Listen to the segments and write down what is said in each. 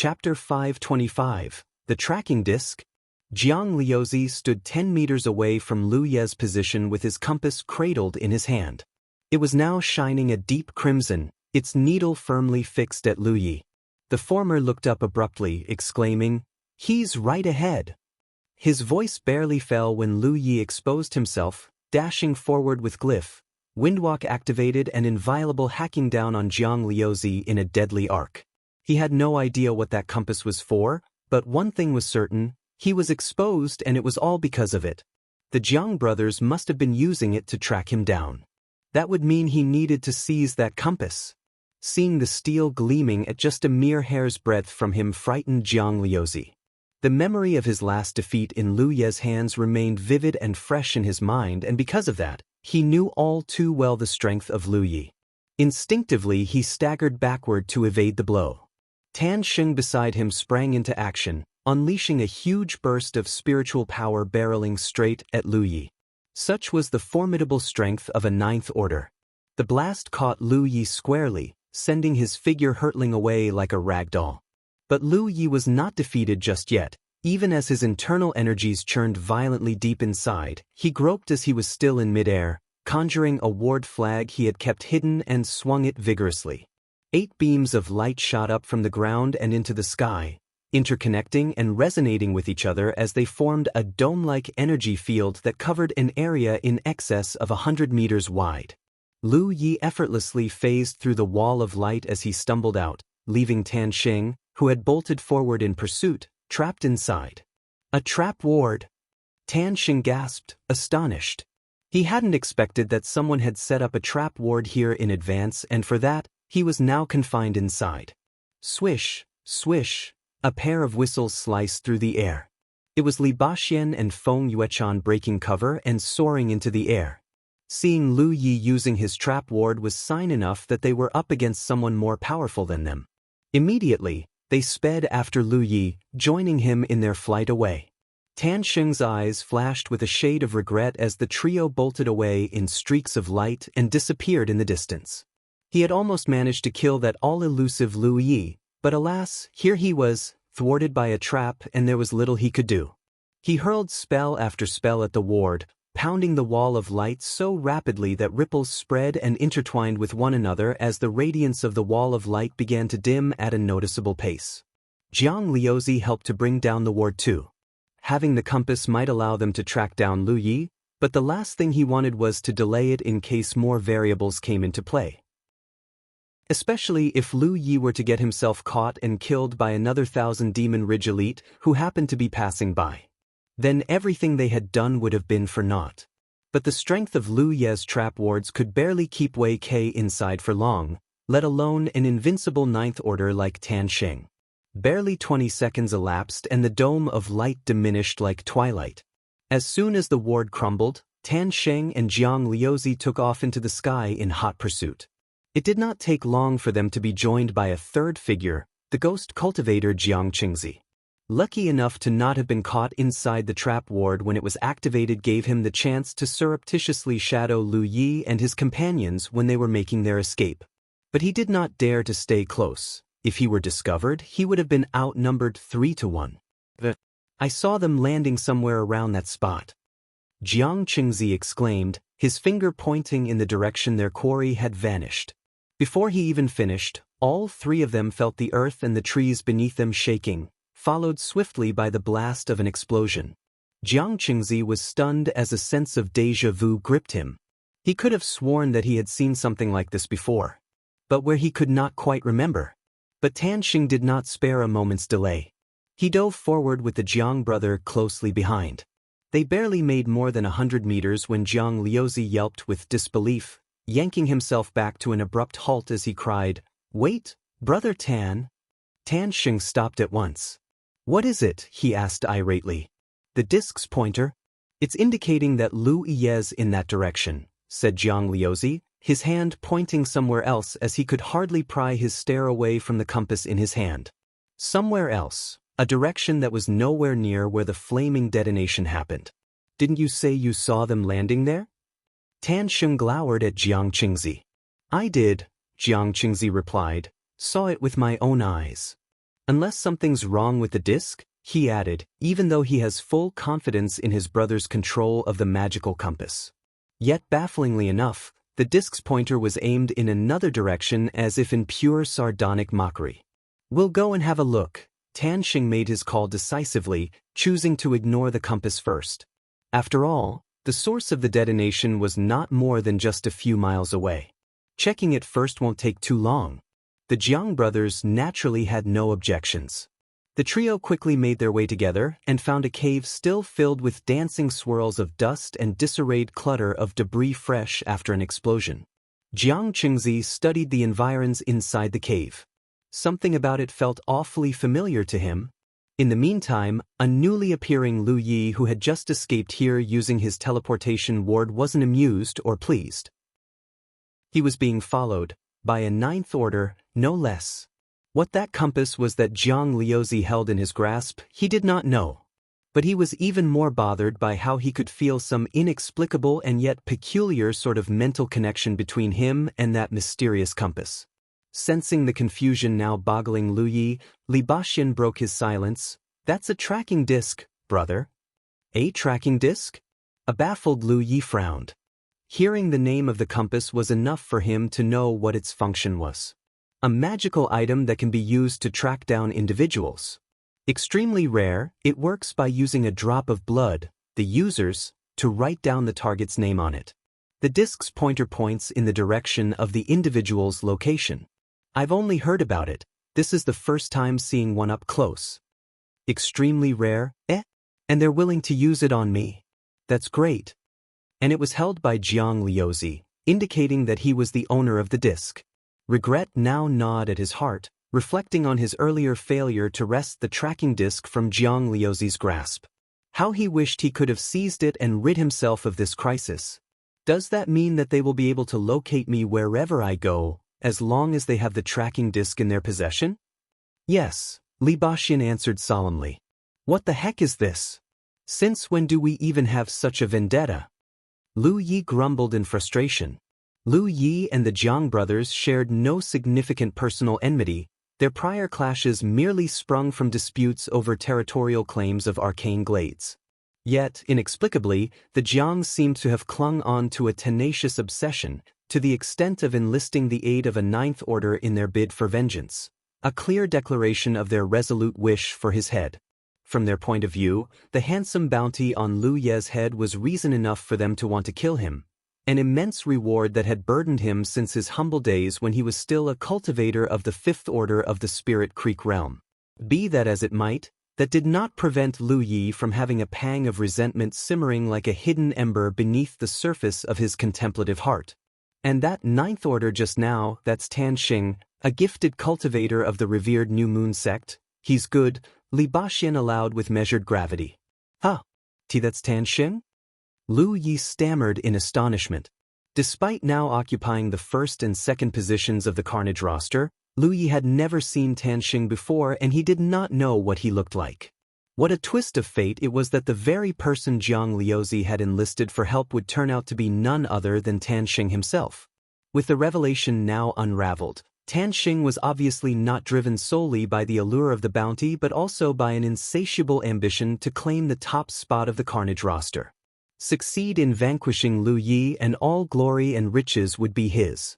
Chapter 525, The Tracking Disc. Jiang Liuzi stood 10 meters away from Lu Ye's position with his compass cradled in his hand. It was now shining a deep crimson, its needle firmly fixed at Lu Yi. The former looked up abruptly, exclaiming, "He's right ahead." His voice barely fell when Lu Yi exposed himself, dashing forward with glyph, windwalk activated and inviolable, hacking down on Jiang Liuzi in a deadly arc. He had no idea what that compass was for, but one thing was certain, he was exposed, and it was all because of it. The Jiang brothers must have been using it to track him down. That would mean he needed to seize that compass. Seeing the steel gleaming at just a mere hair's breadth from him frightened Jiang Liuzi. The memory of his last defeat in Lu Ye's hands remained vivid and fresh in his mind, and because of that, he knew all too well the strength of Lu Yi. Instinctively he staggered backward to evade the blow. Tan Sheng beside him sprang into action, unleashing a huge burst of spiritual power barreling straight at Lu Yi. Such was the formidable strength of a ninth order. The blast caught Lu Yi squarely, sending his figure hurtling away like a rag doll. But Lu Yi was not defeated just yet. Even as his internal energies churned violently deep inside, he groped as he was still in midair, conjuring a ward flag he had kept hidden and swung it vigorously. 8 beams of light shot up from the ground and into the sky, interconnecting and resonating with each other as they formed a dome-like energy field that covered an area in excess of 100 meters wide. Lu Yi effortlessly phased through the wall of light as he stumbled out, leaving Tan Sheng, who had bolted forward in pursuit, trapped inside. A trap ward! Tan Sheng gasped, astonished. He hadn't expected that someone had set up a trap ward here in advance, and for that, he was now confined inside. Swish, swish, a pair of whistles sliced through the air. It was Li Baxian and Feng Yuechan breaking cover and soaring into the air. Seeing Lu Yi using his trap ward was sign enough that they were up against someone more powerful than them. Immediately, they sped after Lu Yi, joining him in their flight away. Tan Sheng's eyes flashed with a shade of regret as the trio bolted away in streaks of light and disappeared in the distance. He had almost managed to kill that all-elusive Lu Yi, but alas, here he was, thwarted by a trap, and there was little he could do. He hurled spell after spell at the ward, pounding the wall of light so rapidly that ripples spread and intertwined with one another as the radiance of the wall of light began to dim at a noticeable pace. Jiang Liuzi helped to bring down the ward too. Having the compass might allow them to track down Lu Yi, but the last thing he wanted was to delay it in case more variables came into play. Especially if Lu Yi were to get himself caught and killed by another 1,000 Demon Ridge elite who happened to be passing by. Then everything they had done would have been for naught. But the strength of Lu Ye's trap wards could barely keep Wei Ke inside for long, let alone an invincible ninth order like Tan Sheng. Barely 20 seconds elapsed and the dome of light diminished like twilight. As soon as the ward crumbled, Tan Sheng and Jiang Liuzi took off into the sky in hot pursuit. It did not take long for them to be joined by a third figure, the ghost cultivator Jiang Qingzi. Lucky enough to not have been caught inside the trap ward when it was activated gave him the chance to surreptitiously shadow Lu Yi and his companions when they were making their escape. But he did not dare to stay close. If he were discovered, he would have been outnumbered 3-1. I saw them landing somewhere around that spot. Jiang Qingzi exclaimed, his finger pointing in the direction their quarry had vanished. Before he even finished, all 3 of them felt the earth and the trees beneath them shaking, followed swiftly by the blast of an explosion. Jiang Qingzi was stunned as a sense of déjà vu gripped him. He could have sworn that he had seen something like this before, but where he could not quite remember. But Tan Sheng did not spare a moment's delay. He dove forward with the Jiang brother closely behind. They barely made more than 100 meters when Jiang Liuzi yelped with disbelief, yanking himself back to an abrupt halt as he cried, "Wait, Brother Tan." Tan Sheng stopped at once. "What is it?" he asked irately. "The disc's pointer? It's indicating that Lu Yi's in that direction," said Jiang Liuzi, his hand pointing somewhere else as he could hardly pry his stare away from the compass in his hand. Somewhere else, a direction that was nowhere near where the flaming detonation happened. "Didn't you say you saw them landing there?" Tan Sheng glowered at Jiang Qingzi. "I did," Jiang Qingzi replied, "saw it with my own eyes." Unless something's wrong with the disc, he added, even though he has full confidence in his brother's control of the magical compass. Yet bafflingly enough, the disc's pointer was aimed in another direction as if in pure sardonic mockery. "We'll go and have a look." Tan Xing made his call decisively, choosing to ignore the compass first. After all, the source of the detonation was not more than just a few miles away. Checking it first won't take too long. The Jiang brothers naturally had no objections. The trio quickly made their way together and found a cave still filled with dancing swirls of dust and disarrayed clutter of debris fresh after an explosion. Jiang Qingzi studied the environs inside the cave. Something about it felt awfully familiar to him. In the meantime, a newly appearing Lu Yi who had just escaped here using his teleportation ward wasn't amused or pleased. He was being followed, by a ninth order, no less. What that compass was that Jiang Liuzi held in his grasp, he did not know. But he was even more bothered by how he could feel some inexplicable and yet peculiar sort of mental connection between him and that mysterious compass. Sensing the confusion now boggling Lu Yi, Li Baxian broke his silence. "That's a tracking disc, brother." "A tracking disc?" A baffled Lu Yi frowned. Hearing the name of the compass was enough for him to know what its function was. A magical item that can be used to track down individuals. Extremely rare, it works by using a drop of blood, the user's, to write down the target's name on it. The disc's pointer points in the direction of the individual's location. "I've only heard about it. This is the first time seeing one up close." "Extremely rare, eh? And they're willing to use it on me. That's great." And it was held by Jiang Liuzi, indicating that he was the owner of the disc. Regret now gnawed at his heart, reflecting on his earlier failure to wrest the tracking disc from Jiang Liuzi's grasp. How he wished he could have seized it and rid himself of this crisis. Does that mean that they will be able to locate me wherever I go, as long as they have the tracking disc in their possession? "Yes," Li Baxian answered solemnly. "What the heck is this? Since when do we even have such a vendetta?" Lu Yi grumbled in frustration. Lu Yi and the Jiang brothers shared no significant personal enmity. Their prior clashes merely sprung from disputes over territorial claims of arcane glades. Yet, inexplicably, the Jiang seemed to have clung on to a tenacious obsession, to the extent of enlisting the aid of a ninth order in their bid for vengeance. A clear declaration of their resolute wish for his head. From their point of view, the handsome bounty on Lu Ye's head was reason enough for them to want to kill him. An immense reward that had burdened him since his humble days when he was still a cultivator of the fifth order of the Spirit Creek realm. Be that as it might, that did not prevent Lu Yi from having a pang of resentment simmering like a hidden ember beneath the surface of his contemplative heart. And that ninth order just now, that's Tan Xing, a gifted cultivator of the revered New Moon sect. He's good, Li Baxian allowed with measured gravity. "Huh? That's Tan Xing?" Lu Yi stammered in astonishment. Despite now occupying the first and second positions of the Carnage roster, Lu Yi had never seen Tan Xing before and he did not know what he looked like. What a twist of fate it was that the very person Jiang Liuzi had enlisted for help would turn out to be none other than Tan Xing himself. With the revelation now unraveled, Tan Xing was obviously not driven solely by the allure of the bounty but also by an insatiable ambition to claim the top spot of the Carnage roster. Succeed in vanquishing Lu Yi and all glory and riches would be his.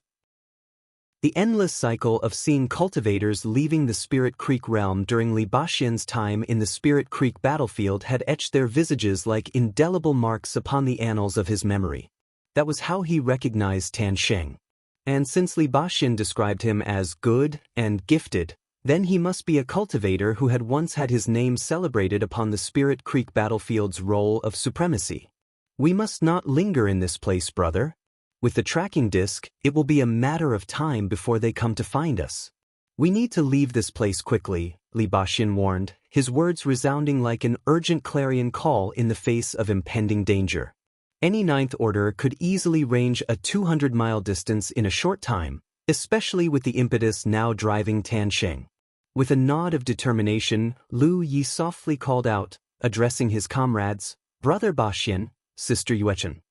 The endless cycle of seeing cultivators leaving the Spirit Creek realm during Li Baxian's time in the Spirit Creek battlefield had etched their visages like indelible marks upon the annals of his memory. That was how he recognized Tan Xing. And since Li Baxian described him as good and gifted, then he must be a cultivator who had once had his name celebrated upon the Spirit Creek battlefield's role of supremacy. "We must not linger in this place, brother. With the tracking disc, it will be a matter of time before they come to find us. We need to leave this place quickly," Li Baxian warned, his words resounding like an urgent clarion call in the face of impending danger. Any ninth order could easily range a 200-mile distance in a short time, especially with the impetus now driving Tan Xing. With a nod of determination, Lu Yi softly called out, addressing his comrades, "Brother Baxian, Sister Yuechen."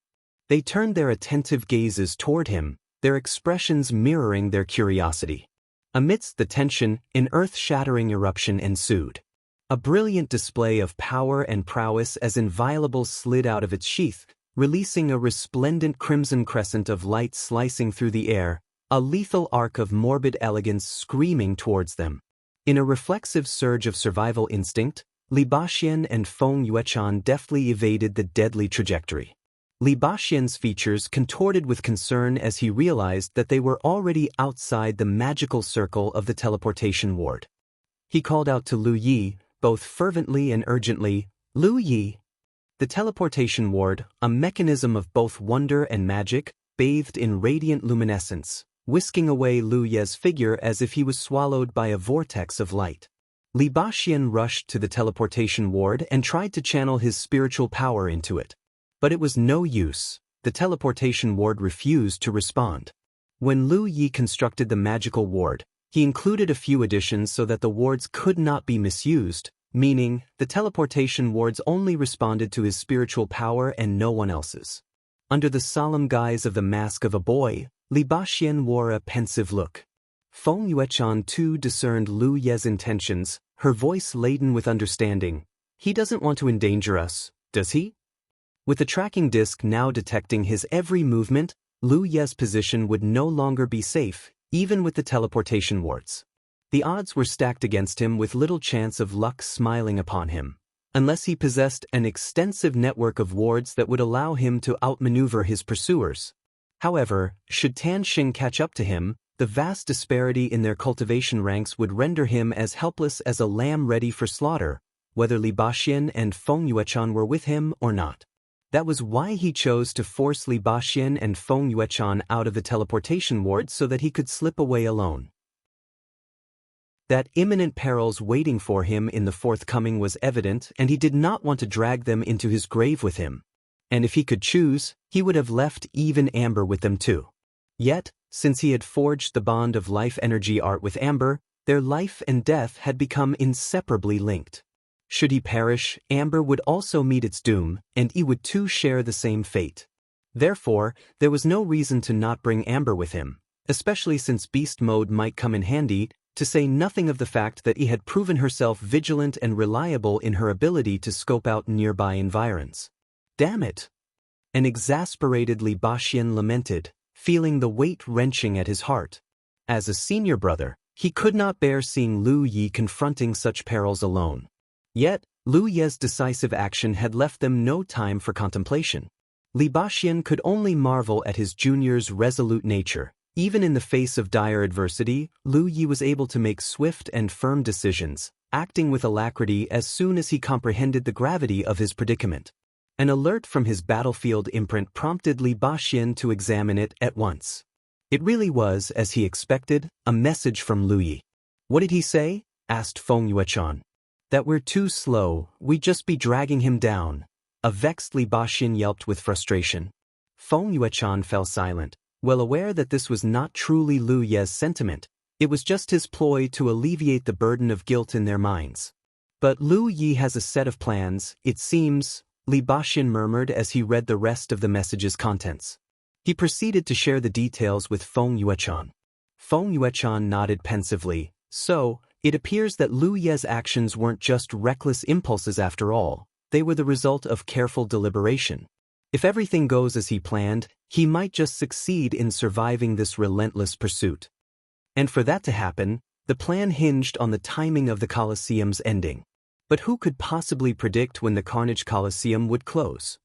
They turned their attentive gazes toward him, their expressions mirroring their curiosity. Amidst the tension, an earth-shattering eruption ensued. A brilliant display of power and prowess as inviolable slid out of its sheath, releasing a resplendent crimson crescent of light slicing through the air, a lethal arc of morbid elegance screaming towards them. In a reflexive surge of survival instinct, Li Baxian and Feng Yuechan deftly evaded the deadly trajectory. Li Baxian's features contorted with concern as he realized that they were already outside the magical circle of the teleportation ward. He called out to Lu Yi, both fervently and urgently, "Lu Yi!" The teleportation ward, a mechanism of both wonder and magic, bathed in radiant luminescence, whisking away Lu Ye's figure as if he was swallowed by a vortex of light. Li Baxian rushed to the teleportation ward and tried to channel his spiritual power into it. But it was no use. The teleportation ward refused to respond. When Lu Yi constructed the magical ward, he included a few additions so that the wards could not be misused, meaning the teleportation wards only responded to his spiritual power and no one else's. Under the solemn guise of the mask of a boy, Li Baxian wore a pensive look. Feng Yuechan too discerned Lu Ye's intentions, her voice laden with understanding. "He doesn't want to endanger us, does he?" With the tracking disc now detecting his every movement, Lu Ye's position would no longer be safe, even with the teleportation wards. The odds were stacked against him with little chance of luck smiling upon him, unless he possessed an extensive network of wards that would allow him to outmaneuver his pursuers. However, should Tan Xing catch up to him, the vast disparity in their cultivation ranks would render him as helpless as a lamb ready for slaughter, whether Li Baxian and Feng Yuechan were with him or not. That was why he chose to force Li Baxian and Feng Yuechan out of the teleportation ward so that he could slip away alone. That imminent perils waiting for him in the forthcoming was evident, and he did not want to drag them into his grave with him. And if he could choose, he would have left even Amber with them too. Yet, since he had forged the bond of life-energy art with Amber, their life and death had become inseparably linked. Should he perish, Amber would also meet its doom, and he would too share the same fate. Therefore, there was no reason to not bring Amber with him, especially since beast mode might come in handy, to say nothing of the fact that he had proven herself vigilant and reliable in her ability to scope out nearby environs. Damn it! An exasperated Li Baxian lamented, feeling the weight wrenching at his heart. As a senior brother, he could not bear seeing Lu Yi confronting such perils alone. Yet, Lu Ye's decisive action had left them no time for contemplation. Li Baxian could only marvel at his junior's resolute nature. Even in the face of dire adversity, Lu Yi was able to make swift and firm decisions, acting with alacrity as soon as he comprehended the gravity of his predicament. An alert from his battlefield imprint prompted Li Baxian to examine it at once. It really was, as he expected, a message from Lu Yi. "What did he say?" asked Feng Yuechan. "That we're too slow, we'd just be dragging him down." A vexed Li Baxian yelped with frustration. Feng Yuechan fell silent, well aware that this was not truly Lu Ye's sentiment. It was just his ploy to alleviate the burden of guilt in their minds. "But Lu Yi has a set of plans, it seems," Li Baxian murmured as he read the rest of the message's contents. He proceeded to share the details with Feng Yuechan. Feng Yuechan nodded pensively. "So, it appears that Lu Ye's actions weren't just reckless impulses after all, they were the result of careful deliberation. If everything goes as he planned, he might just succeed in surviving this relentless pursuit. And for that to happen, the plan hinged on the timing of the Colosseum's ending. But who could possibly predict when the Carnage Colosseum would close?"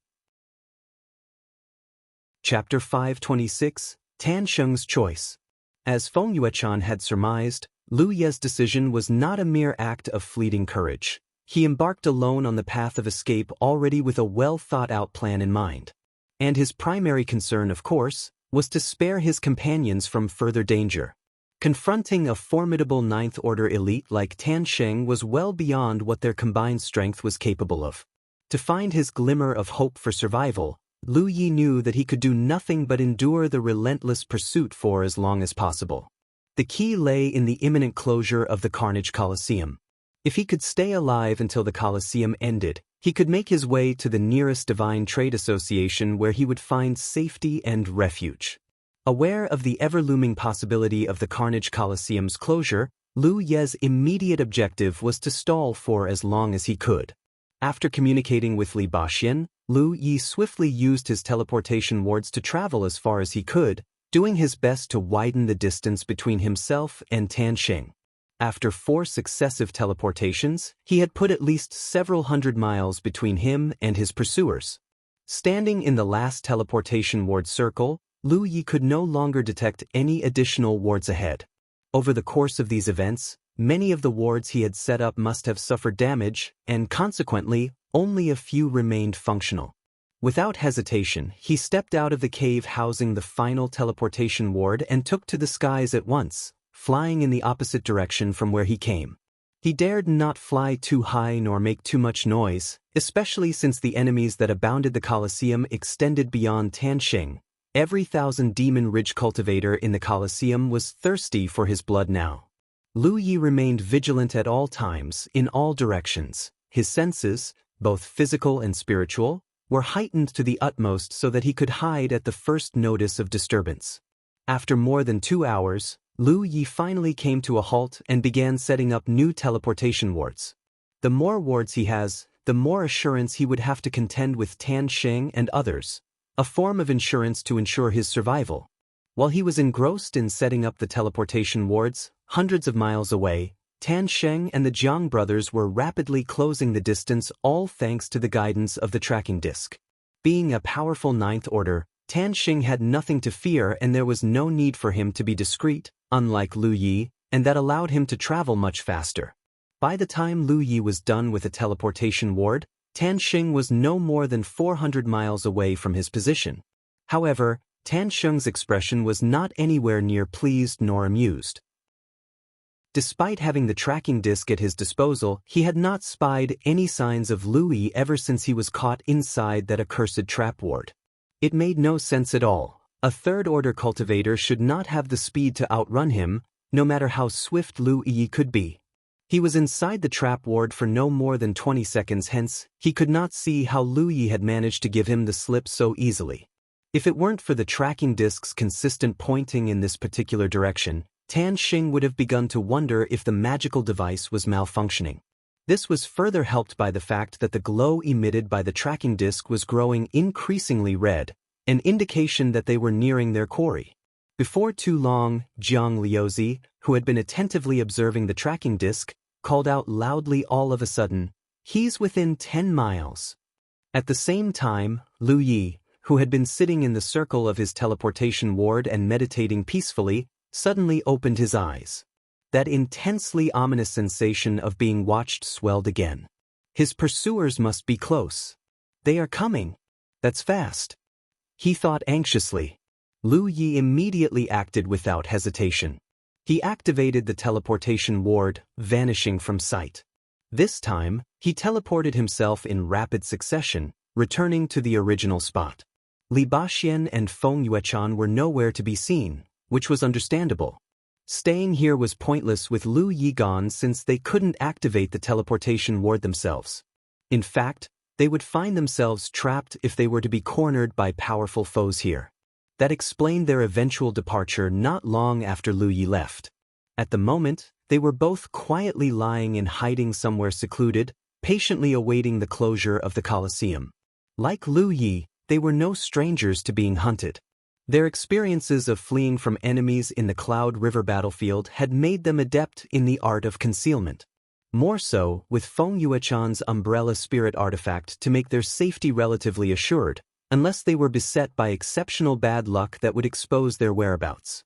Chapter 526, Tan Sheng's Choice. As Feng Yuechan had surmised, Lu Ye's decision was not a mere act of fleeting courage. He embarked alone on the path of escape already with a well-thought-out plan in mind. And his primary concern, of course, was to spare his companions from further danger. Confronting a formidable ninth-order elite like Tan Sheng was well beyond what their combined strength was capable of. To find his glimmer of hope for survival, Lu Yi knew that he could do nothing but endure the relentless pursuit for as long as possible. The key lay in the imminent closure of the Carnage Colosseum. If he could stay alive until the Colosseum ended, he could make his way to the nearest divine trade association where he would find safety and refuge. Aware of the ever-looming possibility of the Carnage Colosseum's closure, Lu Ye's immediate objective was to stall for as long as he could. After communicating with Li Baxian, Lu Ye swiftly used his teleportation wards to travel as far as he could, doing his best to widen the distance between himself and Tan Xing. After 4 successive teleportations, he had put at least several hundred miles between him and his pursuers. Standing in the last teleportation ward circle, Lu Ye could no longer detect any additional wards ahead. Over the course of these events, many of the wards he had set up must have suffered damage, and consequently, only a few remained functional. Without hesitation, he stepped out of the cave housing the final teleportation ward and took to the skies at once, flying in the opposite direction from where he came. He dared not fly too high nor make too much noise, especially since the enemies that abounded the Colosseum extended beyond Tanxing. Every Thousand Demon Ridge cultivator in the Colosseum was thirsty for his blood now. Lu Ye remained vigilant at all times, in all directions. His senses, both physical and spiritual, were heightened to the utmost so that he could hide at the first notice of disturbance. After more than 2 hours, Lu Ye finally came to a halt and began setting up new teleportation wards. The more wards he has, the more assurance he would have to contend with Tan Xing and others, a form of insurance to ensure his survival. While he was engrossed in setting up the teleportation wards, hundreds of miles away, Tan Xing and the Jiang brothers were rapidly closing the distance, all thanks to the guidance of the tracking disc. Being a powerful Ninth Order, Tan Xing had nothing to fear and there was no need for him to be discreet, unlike Lu Ye, and that allowed him to travel much faster. By the time Lu Ye was done with a teleportation ward, Tan Xing was no more than 400 miles away from his position. However, Tan Xing's expression was not anywhere near pleased nor amused. Despite having the tracking disc at his disposal, he had not spied any signs of Lu Ye ever since he was caught inside that accursed trap ward. It made no sense at all. A third-order cultivator should not have the speed to outrun him, no matter how swift Lu Ye could be. He was inside the trap ward for no more than 20 seconds, hence, he could not see how Lu Ye had managed to give him the slip so easily. If it weren't for the tracking disc's consistent pointing in this particular direction, Tan Xing would have begun to wonder if the magical device was malfunctioning. This was further helped by the fact that the glow emitted by the tracking disc was growing increasingly red, an indication that they were nearing their quarry. Before too long, Jiang Liuzi, who had been attentively observing the tracking disc, called out loudly all of a sudden, "He's within 10 miles." At the same time, Lu Ye, who had been sitting in the circle of his teleportation ward and meditating peacefully, suddenly opened his eyes. That intensely ominous sensation of being watched swelled again. His pursuers must be close. They are coming. That's fast. He thought anxiously. Lu Ye immediately acted without hesitation. He activated the teleportation ward, vanishing from sight. This time, he teleported himself in rapid succession, returning to the original spot. Li Baxian and Feng Yuechan were nowhere to be seen, which was understandable. Staying here was pointless with Lu Ye gone since they couldn't activate the teleportation ward themselves. In fact, they would find themselves trapped if they were to be cornered by powerful foes here. That explained their eventual departure not long after Lu Ye left. At the moment, they were both quietly lying in hiding somewhere secluded, patiently awaiting the closure of the Colosseum. Like Lu Ye, they were no strangers to being hunted. Their experiences of fleeing from enemies in the Cloud River battlefield had made them adept in the art of concealment. More so, with Feng Yuechan's umbrella spirit artifact to make their safety relatively assured, unless they were beset by exceptional bad luck that would expose their whereabouts.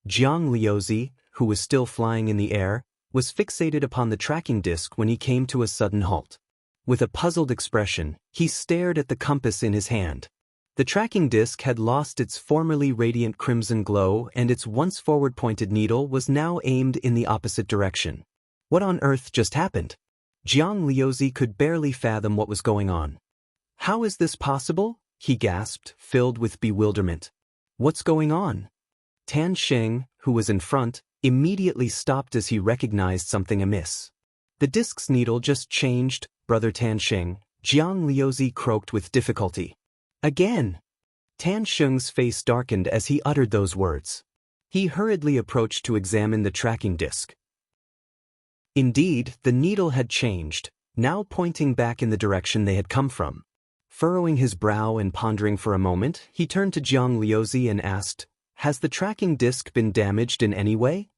Jiang Liuzi, who was still flying in the air, was fixated upon the tracking disc when he came to a sudden halt. With a puzzled expression, he stared at the compass in his hand. The tracking disc had lost its formerly radiant crimson glow and its once forward-pointed needle was now aimed in the opposite direction. What on earth just happened? Jiang Liuzi could barely fathom what was going on. "How is this possible?" he gasped, filled with bewilderment. "What's going on?" Tan Xing, who was in front, immediately stopped as he recognized something amiss. "The disc's needle just changed, Brother Tan Xing," Jiang Liuzi croaked with difficulty. "Again." Tan Sheng's face darkened as he uttered those words. He hurriedly approached to examine the tracking disc. Indeed, the needle had changed, now pointing back in the direction they had come from. Furrowing his brow and pondering for a moment, he turned to Jianghu and asked, "Has the tracking disc been damaged in any way?"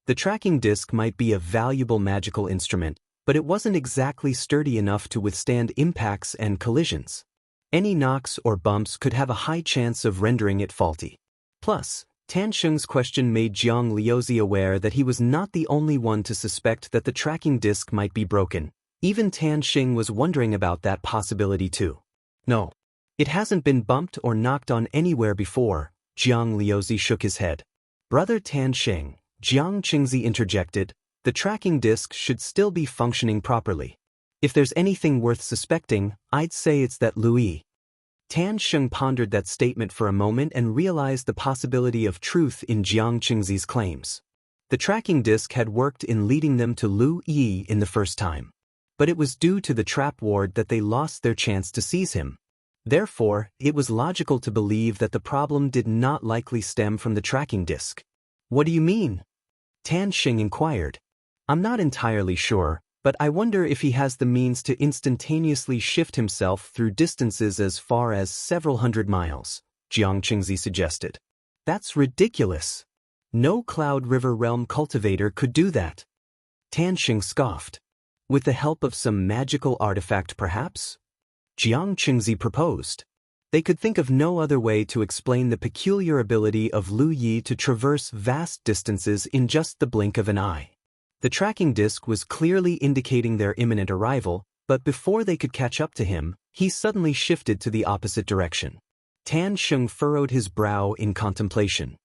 The tracking disc might be a valuable magical instrument, but it wasn't exactly sturdy enough to withstand impacts and collisions. Any knocks or bumps could have a high chance of rendering it faulty. Plus, Tan Sheng's question made Jianghu aware that he was not the only one to suspect that the tracking disc might be broken. Even Tan Sheng was wondering about that possibility too. "No. It hasn't been bumped or knocked on anywhere before," Jianghu shook his head. "Brother Tan Sheng," Jiang Qingzi interjected, "the tracking disc should still be functioning properly. If there's anything worth suspecting, I'd say it's that Louis." Tan Sheng pondered that statement for a moment and realized the possibility of truth in Jiang Qingzi's claims. The tracking disc had worked in leading them to Lu Yi in the first time. But it was due to the trap ward that they lost their chance to seize him. Therefore, it was logical to believe that the problem did not likely stem from the tracking disc. "What do you mean?" Tan Sheng inquired. "I'm not entirely sure, but I wonder if he has the means to instantaneously shift himself through distances as far as several hundred miles," Jiang Qingzi suggested. "That's ridiculous. No Cloud River Realm cultivator could do that." Tan Sheng scoffed. "With the help of some magical artifact perhaps?" Jiang Qingzi proposed. They could think of no other way to explain the peculiar ability of Lu Yi to traverse vast distances in just the blink of an eye. The tracking disc was clearly indicating their imminent arrival, but before they could catch up to him, he suddenly shifted to the opposite direction. Tan Sheng furrowed his brow in contemplation.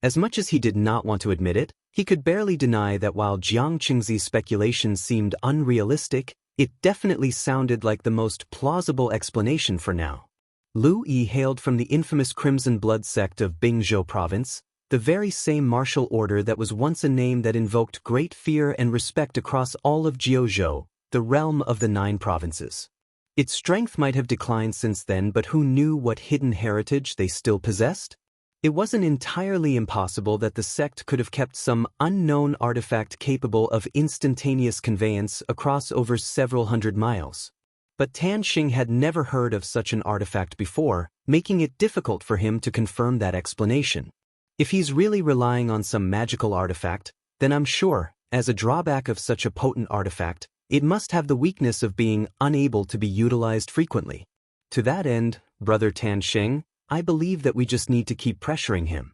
As much as he did not want to admit it, he could barely deny that while Jiang Qingzi's speculation seemed unrealistic, it definitely sounded like the most plausible explanation for now. Lu Yi hailed from the infamous Crimson Blood sect of Bingzhou province, the very same martial order that was once a name that invoked great fear and respect across all of Jiuzhou, the realm of the 9 provinces. Its strength might have declined since then, but who knew what hidden heritage they still possessed? It wasn't entirely impossible that the sect could have kept some unknown artifact capable of instantaneous conveyance across over several hundred miles. But Tan Sheng had never heard of such an artifact before, making it difficult for him to confirm that explanation. If he's really relying on some magical artifact, then I'm sure, as a drawback of such a potent artifact, it must have the weakness of being unable to be utilized frequently. To that end, Brother Tan Sheng, I believe that we just need to keep pressuring him.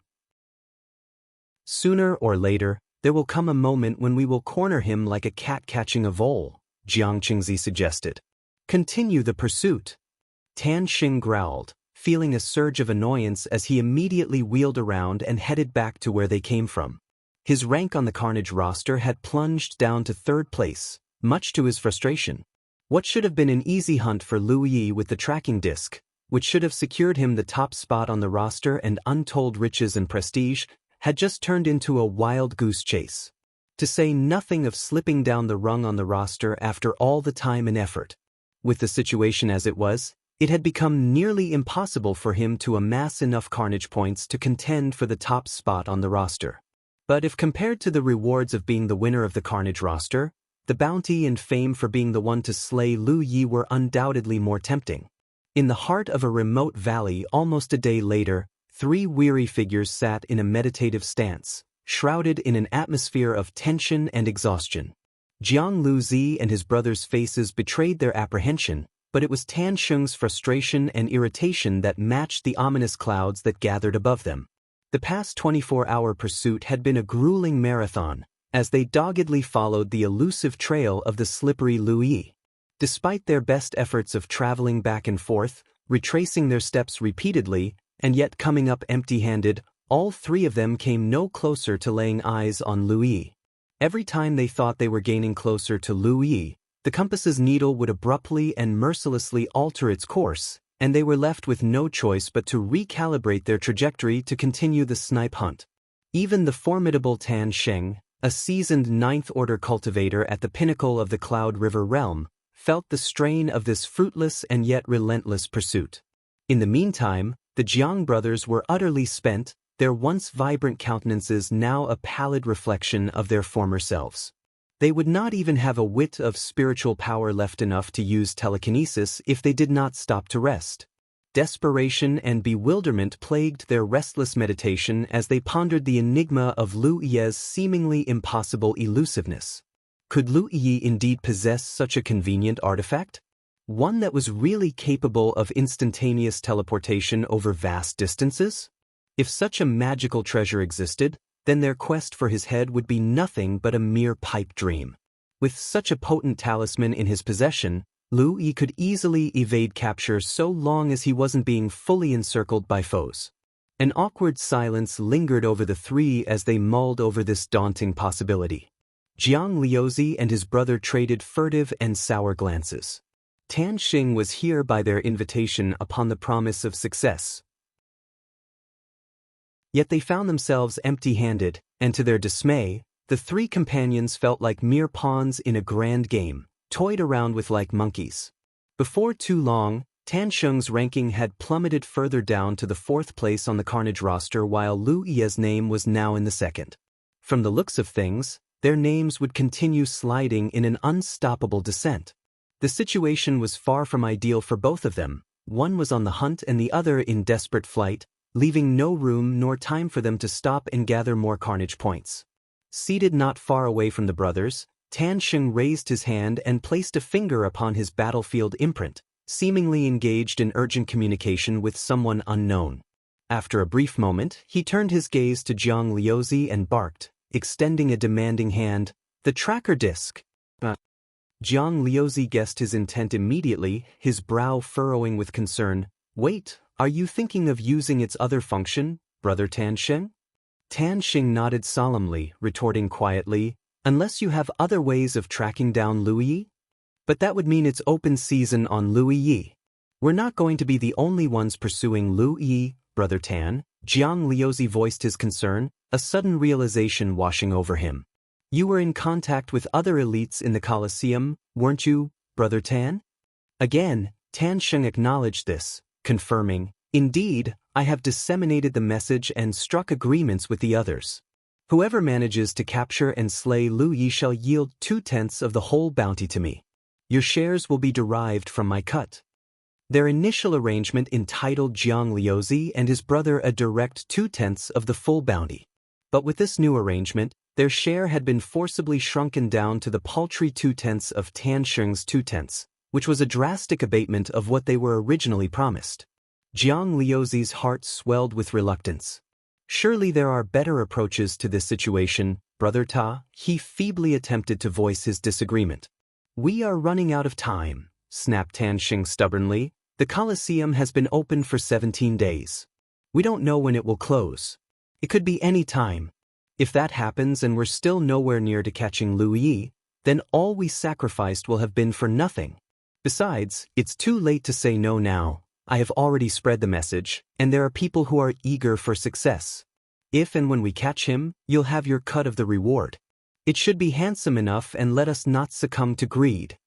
Sooner or later, there will come a moment when we will corner him like a cat catching a vole, Jiang Qingzi suggested. Continue the pursuit. Tan Sheng growled, feeling a surge of annoyance as he immediately wheeled around and headed back to where they came from. His rank on the Carnage roster had plunged down to 3rd place, much to his frustration. What should have been an easy hunt for Lu Yi with the tracking disc, which should have secured him the top spot on the roster and untold riches and prestige, had just turned into a wild goose chase. To say nothing of slipping down the rung on the roster after all the time and effort. With the situation as it was, it had become nearly impossible for him to amass enough Carnage points to contend for the top spot on the roster. But if compared to the rewards of being the winner of the Carnage roster, the bounty and fame for being the one to slay Lu Yi were undoubtedly more tempting. In the heart of a remote valley almost a day later, 3 weary figures sat in a meditative stance, shrouded in an atmosphere of tension and exhaustion. Jianghu Zi and his brother's faces betrayed their apprehension, but it was Tan Sheng's frustration and irritation that matched the ominous clouds that gathered above them. The past 24-hour pursuit had been a grueling marathon, as they doggedly followed the elusive trail of the slippery Lu Yi. Despite their best efforts of traveling back and forth, retracing their steps repeatedly, and yet coming up empty-handed, all 3 of them came no closer to laying eyes on Lu Yi. Every time they thought they were gaining closer to Lu Yi, the compass's needle would abruptly and mercilessly alter its course, and they were left with no choice but to recalibrate their trajectory to continue the snipe hunt. Even the formidable Tan Sheng, a seasoned 9th-order cultivator at the pinnacle of the Cloud River realm, felt the strain of this fruitless and yet relentless pursuit. In the meantime, The Jiang brothers were utterly spent, their once vibrant countenances now a pallid reflection of their former selves. They would not even have a whit of spiritual power left enough to use telekinesis if they did not stop to rest. Desperation and bewilderment plagued their restless meditation as they pondered the enigma of Lu Yi's seemingly impossible elusiveness. Could Lu Yi indeed possess such a convenient artifact? One that was really capable of instantaneous teleportation over vast distances? If such a magical treasure existed, then their quest for his head would be nothing but a mere pipe dream. With such a potent talisman in his possession, Lu Yi could easily evade capture so long as he wasn't being fully encircled by foes. An awkward silence lingered over the three as they mulled over this daunting possibility. Jiang Liuzi and his brother traded furtive and sour glances. Tan Xing was here by their invitation upon the promise of success. Yet they found themselves empty-handed, and to their dismay, the three companions felt like mere pawns in a grand game, toyed around with like monkeys. Before too long, Tan Xing's ranking had plummeted further down to the 4th place on the Carnage roster while Lu Yi's name was now in the 2nd. From the looks of things, their names would continue sliding in an unstoppable descent. The situation was far from ideal for both of them. One was on the hunt and the other in desperate flight, leaving no room nor time for them to stop and gather more Carnage points. Seated not far away from the brothers, Tan Xing raised his hand and placed a finger upon his battlefield imprint, seemingly engaged in urgent communication with someone unknown. After a brief moment, he turned his gaze to Jiang Liuzi and barked, extending a demanding hand, "The tracker disc." Jiang Liuzi guessed his intent immediately, his brow furrowing with concern. "Wait, are you thinking of using its other function, Brother Tan Xing?" Tan Xing nodded solemnly, retorting quietly, "Unless you have other ways of tracking down Lu Yi? But that would mean it's open season on Lu Yi. We're not going to be the only ones pursuing Lu Yi, Brother Tan." Jiang Liuzi voiced his concern, a sudden realization washing over him. "You were in contact with other elites in the Colosseum, weren't you, Brother Tan?" Again, Tan Xing acknowledged this, confirming, "Indeed, I have disseminated the message and struck agreements with the others. Whoever manages to capture and slay Lu Yi shall yield 2/10 of the whole bounty to me. Your shares will be derived from my cut." Their initial arrangement entitled Jiang Liuzi and his brother a direct 2/10 of the full bounty. But with this new arrangement, their share had been forcibly shrunken down to the paltry 2/10 of Tan Xing's 2/10, which was a drastic abatement of what they were originally promised. Jiang Liuzi's heart swelled with reluctance. "Surely there are better approaches to this situation, Brother Ta," he feebly attempted to voice his disagreement. "We are running out of time," snapped Tan Xing stubbornly. "The Colosseum has been open for 17 days. We don't know when it will close. It could be any time. If that happens and we're still nowhere near to catching Lu Yi, then all we sacrificed will have been for nothing. Besides, it's too late to say no now. I have already spread the message, and there are people who are eager for success. If and when we catch him, you'll have your cut of the reward. It should be handsome enough and let us not succumb to greed."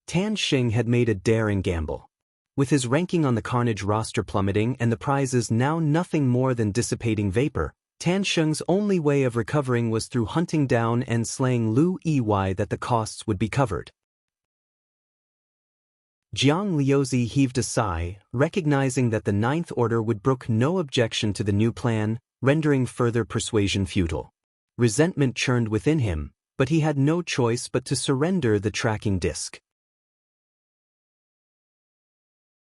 Tan Xing had made a daring gamble. With his ranking on the Carnage roster plummeting and the prizes now nothing more than dissipating vapor, Tan Xing's only way of recovering was through hunting down and slaying Lu Yi that the costs would be covered. Jiang Liuzi heaved a sigh, recognizing that the Ninth Order would brook no objection to the new plan, rendering further persuasion futile. Resentment churned within him, but he had no choice but to surrender the tracking disc.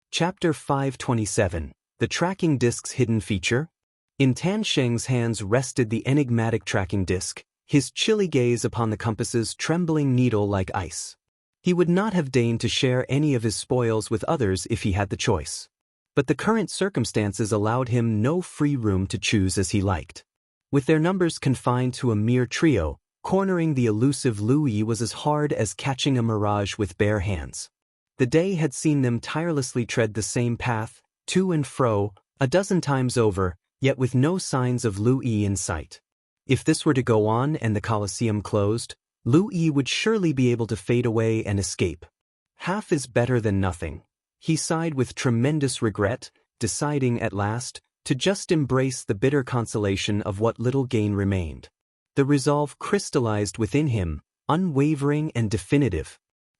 Chapter 527. The Tracking Disc's Hidden Feature. In Tan Xing's hands rested the enigmatic tracking disc, his chilly gaze upon the compass's trembling needle like ice. He would not have deigned to share any of his spoils with others if he had the choice. But the current circumstances allowed him no free room to choose as he liked. With their numbers confined to a mere trio, cornering the elusive Lu Yi was as hard as catching a mirage with bare hands. The day had seen them tirelessly tread the same path, to and fro, a dozen times over, yet with no signs of Lu Yi in sight. If this were to go on and the Colosseum closed, Lu Yi would surely be able to fade away and escape. Half is better than nothing. He sighed with tremendous regret, deciding at last to just embrace the bitter consolation of what little gain remained. The resolve crystallized within him, unwavering and definitive.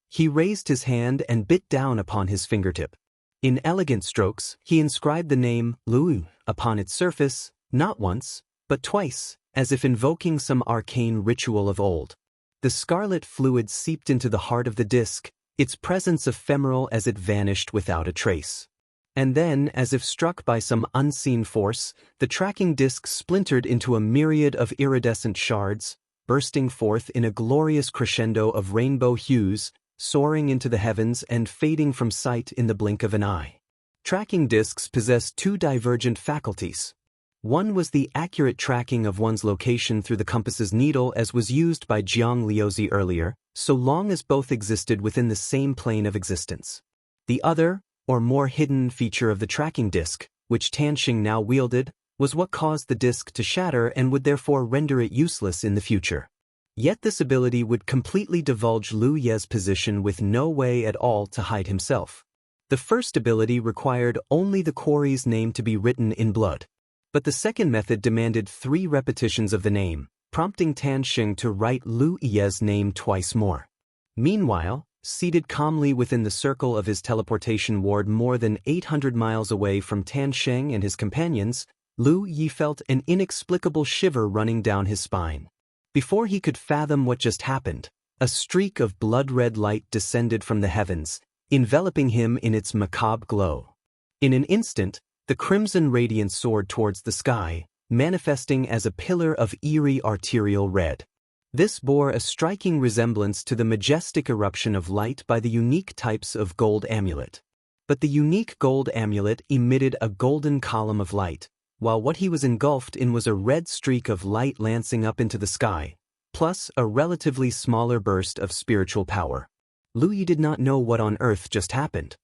He raised his hand and bit down upon his fingertip. In elegant strokes, he inscribed the name Lu upon its surface, not once, but twice, as if invoking some arcane ritual of old. The scarlet fluid seeped into the heart of the disc, its presence ephemeral as it vanished without a trace. And then, as if struck by some unseen force, the tracking disc splintered into a myriad of iridescent shards, bursting forth in a glorious crescendo of rainbow hues, soaring into the heavens and fading from sight in the blink of an eye. Tracking discs possess two divergent faculties. One was the accurate tracking of one's location through the compass's needle as was used by Jianghu earlier, so long as both existed within the same plane of existence. The other, or more hidden feature of the tracking disc, which Tanxing now wielded, was what caused the disc to shatter and would therefore render it useless in the future. Yet this ability would completely divulge Lu Ye's position with no way at all to hide himself. The first ability required only the quarry's name to be written in blood. But the second method demanded 3 repetitions of the name, prompting Tanxing to write Lu Ye's name twice more. Meanwhile, seated calmly within the circle of his teleportation ward more than 800 miles away from Tanxing and his companions, Lu Ye felt an inexplicable shiver running down his spine. Before he could fathom what just happened, a streak of blood-red light descended from the heavens, enveloping him in its macabre glow. In an instant, the crimson radiance soared towards the sky, manifesting as a pillar of eerie arterial red. This bore a striking resemblance to the majestic eruption of light by the unique types of gold amulet. But the unique gold amulet emitted a golden column of light, while what he was engulfed in was a red streak of light lancing up into the sky, plus a relatively smaller burst of spiritual power. Lu Yi did not know what on earth just happened.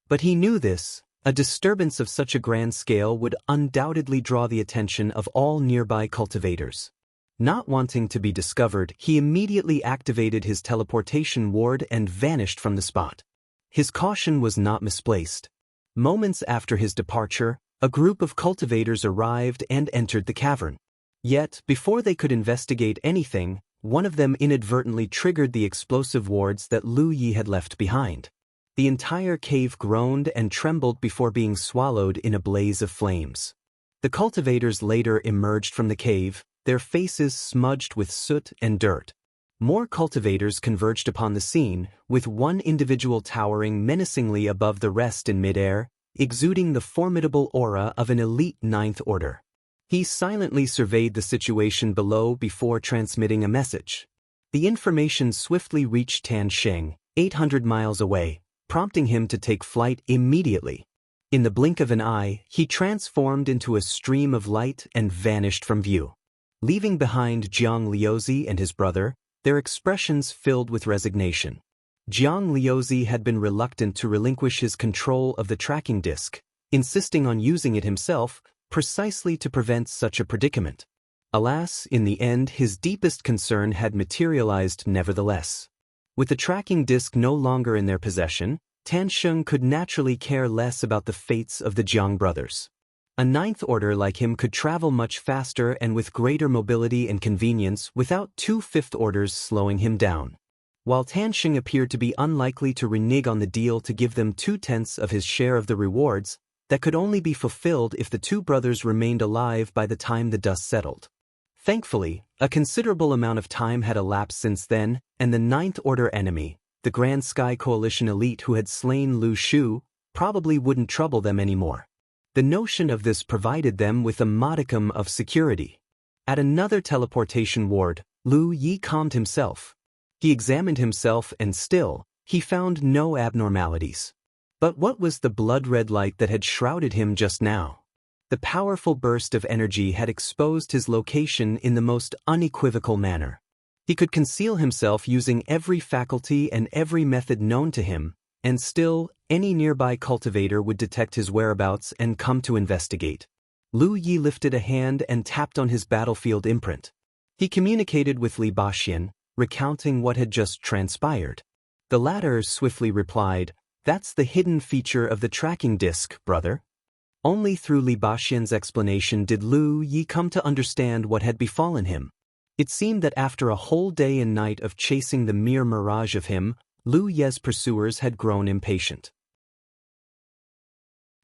But he knew this. A disturbance of such a grand scale would undoubtedly draw the attention of all nearby cultivators. Not wanting to be discovered, he immediately activated his teleportation ward and vanished from the spot. His caution was not misplaced. Moments after his departure, a group of cultivators arrived and entered the cavern. Yet, before they could investigate anything, one of them inadvertently triggered the explosive wards that Lu Yi had left behind. The entire cave groaned and trembled before being swallowed in a blaze of flames. The cultivators later emerged from the cave, their faces smudged with soot and dirt. More cultivators converged upon the scene, with one individual towering menacingly above the rest in midair, exuding the formidable aura of an elite Ninth Order. He silently surveyed the situation below before transmitting a message. The information swiftly reached Tanxing, 800 miles away, prompting him to take flight immediately. In the blink of an eye, he transformed into a stream of light and vanished from view. Leaving behind Jianghu and his brother, their expressions filled with resignation. Jianghu had been reluctant to relinquish his control of the tracking disc, insisting on using it himself, precisely to prevent such a predicament. Alas, in the end his deepest concern had materialized nevertheless. With the tracking disc no longer in their possession, Tanxing could naturally care less about the fates of the Jiang brothers. A Ninth Order like him could travel much faster and with greater mobility and convenience without 2 Fifth Orders slowing him down. While Tanxing appeared to be unlikely to renege on the deal to give them 2/10 of his share of the rewards, that could only be fulfilled if the 2 brothers remained alive by the time the dust settled. Thankfully, a considerable amount of time had elapsed since then, and the Ninth Order enemy, the Grand Sky Coalition elite who had slain Lu Shu, probably wouldn't trouble them anymore. The notion of this provided them with a modicum of security. At another teleportation ward, Lu Yi calmed himself. He examined himself and still, he found no abnormalities. But what was the blood-red light that had shrouded him just now? The powerful burst of energy had exposed his location in the most unequivocal manner. He could conceal himself using every faculty and every method known to him, and still, any nearby cultivator would detect his whereabouts and come to investigate. Lu Yi lifted a hand and tapped on his battlefield imprint. He communicated with Li Baxian, recounting what had just transpired. The latter swiftly replied, That's the hidden feature of the tracking disc, brother. Only through Li Baxian's explanation did Lu Yi come to understand what had befallen him. It seemed that after a whole day and night of chasing the mere mirage of him, Lu Ye's pursuers had grown impatient.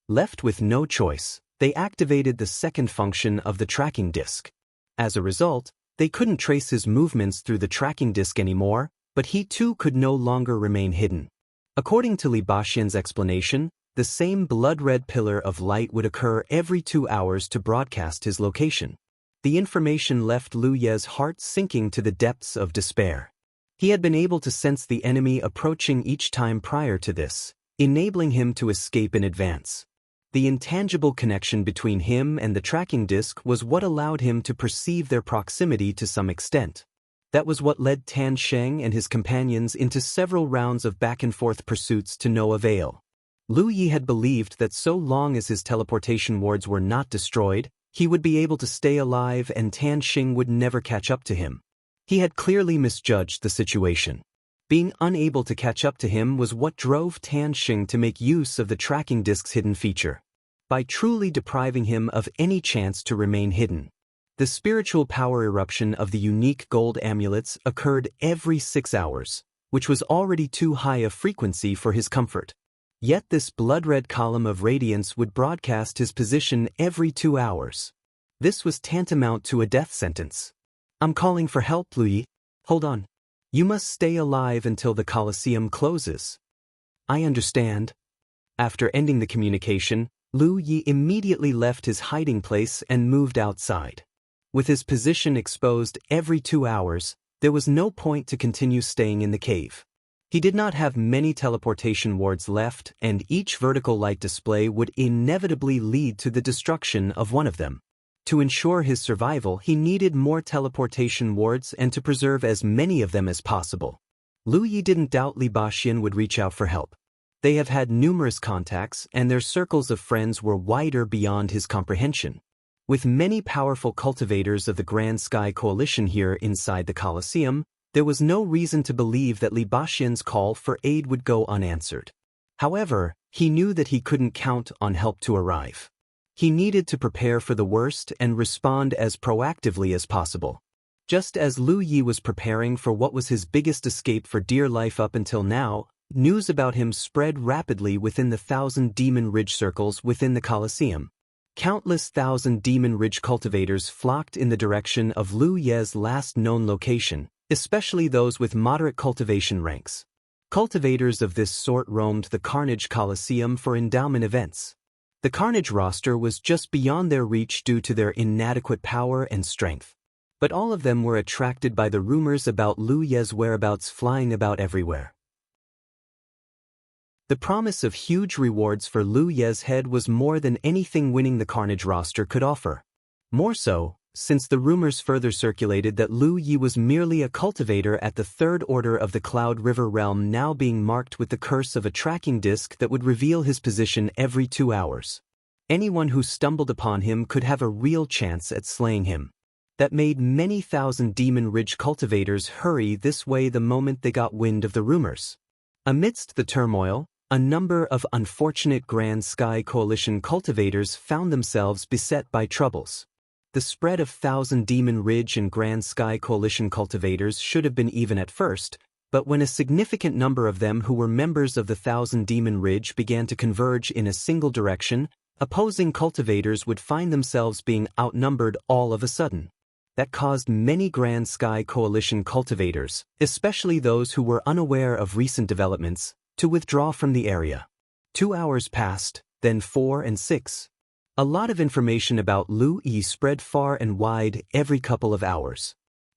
Left with no choice, they activated the second function of the tracking disc. As a result, they couldn't trace his movements through the tracking disc anymore, but he too could no longer remain hidden. According to Li Baxian's explanation, the same blood-red pillar of light would occur every 2 hours to broadcast his location. The information left Lu Ye's heart sinking to the depths of despair. He had been able to sense the enemy approaching each time prior to this, enabling him to escape in advance. The intangible connection between him and the tracking disc was what allowed him to perceive their proximity to some extent. That was what led Tan Sheng and his companions into several rounds of back-and-forth pursuits to no avail. Lu Yi had believed that so long as his teleportation wards were not destroyed, he would be able to stay alive and Tan Sheng would never catch up to him. He had clearly misjudged the situation. Being unable to catch up to him was what drove Tan Sheng to make use of the tracking disc's hidden feature. By truly depriving him of any chance to remain hidden. The spiritual power eruption of the unique gold amulets occurred every 6 hours, which was already too high a frequency for his comfort. Yet this blood-red column of radiance would broadcast his position every 2 hours. This was tantamount to a death sentence. I'm calling for help, Lu Yi. Hold on. You must stay alive until the Colosseum closes. I understand. After ending the communication, Lu Yi immediately left his hiding place and moved outside. With his position exposed every 2 hours, there was no point to continue staying in the cave. He did not have many teleportation wards left, and each vertical light display would inevitably lead to the destruction of one of them. To ensure his survival, he needed more teleportation wards and to preserve as many of them as possible. Lu Yi didn't doubt Li Baxian would reach out for help. They have had numerous contacts, and their circles of friends were wider beyond his comprehension. With many powerful cultivators of the Grand Sky Coalition here inside the Colosseum, there was no reason to believe that Li Baxian's call for aid would go unanswered. However, he knew that he couldn't count on help to arrive. He needed to prepare for the worst and respond as proactively as possible. Just as Lu Yi was preparing for what was his biggest escape for dear life up until now, news about him spread rapidly within the 1,000 Demon Ridge circles within the Colosseum. Countless 1,000 Demon Ridge cultivators flocked in the direction of Lu Ye's last known location, especially those with moderate cultivation ranks. Cultivators of this sort roamed the Carnage Colosseum for endowment events. The Carnage roster was just beyond their reach due to their inadequate power and strength. But all of them were attracted by the rumors about Lu Ye's whereabouts flying about everywhere. The promise of huge rewards for Lu Ye's head was more than anything winning the Carnage roster could offer. More so, since the rumors further circulated that Lu Yi was merely a cultivator at the third order of the Cloud River realm, now being marked with the curse of a tracking disc that would reveal his position every 2 hours. Anyone who stumbled upon him could have a real chance at slaying him. That made many thousand Demon Ridge cultivators hurry this way the moment they got wind of the rumors. Amidst the turmoil, a number of unfortunate Grand Sky Coalition cultivators found themselves beset by troubles. The spread of 1,000 Demon Ridge and Grand Sky Coalition cultivators should have been even at first, but when a significant number of them who were members of the 1,000 Demon Ridge began to converge in a single direction, opposing cultivators would find themselves being outnumbered all of a sudden. That caused many Grand Sky Coalition cultivators, especially those who were unaware of recent developments, to withdraw from the area. 2 hours passed, then 4 and 6. A lot of information about Lu Yi spread far and wide every couple of hours.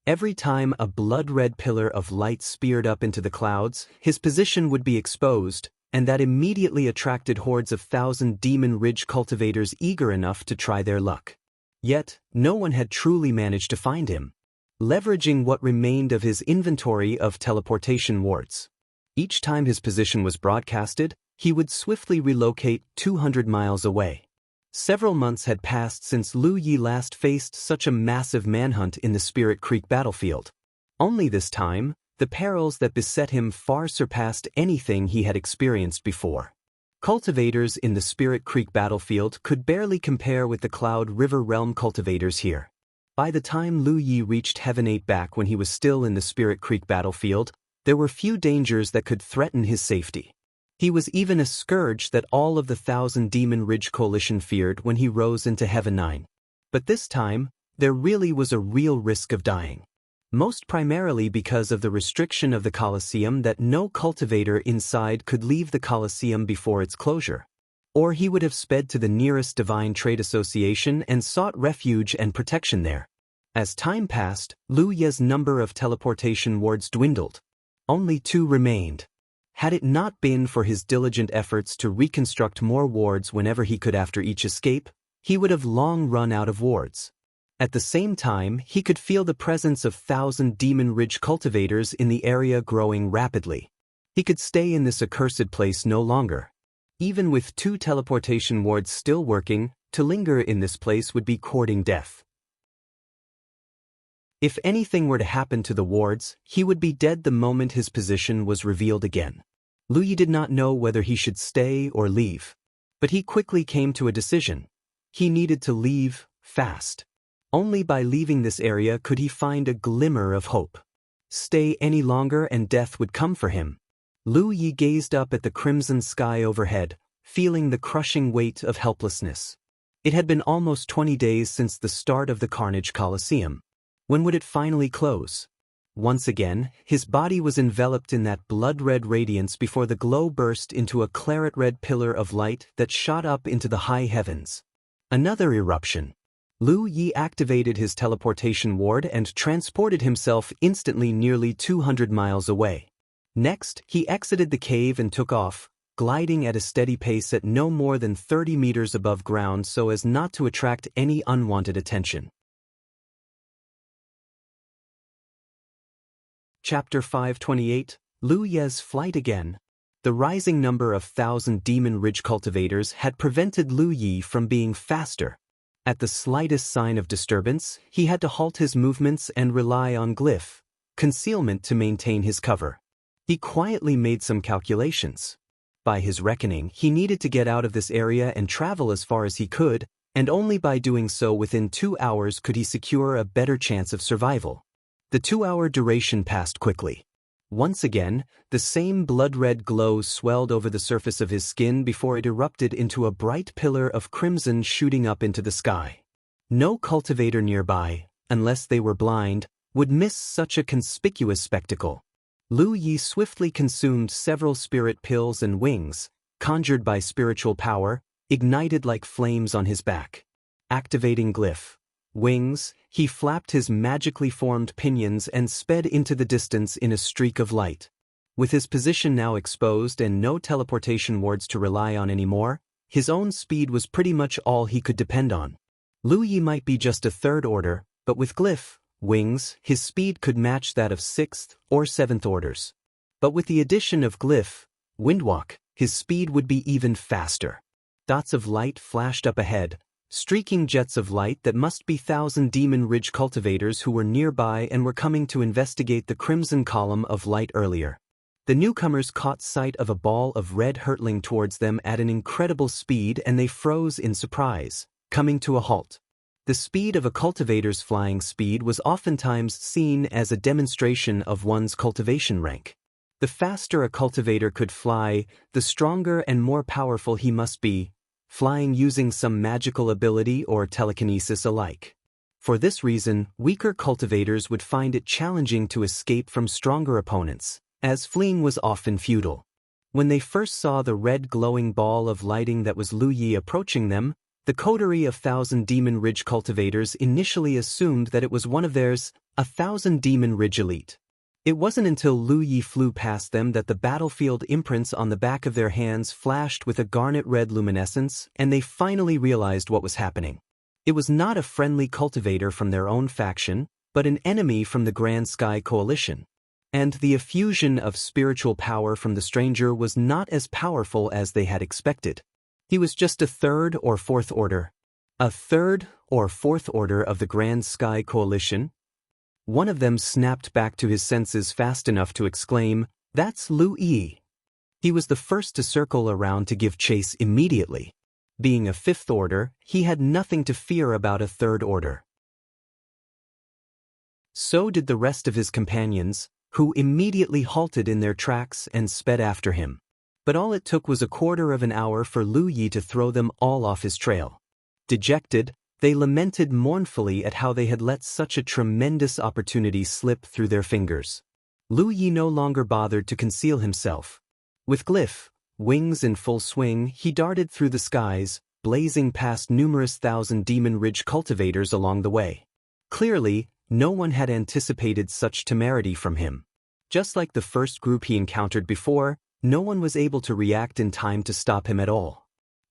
Every time a blood-red pillar of light speared up into the clouds, his position would be exposed, and that immediately attracted hordes of 1,000 Demon Ridge cultivators eager enough to try their luck. Yet, no one had truly managed to find him. Leveraging what remained of his inventory of teleportation wards. Each time his position was broadcasted, he would swiftly relocate 200 miles away. Several months had passed since Lu Yi last faced such a massive manhunt in the Spirit Creek battlefield. Only this time, The perils that beset him far surpassed anything he had experienced before. Cultivators in the Spirit Creek battlefield could barely compare with the Cloud River Realm cultivators here. By the time Lu Yi reached Heaven 8 back when he was still in the Spirit Creek battlefield, there were few dangers that could threaten his safety. He was even a scourge that all of the Thousand Demon Ridge Coalition feared when he rose into Heaven 9. But this time, there really was a real risk of dying. Most primarily because of the restriction of the Colosseum that no cultivator inside could leave the Colosseum before its closure. Or he would have sped to the nearest Divine Trade Association and sought refuge and protection there. As time passed, Lu Ye's number of teleportation wards dwindled. Only 2 remained. Had it not been for his diligent efforts to reconstruct more wards whenever he could after each escape, he would have long run out of wards. At the same time, he could feel the presence of Thousand Demon Ridge cultivators in the area growing rapidly. He could stay in this accursed place no longer. Even with 2 teleportation wards still working, to linger in this place would be courting death. If anything were to happen to the wards, he would be dead the moment his position was revealed again. Lu Yi did not know whether he should stay or leave. But he quickly came to a decision. He needed to leave, fast. Only by leaving this area could he find a glimmer of hope. Stay any longer and death would come for him. Lu Yi gazed up at the crimson sky overhead, feeling the crushing weight of helplessness. It had been almost 20 days since the start of the Carnage Colosseum. When would it finally close? Once again, his body was enveloped in that blood-red radiance before the glow burst into a claret-red pillar of light that shot up into the high heavens. Another eruption. Lu Yi activated his teleportation ward and transported himself instantly nearly 200 miles away. Next, he exited the cave and took off, gliding at a steady pace at no more than 30 meters above ground so as not to attract any unwanted attention. Chapter 528, Lu Ye's Flight Again. The rising number of Thousand Demon Ridge cultivators had prevented Lu Yi from being faster. At the slightest sign of disturbance, he had to halt his movements and rely on glyph, concealment to maintain his cover. He quietly made some calculations. By his reckoning, he needed to get out of this area and travel as far as he could, and only by doing so within 2 hours could he secure a better chance of survival. The 2-hour duration passed quickly. Once again, the same blood-red glow swelled over the surface of his skin before it erupted into a bright pillar of crimson shooting up into the sky. No cultivator nearby, unless they were blind, would miss such a conspicuous spectacle. Lu Yi swiftly consumed several spirit pills and wings, conjured by spiritual power, ignited like flames on his back. Activating glyph. Wings, he flapped his magically formed pinions and sped into the distance in a streak of light. With his position now exposed and no teleportation wards to rely on anymore, his own speed was pretty much all he could depend on. Lu Yi might be just a 3rd order, but with glyph, wings, his speed could match that of 6th or 7th orders. But with the addition of glyph, windwalk, his speed would be even faster. Dots of light flashed up ahead, streaking jets of light that must be Thousand Demon Ridge cultivators who were nearby and were coming to investigate the crimson column of light earlier. The newcomers caught sight of a ball of red hurtling towards them at an incredible speed and they froze in surprise, coming to a halt. The speed of a cultivator's flying speed was oftentimes seen as a demonstration of one's cultivation rank. The faster a cultivator could fly, the stronger and more powerful he must be, flying using some magical ability or telekinesis alike. For this reason, weaker cultivators would find it challenging to escape from stronger opponents, as fleeing was often futile. When they first saw the red glowing ball of lighting that was Lu Yi approaching them, the coterie of Thousand Demon Ridge cultivators initially assumed that it was one of theirs, a Thousand Demon Ridge elite. It wasn't until Lu Yi flew past them that the battlefield imprints on the back of their hands flashed with a garnet-red luminescence, and they finally realized what was happening. It was not a friendly cultivator from their own faction, but an enemy from the Grand Sky Coalition. And the effusion of spiritual power from the stranger was not as powerful as they had expected. He was just a 3rd or 4th order. A 3rd or 4th order of the Grand Sky Coalition? One of them snapped back to his senses fast enough to exclaim, "That's Lu Yi." He was the first to circle around to give chase immediately. Being a fifth order, he had nothing to fear about a third order. So did the rest of his companions, who immediately halted in their tracks and sped after him. But all it took was a quarter of an hour for Lu Yi to throw them all off his trail. Dejected, they lamented mournfully at how they had let such a tremendous opportunity slip through their fingers. Lu Yi no longer bothered to conceal himself. With glyph, wings in full swing, he darted through the skies, blazing past numerous thousand Demon Ridge cultivators along the way. Clearly, no one had anticipated such temerity from him. Just like the first group he encountered before, no one was able to react in time to stop him at all.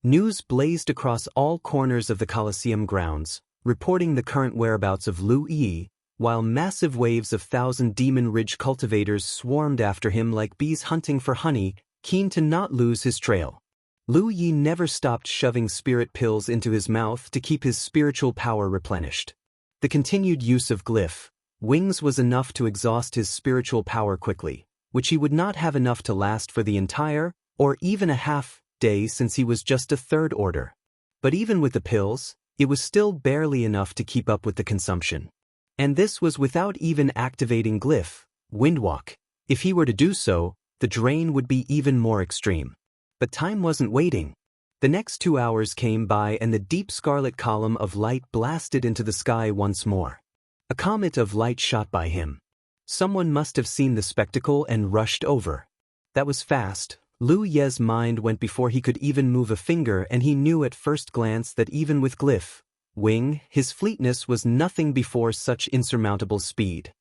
News blazed across all corners of the Colosseum grounds, reporting the current whereabouts of Lu Yi, while massive waves of thousand Demon Ridge cultivators swarmed after him like bees hunting for honey, keen to not lose his trail. Lu Yi never stopped shoving spirit pills into his mouth to keep his spiritual power replenished. The continued use of glyph, wings was enough to exhaust his spiritual power quickly, which he would not have enough to last for the entire, or even a half, day since he was just a third order. But even with the pills, it was still barely enough to keep up with the consumption. And this was without even activating glyph, windwalk. If he were to do so, the drain would be even more extreme. But time wasn't waiting. The next 2 hours came by and the deep scarlet column of light blasted into the sky once more. A comet of light shot by him. Someone must have seen the spectacle and rushed over. That was fast. Lu Ye's mind went before he could even move a finger, and he knew at first glance that even with glyph, wing, his fleetness was nothing before such insurmountable speed.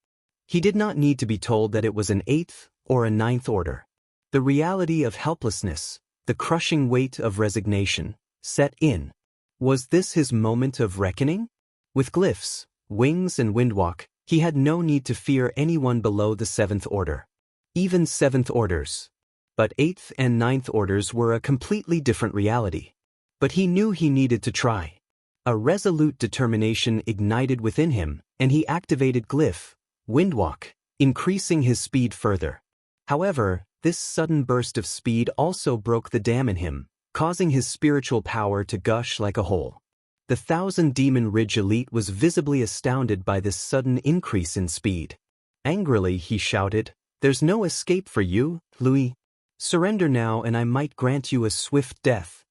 He did not need to be told that it was an 8th or a 9th order. The reality of helplessness, the crushing weight of resignation, set in. Was this his moment of reckoning? With glyphs, wings and windwalk, he had no need to fear anyone below the 7th order. Even 7th orders. But 8th and 9th orders were a completely different reality. But he knew he needed to try. A resolute determination ignited within him, and he activated glyph, windwalk, increasing his speed further. However, this sudden burst of speed also broke the dam in him, causing his spiritual power to gush like a hole. The Thousand Demon Ridge elite was visibly astounded by this sudden increase in speed. Angrily he shouted, "There's no escape for you, Louis. Surrender now and I might grant you a swift death."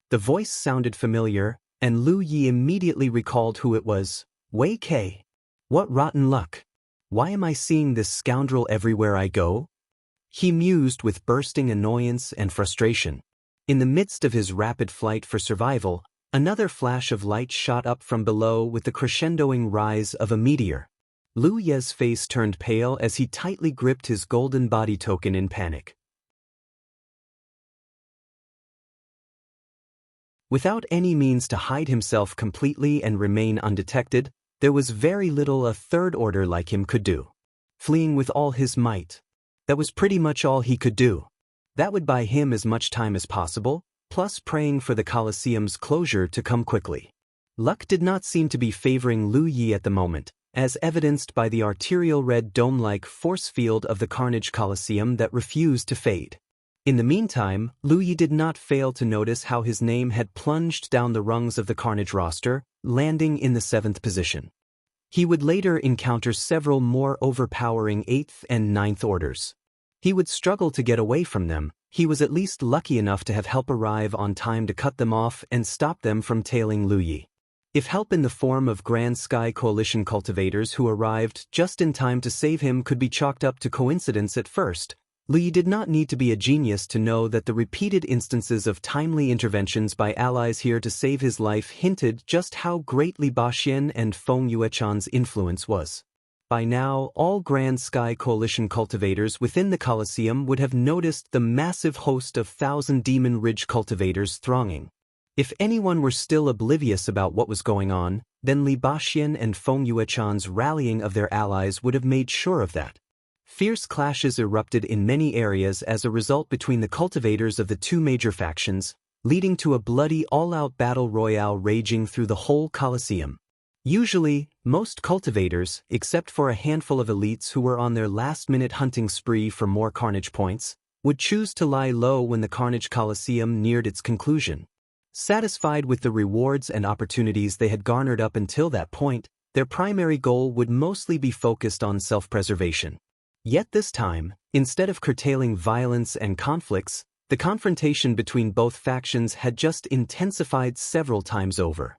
The voice sounded familiar, and Lu Yi immediately recalled who it was. Wei Kei. What rotten luck. Why am I seeing this scoundrel everywhere I go? He mused with bursting annoyance and frustration. In the midst of his rapid flight for survival, another flash of light shot up from below with the crescendoing rise of a meteor. Lu Ye's face turned pale as he tightly gripped his golden body token in panic. Without any means to hide himself completely and remain undetected, there was very little a third order like him could do. Fleeing with all his might. That was pretty much all he could do. That would buy him as much time as possible, plus praying for the Colosseum's closure to come quickly. Luck did not seem to be favoring Lu Yi at the moment, as evidenced by the arterial red dome-like force field of the Carnage Colosseum that refused to fade. In the meantime, Lu Yi did not fail to notice how his name had plunged down the rungs of the Carnage roster, landing in the 7th position. He would later encounter several more overpowering 8th and 9th orders. He would struggle to get away from them. He was at least lucky enough to have help arrive on time to cut them off and stop them from tailing Lu Yi. If help in the form of Grand Sky Coalition cultivators who arrived just in time to save him could be chalked up to coincidence at first, Lu Yi did not need to be a genius to know that the repeated instances of timely interventions by allies here to save his life hinted just how great Li Baxian and Feng Yuechan's influence was. By now, all Grand Sky Coalition cultivators within the Colosseum would have noticed the massive host of Thousand Demon Ridge cultivators thronging. If anyone were still oblivious about what was going on, then Li Baxian and Feng Yuechan's rallying of their allies would have made sure of that. Fierce clashes erupted in many areas as a result between the cultivators of the two major factions, leading to a bloody all-out battle royale raging through the whole Colosseum. Usually, most cultivators, except for a handful of elites who were on their last-minute hunting spree for more carnage points, would choose to lie low when the Carnage Coliseum neared its conclusion. Satisfied with the rewards and opportunities they had garnered up until that point, their primary goal would mostly be focused on self-preservation. Yet this time, instead of curtailing violence and conflicts, the confrontation between both factions had just intensified several times over.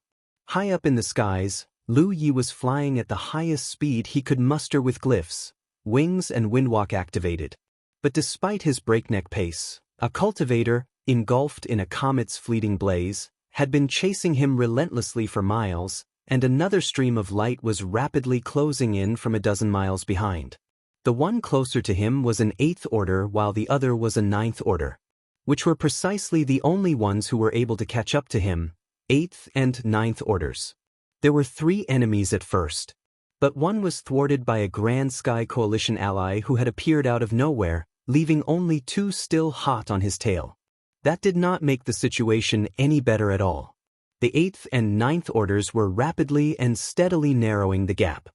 High up in the skies, Lu Yi was flying at the highest speed he could muster with glyphs, wings and windwalk activated. But despite his breakneck pace, a cultivator, engulfed in a comet's fleeting blaze, had been chasing him relentlessly for miles, and another stream of light was rapidly closing in from a dozen miles behind. The one closer to him was an 8th order while the other was a 9th order, which were precisely the only ones who were able to catch up to him, 8th and 9th orders. There were 3 enemies at first, but one was thwarted by a Grand Sky Coalition ally who had appeared out of nowhere, leaving only 2 still hot on his tail. That did not make the situation any better at all. The 8th and 9th orders were rapidly and steadily narrowing the gap.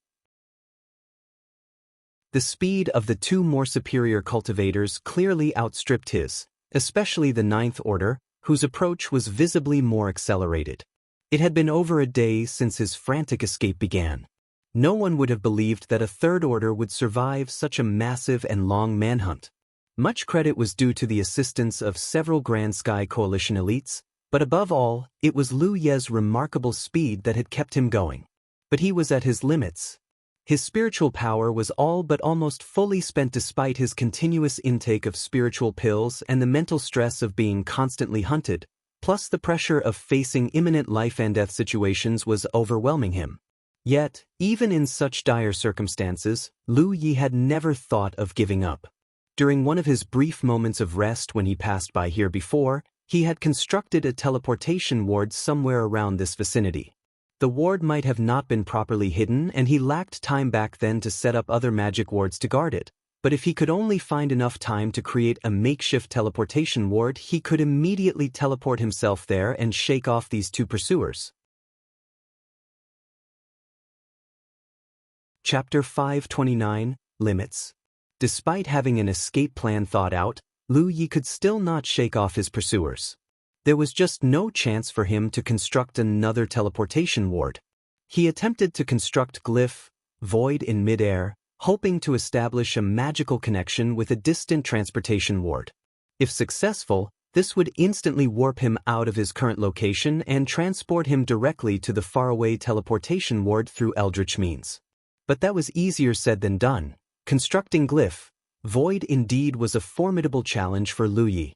The speed of the 2 more superior cultivators clearly outstripped his, especially the 9th order, whose approach was visibly more accelerated. It had been over a day since his frantic escape began. No one would have believed that a 3rd order would survive such a massive and long manhunt. Much credit was due to the assistance of several Grand Sky Coalition elites, but above all, it was Lu Ye's remarkable speed that had kept him going. But he was at his limits. His spiritual power was all but almost fully spent despite his continuous intake of spiritual pills and the mental stress of being constantly hunted, plus the pressure of facing imminent life-and-death situations was overwhelming him. Yet, even in such dire circumstances, Lu Yi had never thought of giving up. During one of his brief moments of rest when he passed by here before, he had constructed a teleportation ward somewhere around this vicinity. The ward might have not been properly hidden and he lacked time back then to set up other magic wards to guard it, but if he could only find enough time to create a makeshift teleportation ward, he could immediately teleport himself there and shake off these 2 pursuers. Chapter 529, Limits. Despite having an escape plan thought out, Lu Yi could still not shake off his pursuers. There was just no chance for him to construct another teleportation ward. He attempted to construct Glyph, Void in midair, hoping to establish a magical connection with a distant transportation ward. If successful, this would instantly warp him out of his current location and transport him directly to the faraway teleportation ward through eldritch means. But that was easier said than done. Constructing Glyph, Void indeed was a formidable challenge for Lu Yi.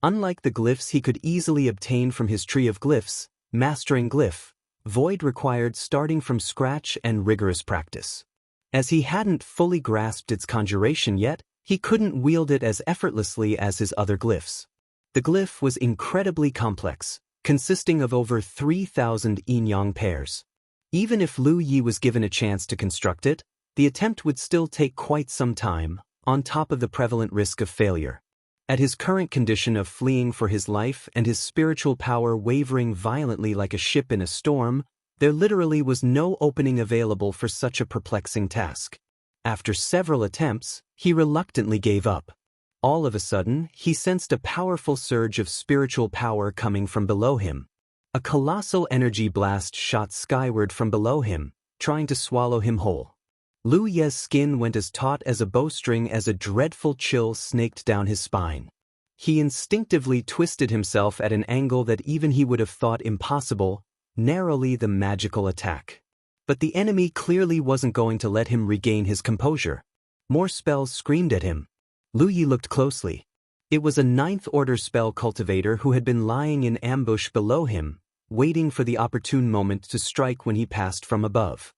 Unlike the glyphs he could easily obtain from his tree of glyphs, mastering Glyph, Void required starting from scratch and rigorous practice. As he hadn't fully grasped its conjuration yet, he couldn't wield it as effortlessly as his other glyphs. The glyph was incredibly complex, consisting of over 3,000 yin-yang pairs. Even if Lu Yi was given a chance to construct it, the attempt would still take quite some time, on top of the prevalent risk of failure. At his current condition of fleeing for his life and his spiritual power wavering violently like a ship in a storm, there literally was no opening available for such a perplexing task. After several attempts, he reluctantly gave up. All of a sudden, he sensed a powerful surge of spiritual power coming from below him. A colossal energy blast shot skyward from below him, trying to swallow him whole. Lu Ye's skin went as taut as a bowstring as a dreadful chill snaked down his spine. He instinctively twisted himself at an angle that even he would have thought impossible, narrowly the magical attack. But the enemy clearly wasn't going to let him regain his composure. More spells screamed at him. Lu Yi looked closely. It was a 9th order spell cultivator who had been lying in ambush below him, waiting for the opportune moment to strike when he passed from above.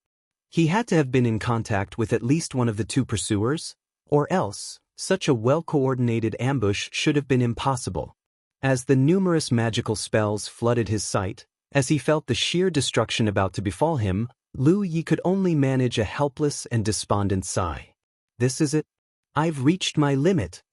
He had to have been in contact with at least one of the 2 pursuers, or else, such a well-coordinated ambush should have been impossible. As the numerous magical spells flooded his sight, as he felt the sheer destruction about to befall him, Lu Yi could only manage a helpless and despondent sigh. This is it? I've reached my limit.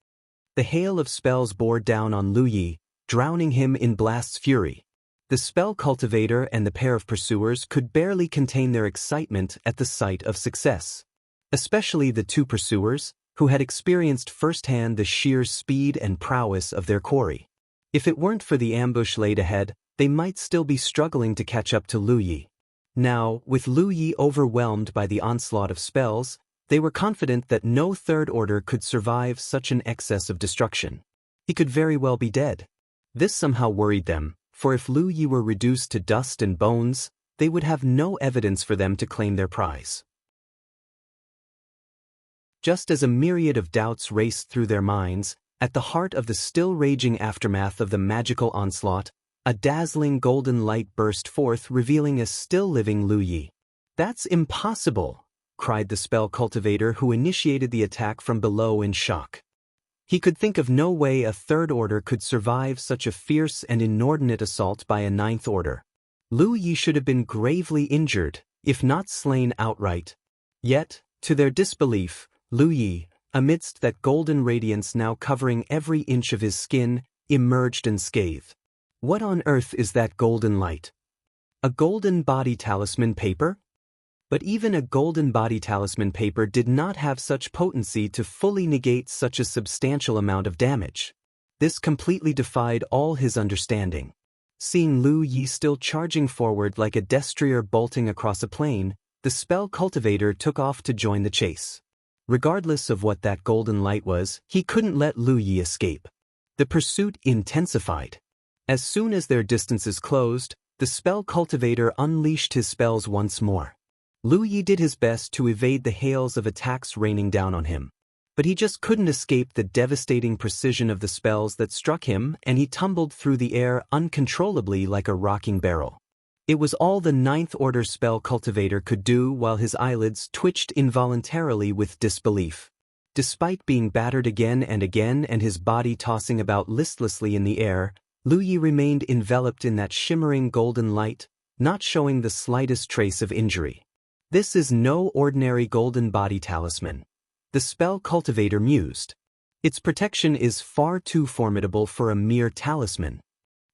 The hail of spells bore down on Lu Yi, drowning him in blast's fury. The spell cultivator and the pair of pursuers could barely contain their excitement at the sight of success. Especially the two pursuers, who had experienced firsthand the sheer speed and prowess of their quarry. If it weren't for the ambush laid ahead, they might still be struggling to catch up to Lu Yi. Now, with Lu Yi overwhelmed by the onslaught of spells, they were confident that no third order could survive such an excess of destruction. He could very well be dead. This somehow worried them, for if Lu Yi were reduced to dust and bones, they would have no evidence for them to claim their prize. Just as a myriad of doubts raced through their minds, at the heart of the still raging aftermath of the magical onslaught, a dazzling golden light burst forth, revealing a still-living Lu Yi. "That's impossible!" cried the spell cultivator, who initiated the attack from below in shock. He could think of no way a third order could survive such a fierce and inordinate assault by a ninth order. Lu Yi should have been gravely injured, if not slain outright. Yet, to their disbelief, Lu Yi, amidst that golden radiance now covering every inch of his skin, emerged unscathed. What on earth is that golden light? A golden body talisman paper? But even a golden body talisman paper did not have such potency to fully negate such a substantial amount of damage. This completely defied all his understanding. Seeing Lu Yi still charging forward like a destrier bolting across a plain, the spell cultivator took off to join the chase. Regardless of what that golden light was, he couldn't let Lu Yi escape. The pursuit intensified. As soon as their distances closed, the spell cultivator unleashed his spells once more. Lu Yi did his best to evade the hails of attacks raining down on him. But he just couldn't escape the devastating precision of the spells that struck him, and he tumbled through the air uncontrollably like a rocking barrel. It was all the ninth order spell cultivator could do, while his eyelids twitched involuntarily with disbelief. Despite being battered again and again and his body tossing about listlessly in the air, Lu Yi remained enveloped in that shimmering golden light, not showing the slightest trace of injury. "This is no ordinary golden body talisman," the spell cultivator mused. "Its protection is far too formidable for a mere talisman."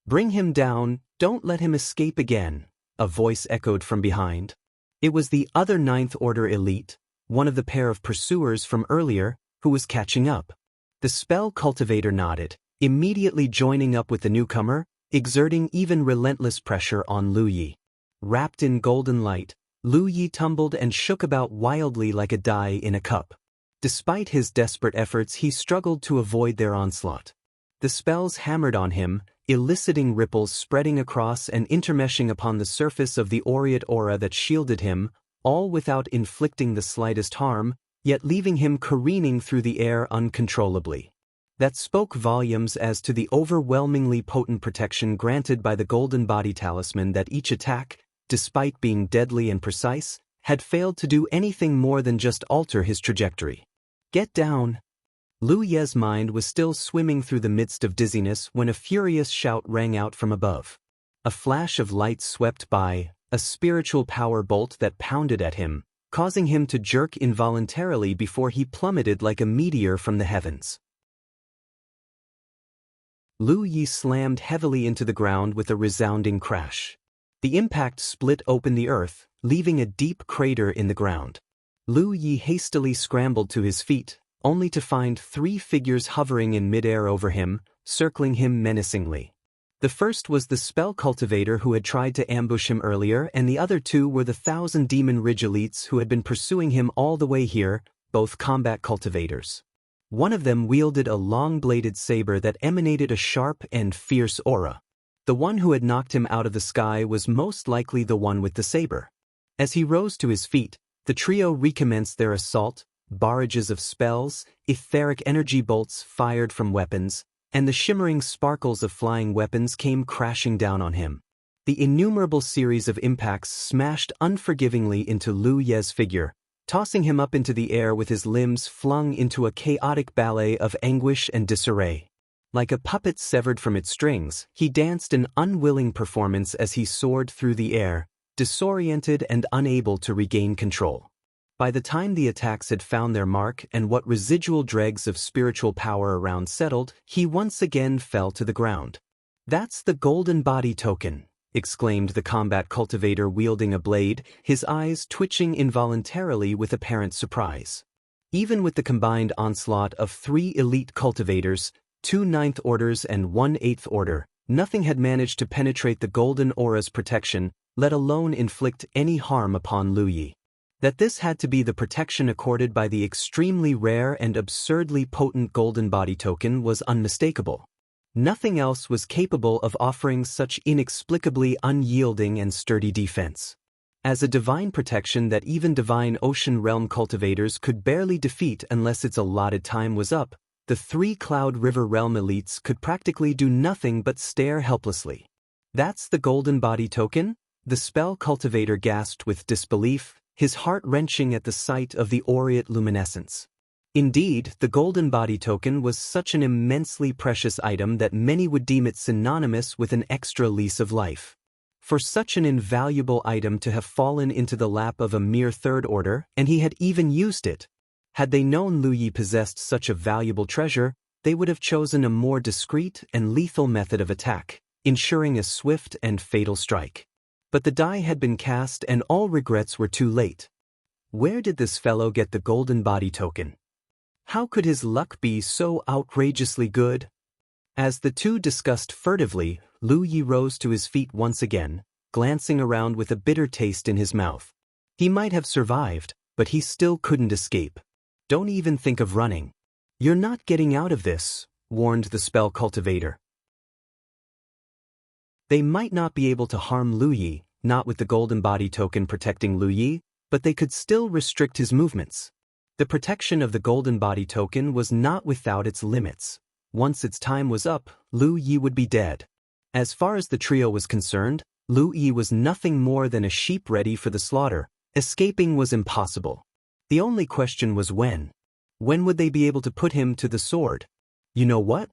"Bring him down, don't let him escape again," a voice echoed from behind. It was the other ninth order elite, one of the pair of pursuers from earlier, who was catching up. The spell cultivator nodded, immediately joining up with the newcomer, exerting even relentless pressure on Lu Yi. Wrapped in golden light, Lu Yi tumbled and shook about wildly like a die in a cup. Despite his desperate efforts, he struggled to avoid their onslaught. The spells hammered on him, eliciting ripples spreading across and intermeshing upon the surface of the aureate aura that shielded him, all without inflicting the slightest harm, yet leaving him careening through the air uncontrollably. That spoke volumes as to the overwhelmingly potent protection granted by the golden body talisman, that each attack, despite being deadly and precise, had failed to do anything more than just alter his trajectory. "Get down!" Lu Ye's mind was still swimming through the midst of dizziness when a furious shout rang out from above. A flash of light swept by, a spiritual power bolt that pounded at him, causing him to jerk involuntarily before he plummeted like a meteor from the heavens. Lu Yi slammed heavily into the ground with a resounding crash. The impact split open the earth, leaving a deep crater in the ground. Lu Yi hastily scrambled to his feet, only to find three figures hovering in midair over him, circling him menacingly. The first was the spell cultivator who had tried to ambush him earlier, and the other two were the 1,000 Demon Ridge elites who had been pursuing him all the way here, both combat cultivators. One of them wielded a long-bladed saber that emanated a sharp and fierce aura. The one who had knocked him out of the sky was most likely the one with the saber. As he rose to his feet, the trio recommenced their assault, barrages of spells, etheric energy bolts fired from weapons, and the shimmering sparkles of flying weapons came crashing down on him. The innumerable series of impacts smashed unforgivingly into Lu Ye's figure, tossing him up into the air with his limbs flung into a chaotic ballet of anguish and disarray. Like a puppet severed from its strings, he danced an unwilling performance as he soared through the air, disoriented and unable to regain control. By the time the attacks had found their mark and what residual dregs of spiritual power around settled, he once again fell to the ground. "That's the golden body token," exclaimed the combat cultivator wielding a blade, his eyes twitching involuntarily with apparent surprise. Even with the combined onslaught of 3 elite cultivators, 2 ninth orders and 1 eighth order, nothing had managed to penetrate the golden aura's protection, let alone inflict any harm upon Lu Yi. That this had to be the protection accorded by the extremely rare and absurdly potent golden body token was unmistakable. Nothing else was capable of offering such inexplicably unyielding and sturdy defense. As a divine protection that even divine ocean realm cultivators could barely defeat unless its allotted time was up, the 3 Cloud River realm elites could practically do nothing but stare helplessly. That's the golden body token? The spell cultivator gasped with disbelief, his heart wrenching at the sight of the aureate luminescence. Indeed, the golden body token was such an immensely precious item that many would deem it synonymous with an extra lease of life. For such an invaluable item to have fallen into the lap of a mere third order, and he had even used it. Had they known Lu Yi possessed such a valuable treasure, they would have chosen a more discreet and lethal method of attack, ensuring a swift and fatal strike. But the die had been cast and all regrets were too late. Where did this fellow get the golden body token? How could his luck be so outrageously good? As the two discussed furtively, Lu Yi rose to his feet once again, glancing around with a bitter taste in his mouth. He might have survived, but he still couldn't escape. Don't even think of running. You're not getting out of this, warned the spell cultivator. They might not be able to harm Lu Yi, not with the golden body token protecting Lu Yi, but they could still restrict his movements. The protection of the golden body token was not without its limits. Once its time was up, Lu Yi would be dead. As far as the trio was concerned, Lu Yi was nothing more than a sheep ready for the slaughter. Escaping was impossible. The only question was when. When would they be able to put him to the sword? You know what?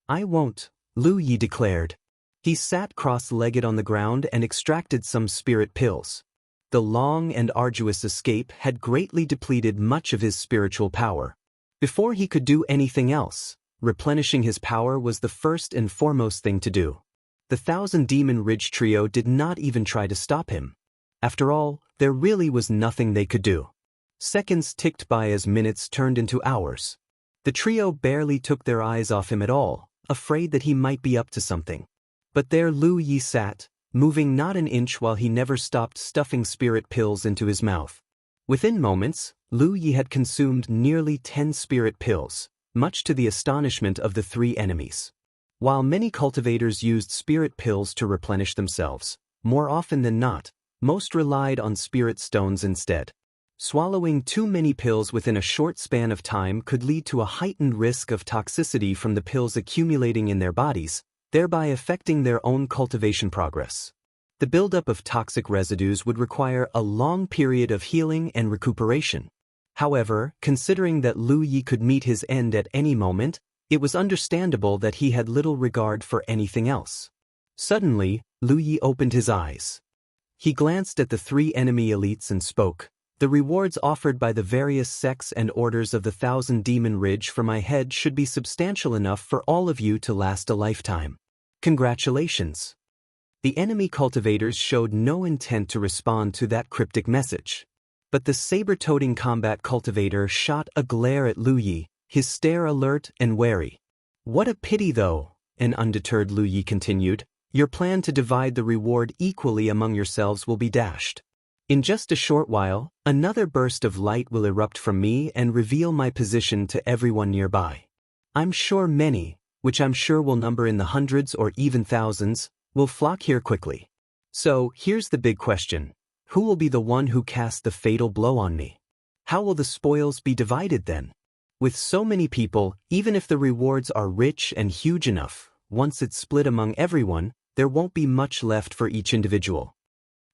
I won't, Lu Yi declared. He sat cross-legged on the ground and extracted some spirit pills. The long and arduous escape had greatly depleted much of his spiritual power. Before he could do anything else, replenishing his power was the first and foremost thing to do. The Thousand Demon Ridge trio did not even try to stop him. After all, there really was nothing they could do. Seconds ticked by as minutes turned into hours. The trio barely took their eyes off him at all, afraid that he might be up to something. But there Lu Yi sat, moving not an inch while he never stopped stuffing spirit pills into his mouth. Within moments, Lu Yi had consumed nearly 10 spirit pills, much to the astonishment of the 3 enemies. While many cultivators used spirit pills to replenish themselves, more often than not, most relied on spirit stones instead. Swallowing too many pills within a short span of time could lead to a heightened risk of toxicity from the pills accumulating in their bodies, thereby affecting their own cultivation progress. The buildup of toxic residues would require a long period of healing and recuperation. However, considering that Lu Yi could meet his end at any moment, it was understandable that he had little regard for anything else. Suddenly, Lu Yi opened his eyes. He glanced at the 3 enemy elites and spoke. The rewards offered by the various sects and orders of the Thousand Demon Ridge for my head should be substantial enough for all of you to last a lifetime. Congratulations. The enemy cultivators showed no intent to respond to that cryptic message. But the saber-toting combat cultivator shot a glare at Lu Yi, his stare alert and wary. What a pity though, an undeterred Lu Yi continued, your plan to divide the reward equally among yourselves will be dashed. In just a short while, another burst of light will erupt from me and reveal my position to everyone nearby. I'm sure many, which I'm sure will number in the hundreds or even thousands, will flock here quickly. So, here's the big question. Who will be the one who cast the fatal blow on me? How will the spoils be divided then? With so many people, even if the rewards are rich and huge enough, once it's split among everyone, there won't be much left for each individual.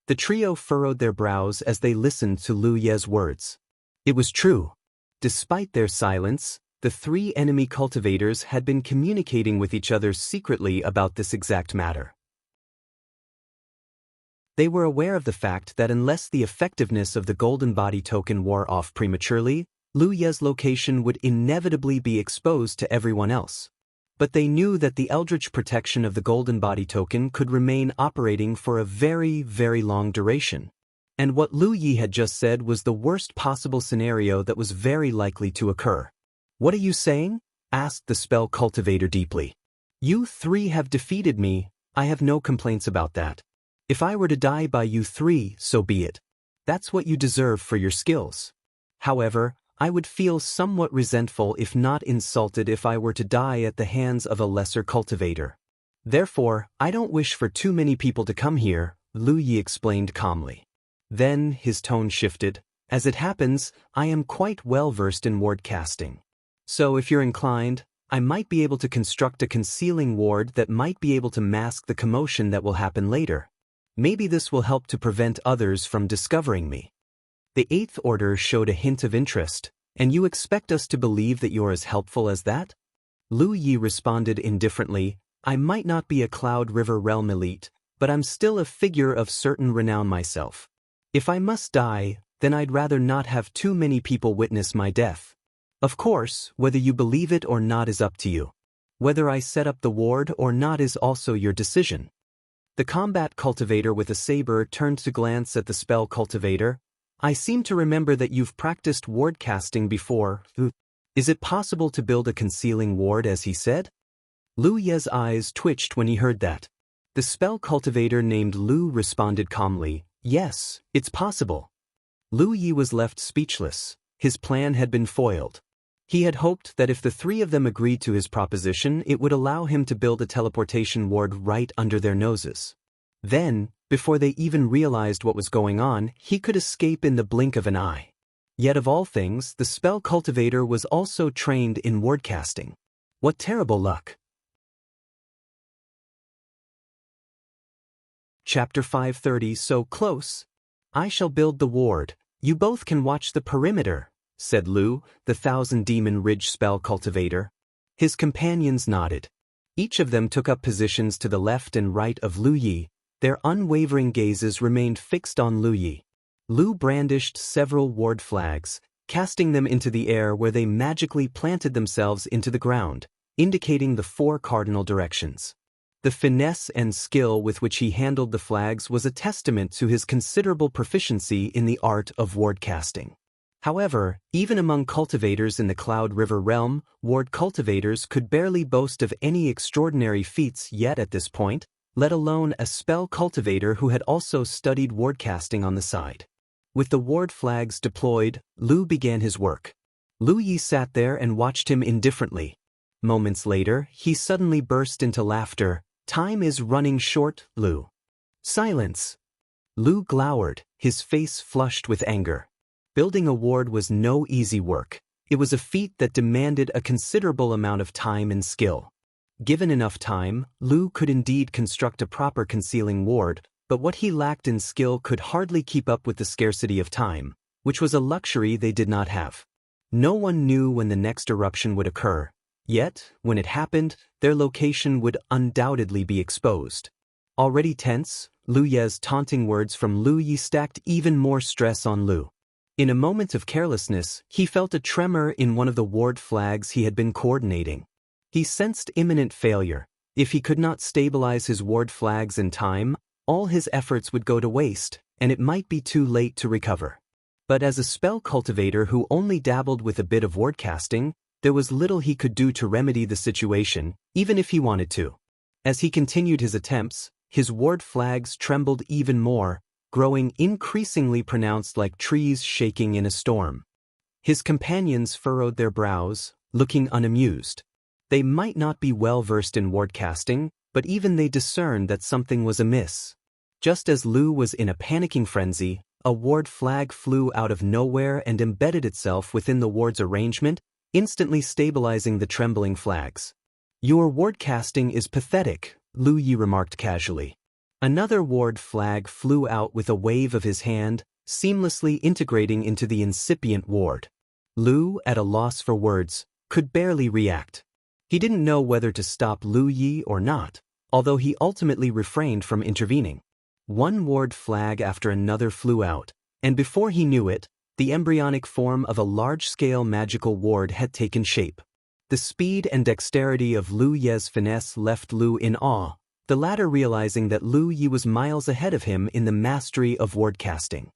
The trio furrowed their brows as they listened to Lu Ye's words. It was true. Despite their silence, the 3 enemy cultivators had been communicating with each other secretly about this exact matter. They were aware of the fact that unless the effectiveness of the golden body token wore off prematurely, Lu Ye's location would inevitably be exposed to everyone else. But they knew that the eldritch protection of the golden body token could remain operating for a very, very long duration. And what Lu Yi had just said was the worst possible scenario that was very likely to occur. "What are you saying?" asked the spell cultivator deeply. "You three have defeated me. I have no complaints about that. If I were to die by you three, so be it. That's what you deserve for your skills. However, I would feel somewhat resentful if not insulted if I were to die at the hands of a lesser cultivator. Therefore, I don't wish for too many people to come here," Lu Yi explained calmly. Then his tone shifted. "As it happens, I am quite well versed in ward casting. So if you're inclined, I might be able to construct a concealing ward that might be able to mask the commotion that will happen later. Maybe this will help to prevent others from discovering me." The Eighth Order showed a hint of interest. "And you expect us to believe that you're as helpful as that?" Lu Yi responded indifferently. "I might not be a Cloud River Realm elite, but I'm still a figure of certain renown myself. If I must die, then I'd rather not have too many people witness my death. Of course, whether you believe it or not is up to you. Whether I set up the ward or not is also your decision." The combat cultivator with a saber turned to glance at the spell cultivator. "I seem to remember that you've practiced ward casting before. Is it possible to build a concealing ward as he said?" Lu Ye's eyes twitched when he heard that. The spell cultivator named Lu responded calmly, "Yes, it's possible." Lu Yi was left speechless. His plan had been foiled. He had hoped that if the three of them agreed to his proposition, it would allow him to build a teleportation ward right under their noses. Then, before they even realized what was going on, he could escape in the blink of an eye. Yet of all things, the spell cultivator was also trained in ward casting. What terrible luck! Chapter 530. So close. "I shall build the ward. You both can watch the perimeter," said Lu, the Thousand Demon Ridge spell cultivator. His companions nodded. Each of them took up positions to the left and right of Lu Yi. Their unwavering gazes remained fixed on Lu Yi. Lu brandished several ward flags, casting them into the air where they magically planted themselves into the ground, indicating the 4 cardinal directions. The finesse and skill with which he handled the flags was a testament to his considerable proficiency in the art of ward casting. However, even among cultivators in the Cloud River realm, ward cultivators could barely boast of any extraordinary feats yet at this point, let alone a spell cultivator who had also studied ward casting on the side. With the ward flags deployed, Lu began his work. Lu Yi sat there and watched him indifferently. Moments later, he suddenly burst into laughter. "Time is running short, Lu." "Silence!" Lu glowered, his face flushed with anger. Building a ward was no easy work. It was a feat that demanded a considerable amount of time and skill. Given enough time, Lu could indeed construct a proper concealing ward, but what he lacked in skill could hardly keep up with the scarcity of time, which was a luxury they did not have. No one knew when the next eruption would occur, yet, when it happened, their location would undoubtedly be exposed. Already tense, Lu Ye's taunting words from Lu Yi stacked even more stress on Lu. In a moment of carelessness, he felt a tremor in one of the ward flags he had been coordinating. He sensed imminent failure. If he could not stabilize his ward flags in time, all his efforts would go to waste, and it might be too late to recover. But as a spell cultivator who only dabbled with a bit of ward casting, there was little he could do to remedy the situation, even if he wanted to. As he continued his attempts, his ward flags trembled even more, growing increasingly pronounced like trees shaking in a storm. His companions furrowed their brows, looking unamused. They might not be well versed in ward casting, but even they discerned that something was amiss. Just as Lu was in a panicking frenzy, a ward flag flew out of nowhere and embedded itself within the ward's arrangement, instantly stabilizing the trembling flags. "Your ward casting is pathetic," Lu Yi remarked casually. Another ward flag flew out with a wave of his hand, seamlessly integrating into the incipient ward. Lu, at a loss for words, could barely react. He didn't know whether to stop Lu Yi or not, although he ultimately refrained from intervening. One ward flag after another flew out, and before he knew it, the embryonic form of a large-scale magical ward had taken shape. The speed and dexterity of Lu Ye's finesse left Lu in awe, the latter realizing that Lu Yi was miles ahead of him in the mastery of ward casting.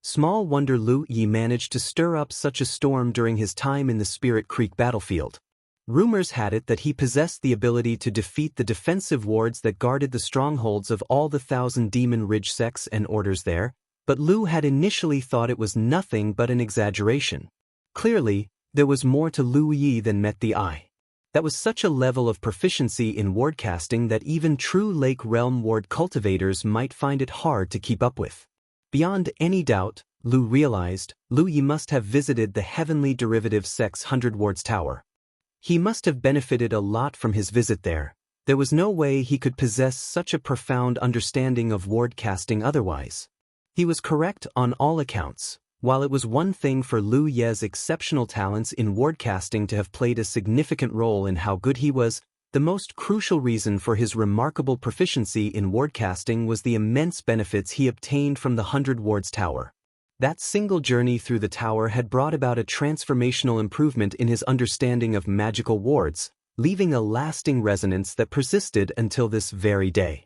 Small wonder Lu Yi managed to stir up such a storm during his time in the Spirit Creek battlefield. Rumors had it that he possessed the ability to defeat the defensive wards that guarded the strongholds of all the 1,000 Demon Ridge sects and orders there, but Lu had initially thought it was nothing but an exaggeration. Clearly, there was more to Lu Yi than met the eye. That was such a level of proficiency in ward casting that even true Lake Realm ward cultivators might find it hard to keep up with. Beyond any doubt, Lu realized, Lu Yi must have visited the Heavenly Derivative Sect's 100 Wards Tower. He must have benefited a lot from his visit there. There was no way he could possess such a profound understanding of ward casting otherwise. He was correct on all accounts. While it was one thing for Lu Ye's exceptional talents in ward casting to have played a significant role in how good he was, the most crucial reason for his remarkable proficiency in ward casting was the immense benefits he obtained from the 100 Wards Tower. That single journey through the tower had brought about a transformational improvement in his understanding of magical wards, leaving a lasting resonance that persisted until this very day.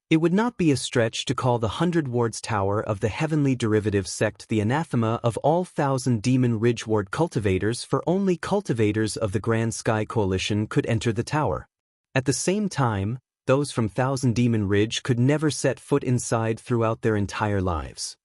It would not be a stretch to call the 100 Wards Tower of the Heavenly Derivative Sect the anathema of all 1,000 Demon Ridge Ward cultivators, for only cultivators of the Grand Sky Coalition could enter the tower. At the same time, those from 1,000 Demon Ridge could never set foot inside throughout their entire lives.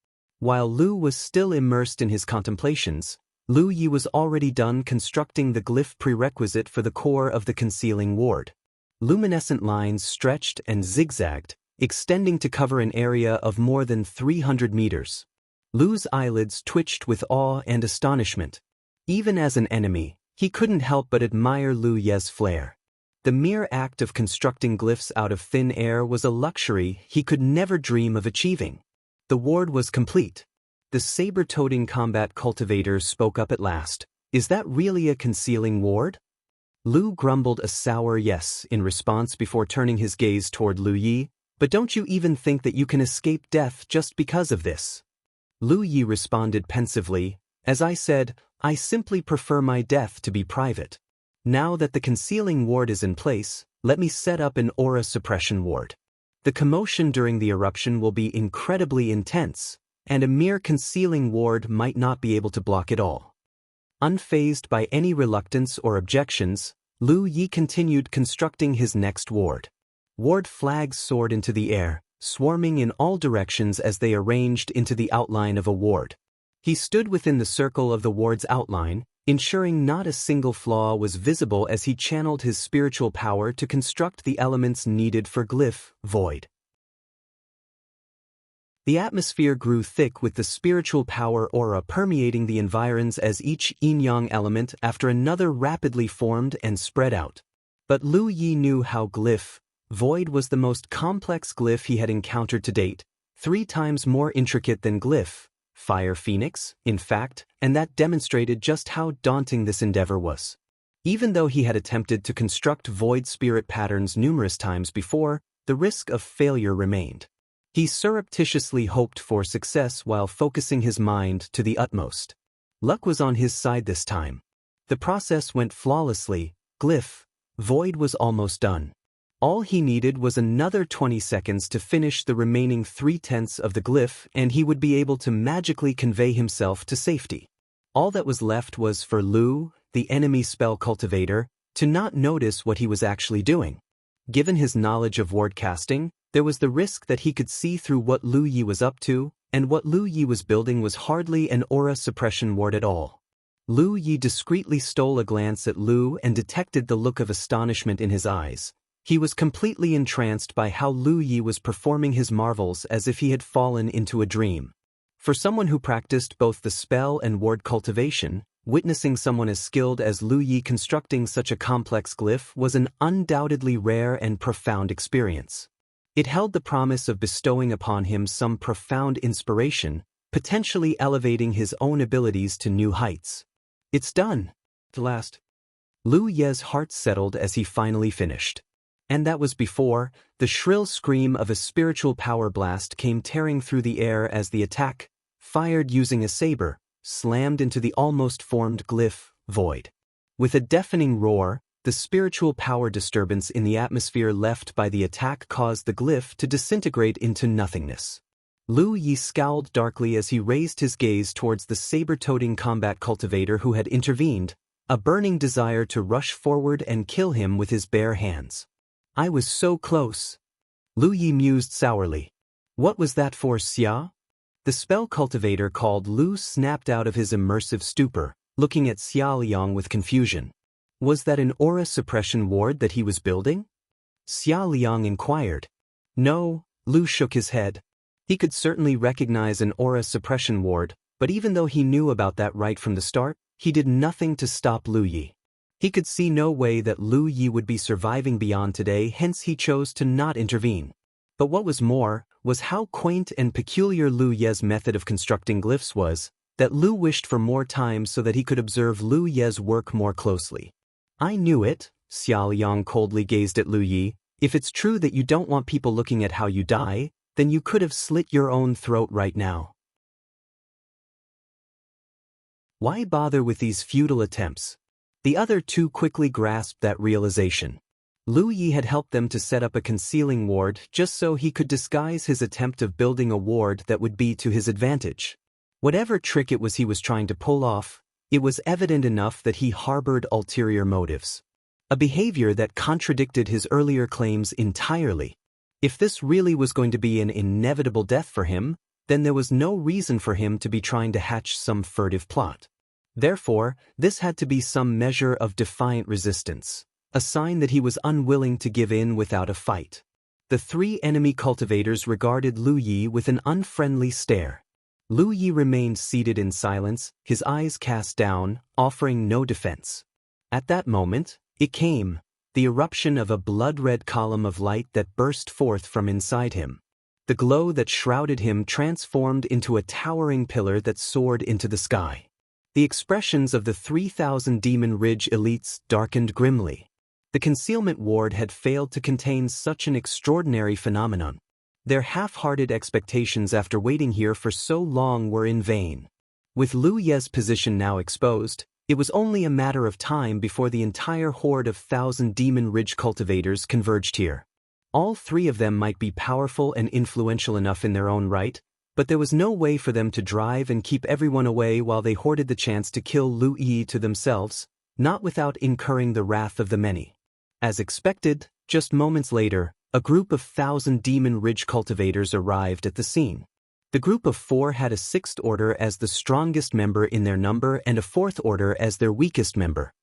While Lu was still immersed in his contemplations, Lu Yi was already done constructing the glyph prerequisite for the core of the concealing ward. Luminescent lines stretched and zigzagged, extending to cover an area of more than 300 meters. Lu's eyelids twitched with awe and astonishment. Even as an enemy, he couldn't help but admire Lu Ye's flair. The mere act of constructing glyphs out of thin air was a luxury he could never dream of achieving. The ward was complete. The saber-toting combat cultivator spoke up at last. "Is that really a concealing ward?" Lu grumbled a sour yes in response before turning his gaze toward Lu Yi. "But don't you even think that you can escape death just because of this?" Lu Yi responded pensively, "As I said, I simply prefer my death to be private. Now that the concealing ward is in place, let me set up an aura suppression ward. The commotion during the eruption will be incredibly intense, and a mere concealing ward might not be able to block it all." Unfazed by any reluctance or objections, Lu Yi continued constructing his next ward. Ward flags soared into the air, swarming in all directions as they arranged into the outline of a ward. He stood within the circle of the ward's outline, ensuring not a single flaw was visible as he channeled his spiritual power to construct the elements needed for glyph, void. The atmosphere grew thick with the spiritual power aura permeating the environs as each yin-yang element after another rapidly formed and spread out. But Lu Yi knew how glyph, void was the most complex glyph he had encountered to date, 3 times more intricate than glyph, Fire Phoenix, in fact, and that demonstrated just how daunting this endeavor was. Even though he had attempted to construct void spirit patterns numerous times before, the risk of failure remained. He surreptitiously hoped for success while focusing his mind to the utmost. Luck was on his side this time. The process went flawlessly. Glyph, void was almost done. All he needed was another 20 seconds to finish the remaining 3/10 of the glyph, and he would be able to magically convey himself to safety. All that was left was for Lu, the enemy spell cultivator, to not notice what he was actually doing. Given his knowledge of ward casting, there was the risk that he could see through what Lu Yi was up to, and what Lu Yi was building was hardly an aura suppression ward at all. Lu Yi discreetly stole a glance at Lu and detected the look of astonishment in his eyes. He was completely entranced by how Lu Yi was performing his marvels as if he had fallen into a dream. For someone who practiced both the spell and ward cultivation, witnessing someone as skilled as Lu Yi constructing such a complex glyph was an undoubtedly rare and profound experience. It held the promise of bestowing upon him some profound inspiration, potentially elevating his own abilities to new heights. "It's done." At last, Lu Ye's heart settled as he finally finished. And that was before the shrill scream of a spiritual power blast came tearing through the air as the attack, fired using a saber, slammed into the almost formed glyph, void. With a deafening roar, the spiritual power disturbance in the atmosphere left by the attack caused the glyph to disintegrate into nothingness. Lu Yi scowled darkly as he raised his gaze towards the saber-toting combat cultivator who had intervened, a burning desire to rush forward and kill him with his bare hands. I was so close. Lu Yi mused sourly. What was that for, Xia? The spell cultivator called Lu snapped out of his immersive stupor, looking at Xia Liang with confusion. Was that an aura suppression ward that he was building? Xia Liang inquired. No, Lu shook his head. He could certainly recognize an aura suppression ward, but even though he knew about that right from the start, he did nothing to stop Lu Yi. He could see no way that Lu Yi would be surviving beyond today, hence he chose to not intervene. But what was more, was how quaint and peculiar Lu Ye's method of constructing glyphs was, that Lu wished for more time so that he could observe Lu Ye's work more closely. I knew it, Xia Liang coldly gazed at Lu Yi. If it's true that you don't want people looking at how you die, then you could have slit your own throat right now. Why bother with these futile attempts? The other two quickly grasped that realization. Lu Yi had helped them to set up a concealing ward just so he could disguise his attempt of building a ward that would be to his advantage. Whatever trick it was he was trying to pull off, it was evident enough that he harbored ulterior motives. A behavior that contradicted his earlier claims entirely. If this really was going to be an inevitable death for him, then there was no reason for him to be trying to hatch some furtive plot. Therefore, this had to be some measure of defiant resistance, a sign that he was unwilling to give in without a fight. The three enemy cultivators regarded Lu Yi with an unfriendly stare. Lu Yi remained seated in silence, his eyes cast down, offering no defense. At that moment, it came, the eruption of a blood-red column of light that burst forth from inside him. The glow that shrouded him transformed into a towering pillar that soared into the sky. The expressions of the 3,000 Demon Ridge elites darkened grimly. The concealment ward had failed to contain such an extraordinary phenomenon. Their half-hearted expectations after waiting here for so long were in vain. With Lu Ye's position now exposed, it was only a matter of time before the entire horde of 1,000 Demon Ridge cultivators converged here. All three of them might be powerful and influential enough in their own right, but there was no way for them to drive and keep everyone away while they hoarded the chance to kill Lu Yi to themselves, not without incurring the wrath of the many. As expected, just moments later, a group of 1,000 Demon Ridge cultivators arrived at the scene. The group of four had a sixth order as the strongest member in their number and a fourth order as their weakest member.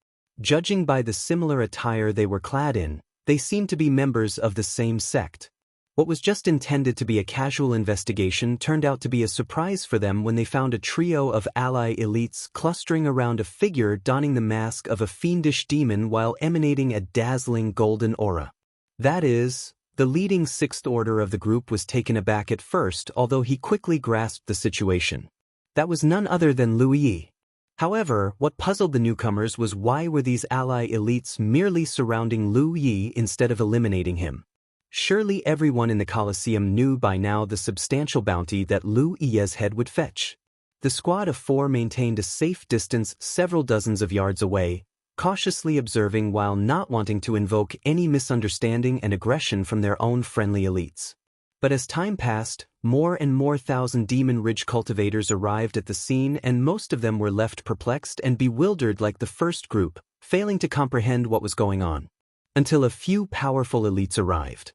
Judging by the similar attire they were clad in, they seemed to be members of the same sect. What was just intended to be a casual investigation turned out to be a surprise for them when they found a trio of ally elites clustering around a figure donning the mask of a fiendish demon while emanating a dazzling golden aura. That is, the leading sixth order of the group was taken aback at first, although he quickly grasped the situation. That was none other than Lu Yi. However, what puzzled the newcomers was why were these ally elites merely surrounding Lu Yi instead of eliminating him? Surely everyone in the Colosseum knew by now the substantial bounty that Lu Yi's head would fetch. The squad of four maintained a safe distance several dozens of yards away, cautiously observing while not wanting to invoke any misunderstanding and aggression from their own friendly elites. But as time passed, more and more 1,000 Demon Ridge cultivators arrived at the scene, and most of them were left perplexed and bewildered like the first group, failing to comprehend what was going on. Until a few powerful elites arrived.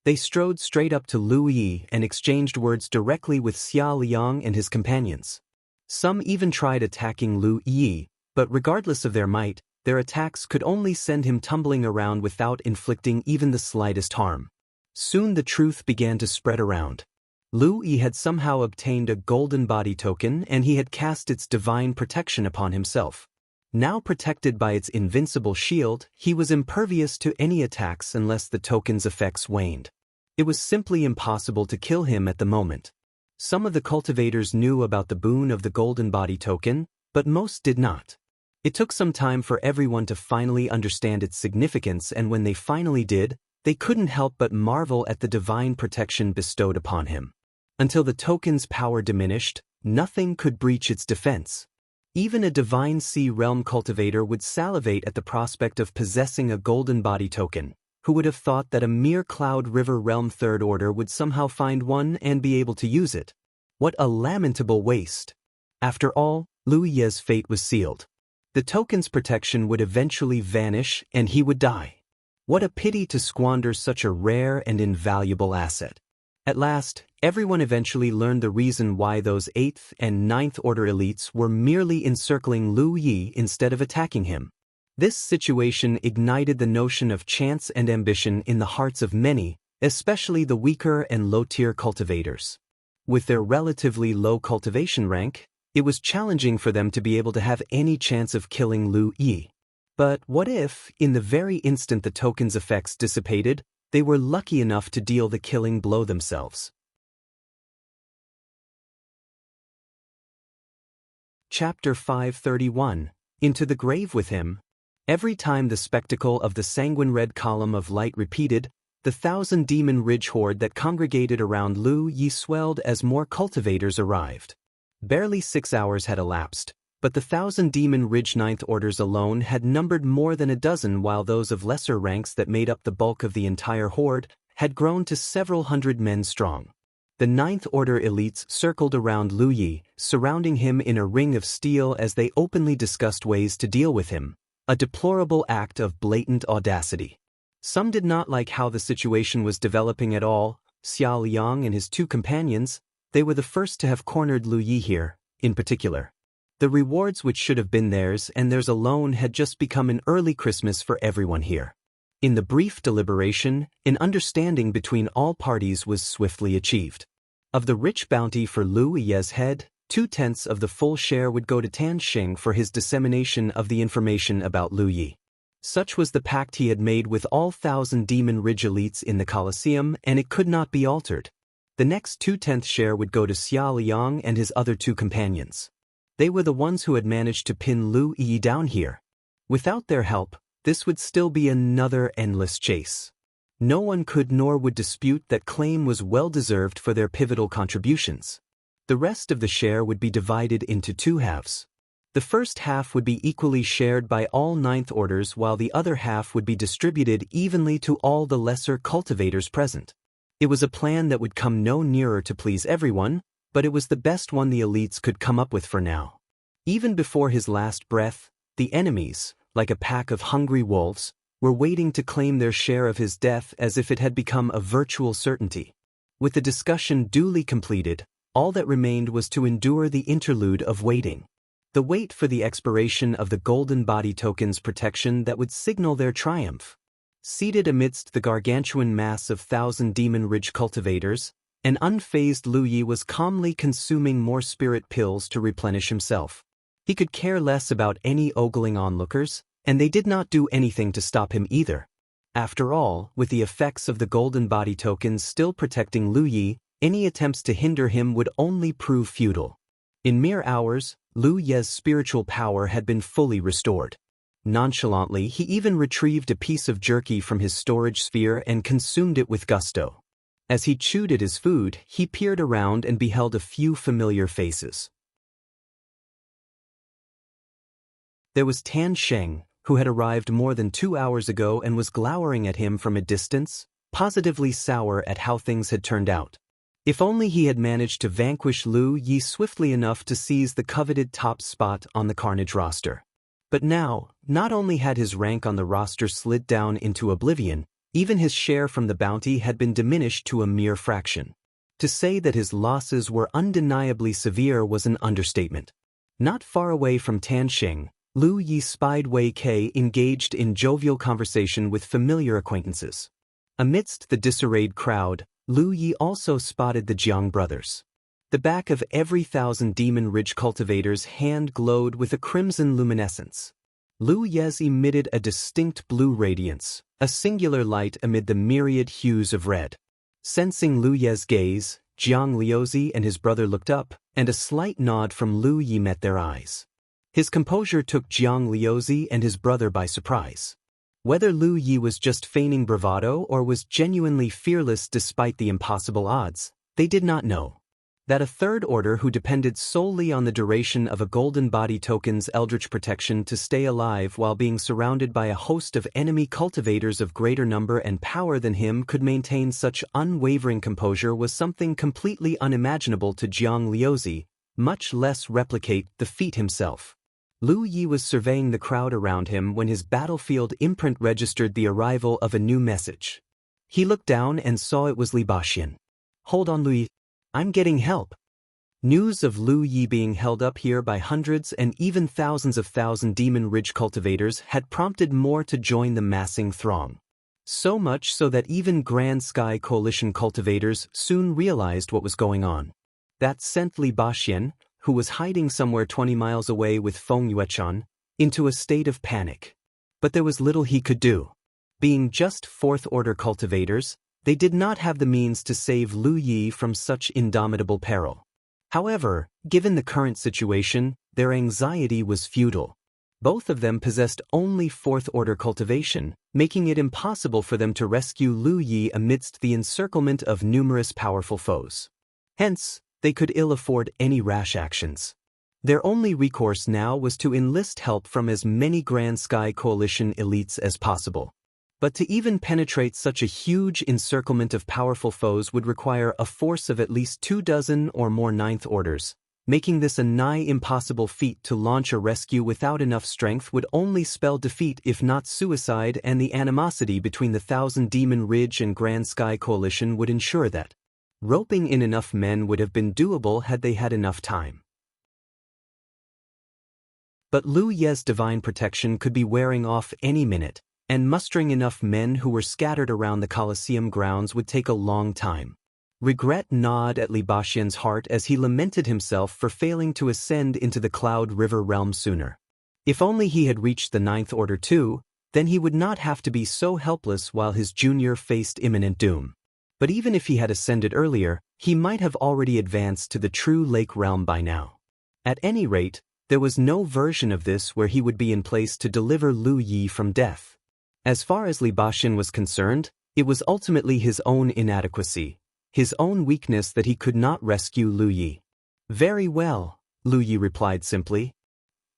They strode straight up to Lu Yi and exchanged words directly with Xia Liang and his companions. Some even tried attacking Lu Yi, but regardless of their might, their attacks could only send him tumbling around without inflicting even the slightest harm. Soon the truth began to spread around. Lu Yi had somehow obtained a golden body token, and he had cast its divine protection upon himself. Now protected by its invincible shield, he was impervious to any attacks unless the token's effects waned. It was simply impossible to kill him at the moment. Some of the cultivators knew about the boon of the golden body token, but most did not. It took some time for everyone to finally understand its significance, and when they finally did, they couldn't help but marvel at the divine protection bestowed upon him. Until the token's power diminished, nothing could breach its defense. Even a divine sea realm cultivator would salivate at the prospect of possessing a golden body token. Who would have thought that a mere Cloud River realm third order would somehow find one and be able to use it? What a lamentable waste. After all, Lu Ye's fate was sealed. The token's protection would eventually vanish and he would die. What a pity to squander such a rare and invaluable asset. At last, everyone eventually learned the reason why those 8th and 9th order elites were merely encircling Lu Yi instead of attacking him. This situation ignited the notion of chance and ambition in the hearts of many, especially the weaker and low-tier cultivators. With their relatively low cultivation rank, it was challenging for them to be able to have any chance of killing Lu Yi. But what if, in the very instant the token's effects dissipated, they were lucky enough to deal the killing blow themselves? Chapter 531. Into the Grave with Him. Every time the spectacle of the sanguine red column of light repeated, the 1,000-demon ridge horde that congregated around Lu Yi swelled as more cultivators arrived. Barely 6 hours had elapsed, but the 1,000-demon ridge 9th orders alone had numbered more than a dozen, while those of lesser ranks that made up the bulk of the entire horde had grown to several hundred men strong. The 9th order elites circled around Lu Yi, surrounding him in a ring of steel as they openly discussed ways to deal with him. A deplorable act of blatant audacity. Some did not like how the situation was developing at all. Xia Liang and his 2 companions, they were the first to have cornered Lu Yi here, in particular. The rewards which should have been theirs and theirs alone had just become an early Christmas for everyone here. In the brief deliberation, an understanding between all parties was swiftly achieved. Of the rich bounty for Lu Yi's head, 2/10 of the full share would go to Tan Xing for his dissemination of the information about Lu Yi. Such was the pact he had made with all 1,000-demon ridge elites in the Colosseum, and it could not be altered. The next 2/10 share would go to Xia Liang and his other 2 companions. They were the ones who had managed to pin Lu Yi down here. Without their help, this would still be another endless chase. No one could nor would dispute that claim was well-deserved for their pivotal contributions. The rest of the share would be divided into 2 halves. The first half would be equally shared by all 9th orders, while the other half would be distributed evenly to all the lesser cultivators present. It was a plan that would come no nearer to please everyone, but it was the best one the elites could come up with for now. Even before his last breath, the enemies, like a pack of hungry wolves, were waiting to claim their share of his death as if it had become a virtual certainty. With the discussion duly completed, all that remained was to endure the interlude of waiting. The wait for the expiration of the golden body token's protection that would signal their triumph. Seated amidst the gargantuan mass of 1,000-demon ridge cultivators, an unfazed Lu Yi was calmly consuming more spirit pills to replenish himself. He could care less about any ogling onlookers, and they did not do anything to stop him either. After all, with the effects of the golden body tokens still protecting Lu Yi, any attempts to hinder him would only prove futile. In mere hours, Lu Yi's spiritual power had been fully restored. Nonchalantly, he even retrieved a piece of jerky from his storage sphere and consumed it with gusto. As he chewed at his food, he peered around and beheld a few familiar faces. There was Tan Xing, who had arrived more than 2 hours ago and was glowering at him from a distance, positively sour at how things had turned out. If only he had managed to vanquish Lu Yi swiftly enough to seize the coveted top spot on the Carnage roster. But now, not only had his rank on the roster slid down into oblivion, even his share from the bounty had been diminished to a mere fraction. To say that his losses were undeniably severe was an understatement. Not far away from Tan Xing, Lu Yi spied Wei Kei engaged in jovial conversation with familiar acquaintances. Amidst the disarrayed crowd, Lu Yi also spotted the Jiang brothers. The back of every 1,000-demon ridge cultivator's hand glowed with a crimson luminescence. Lu Yi's emitted a distinct blue radiance, a singular light amid the myriad hues of red. Sensing Lu Yi's gaze, Jiang Liuzi and his brother looked up, and a slight nod from Lu Yi met their eyes. His composure took Jiang Liuzi and his brother by surprise. Whether Lu Yi was just feigning bravado or was genuinely fearless despite the impossible odds, they did not know. That a third order who depended solely on the duration of a golden body token's eldritch protection to stay alive while being surrounded by a host of enemy cultivators of greater number and power than him could maintain such unwavering composure was something completely unimaginable to Jianghu, much less replicate the feat himself. Lu Yi was surveying the crowd around him when his battlefield imprint registered the arrival of a new message. He looked down and saw it was Li Baxian. "Hold on, Lu Yi. I'm getting help." News of Lu Yi being held up here by hundreds and even thousands of Demon Ridge cultivators had prompted more to join the massing throng. So much so that even Grand Sky Coalition cultivators soon realized what was going on. That sent Li Baxian, who was hiding somewhere 20 miles away with Feng Yuechan, into a state of panic. But there was little he could do. Being just fourth-order cultivators, they did not have the means to save Lu Yi from such indomitable peril. However, given the current situation, their anxiety was futile. Both of them possessed only fourth-order cultivation, making it impossible for them to rescue Lu Yi amidst the encirclement of numerous powerful foes. Hence, they could ill afford any rash actions. Their only recourse now was to enlist help from as many Grand Sky Coalition elites as possible. But to even penetrate such a huge encirclement of powerful foes would require a force of at least 24 or more Ninth Orders. Making this a nigh impossible feat to launch a rescue without enough strength would only spell defeat if not suicide, and the animosity between the Demon Ridge and Grand Sky Coalition would ensure that. Roping in enough men would have been doable had they had enough time. But Lu Ye's divine protection could be wearing off any minute, and mustering enough men who were scattered around the Colosseum grounds would take a long time. Regret gnawed at Li Baxian's heart as he lamented himself for failing to ascend into the Cloud River realm sooner. If only he had reached the Ninth Order too, then he would not have to be so helpless while his junior faced imminent doom. But even if he had ascended earlier, he might have already advanced to the true Lake realm by now. At any rate, there was no version of this where he would be in place to deliver Lu Yi from death. As far as Li Baxian was concerned, it was ultimately his own inadequacy, his own weakness that he could not rescue Lu Yi. "Very well," Lu Yi replied simply.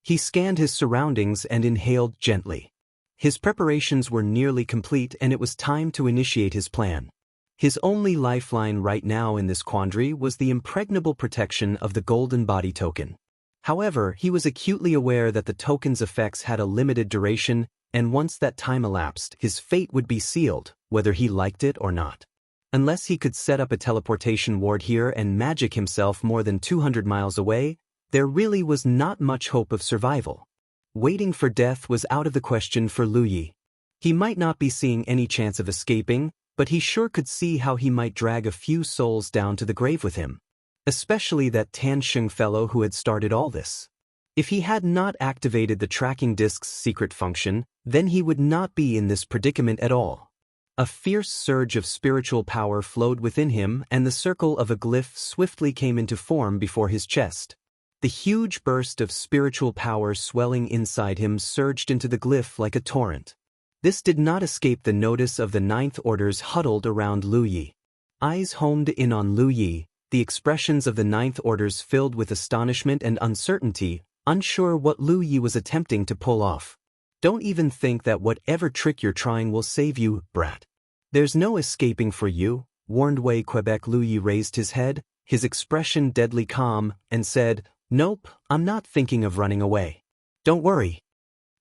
He scanned his surroundings and inhaled gently. His preparations were nearly complete and it was time to initiate his plan. His only lifeline right now in this quandary was the impregnable protection of the Golden Body Token. However, he was acutely aware that the token's effects had a limited duration, and once that time elapsed, his fate would be sealed, whether he liked it or not. Unless he could set up a teleportation ward here and magic himself more than 200 miles away, there really was not much hope of survival. Waiting for death was out of the question for Lu Yi. He might not be seeing any chance of escaping, but he sure could see how he might drag a few souls down to the grave with him. Especially that Tan Sheng fellow who had started all this. If he had not activated the tracking disk's secret function, then he would not be in this predicament at all. A fierce surge of spiritual power flowed within him, and the circle of a glyph swiftly came into form before his chest. The huge burst of spiritual power swelling inside him surged into the glyph like a torrent. This did not escape the notice of the Ninth Orders huddled around Lu Yi. Eyes homed in on Lu Yi, the expressions of the Ninth Orders filled with astonishment and uncertainty, unsure what Lu Yi was attempting to pull off. "Don't even think that whatever trick you're trying will save you, brat. There's no escaping for you," warned Wei Quebec. Lu Yi raised his head, his expression deadly calm, and said, "Nope, I'm not thinking of running away. Don't worry."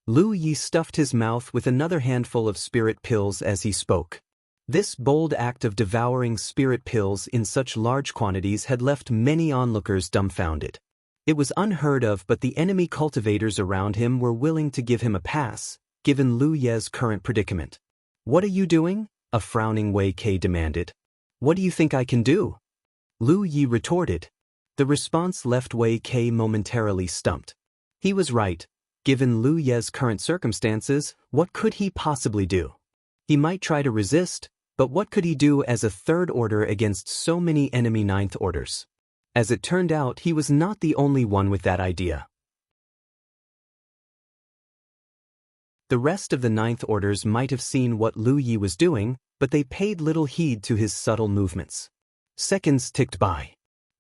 Lu Yi stuffed his mouth with another handful of spirit pills as he spoke. This bold act of devouring spirit pills in such large quantities had left many onlookers dumbfounded. It was unheard of, but the enemy cultivators around him were willing to give him a pass, given Lu Ye's current predicament. "What are you doing?" a frowning Wei Ke demanded. "What do you think I can do?" Lu Yi retorted. The response left Wei Ke momentarily stumped. He was right. Given Lu Ye's current circumstances, what could he possibly do? He might try to resist, but what could he do as a third order against so many enemy Ninth Orders? As it turned out, he was not the only one with that idea. The rest of the Ninth Orders might have seen what Lu Yi was doing, but they paid little heed to his subtle movements. Seconds ticked by.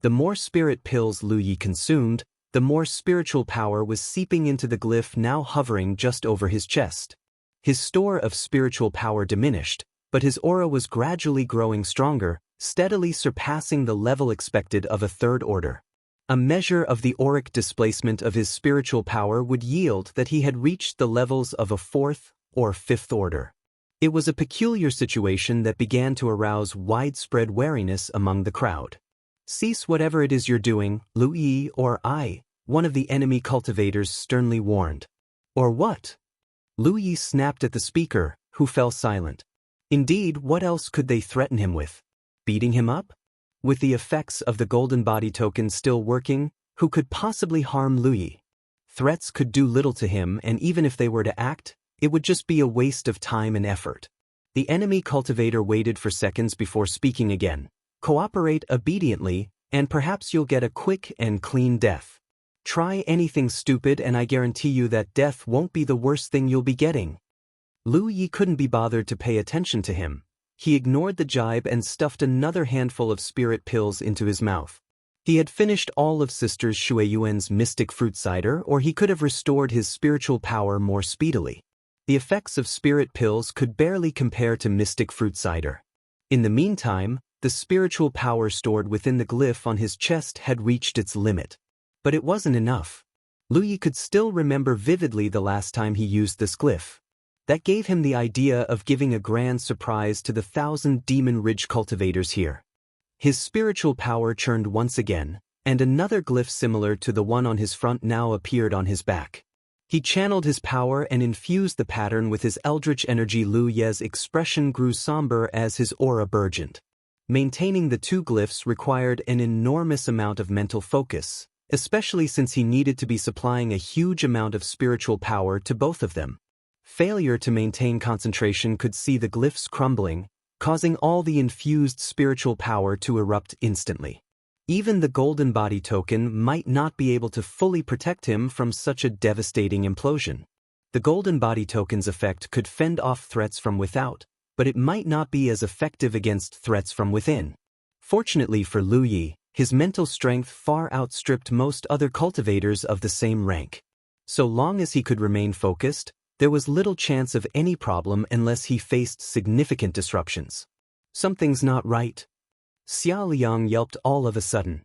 The more spirit pills Lu Yi consumed, the more spiritual power was seeping into the glyph now hovering just over his chest. His store of spiritual power diminished, but his aura was gradually growing stronger, steadily surpassing the level expected of a third order. A measure of the auric displacement of his spiritual power would yield that he had reached the levels of a fourth or fifth order. It was a peculiar situation that began to arouse widespread wariness among the crowd. "Cease whatever it is you're doing, Lu Yi, or one of the enemy cultivators sternly warned. "Or what?" Lu Yi snapped at the speaker, who fell silent. Indeed, what else could they threaten him with? Beating him up? With the effects of the golden body token still working, who could possibly harm Lu Yi? Threats could do little to him, and even if they were to act, it would just be a waste of time and effort. The enemy cultivator waited for seconds before speaking again. "Cooperate obediently, and perhaps you'll get a quick and clean death. Try anything stupid and I guarantee you that death won't be the worst thing you'll be getting." Lu Yi couldn't be bothered to pay attention to him. He ignored the jibe and stuffed another handful of spirit pills into his mouth. He had finished all of Sister Shui Yuan's mystic fruit cider, or he could have restored his spiritual power more speedily. The effects of spirit pills could barely compare to mystic fruit cider. In the meantime, the spiritual power stored within the glyph on his chest had reached its limit. But it wasn't enough. Lu Yi could still remember vividly the last time he used this glyph. That gave him the idea of giving a grand surprise to the 1,000 Demon Ridge cultivators here. His spiritual power churned once again, and another glyph similar to the one on his front now appeared on his back. He channeled his power and infused the pattern with his eldritch energy. Lu Yi's expression grew somber as his aura burgeoned. Maintaining the two glyphs required an enormous amount of mental focus, especially since he needed to be supplying a huge amount of spiritual power to both of them. Failure to maintain concentration could see the glyphs crumbling, causing all the infused spiritual power to erupt instantly. Even the golden body token might not be able to fully protect him from such a devastating implosion. The golden body token's effect could fend off threats from without, but it might not be as effective against threats from within. Fortunately for Lu Yi, his mental strength far outstripped most other cultivators of the same rank. So long as he could remain focused, there was little chance of any problem unless he faced significant disruptions. "Something's not right." Xia Liang yelped all of a sudden.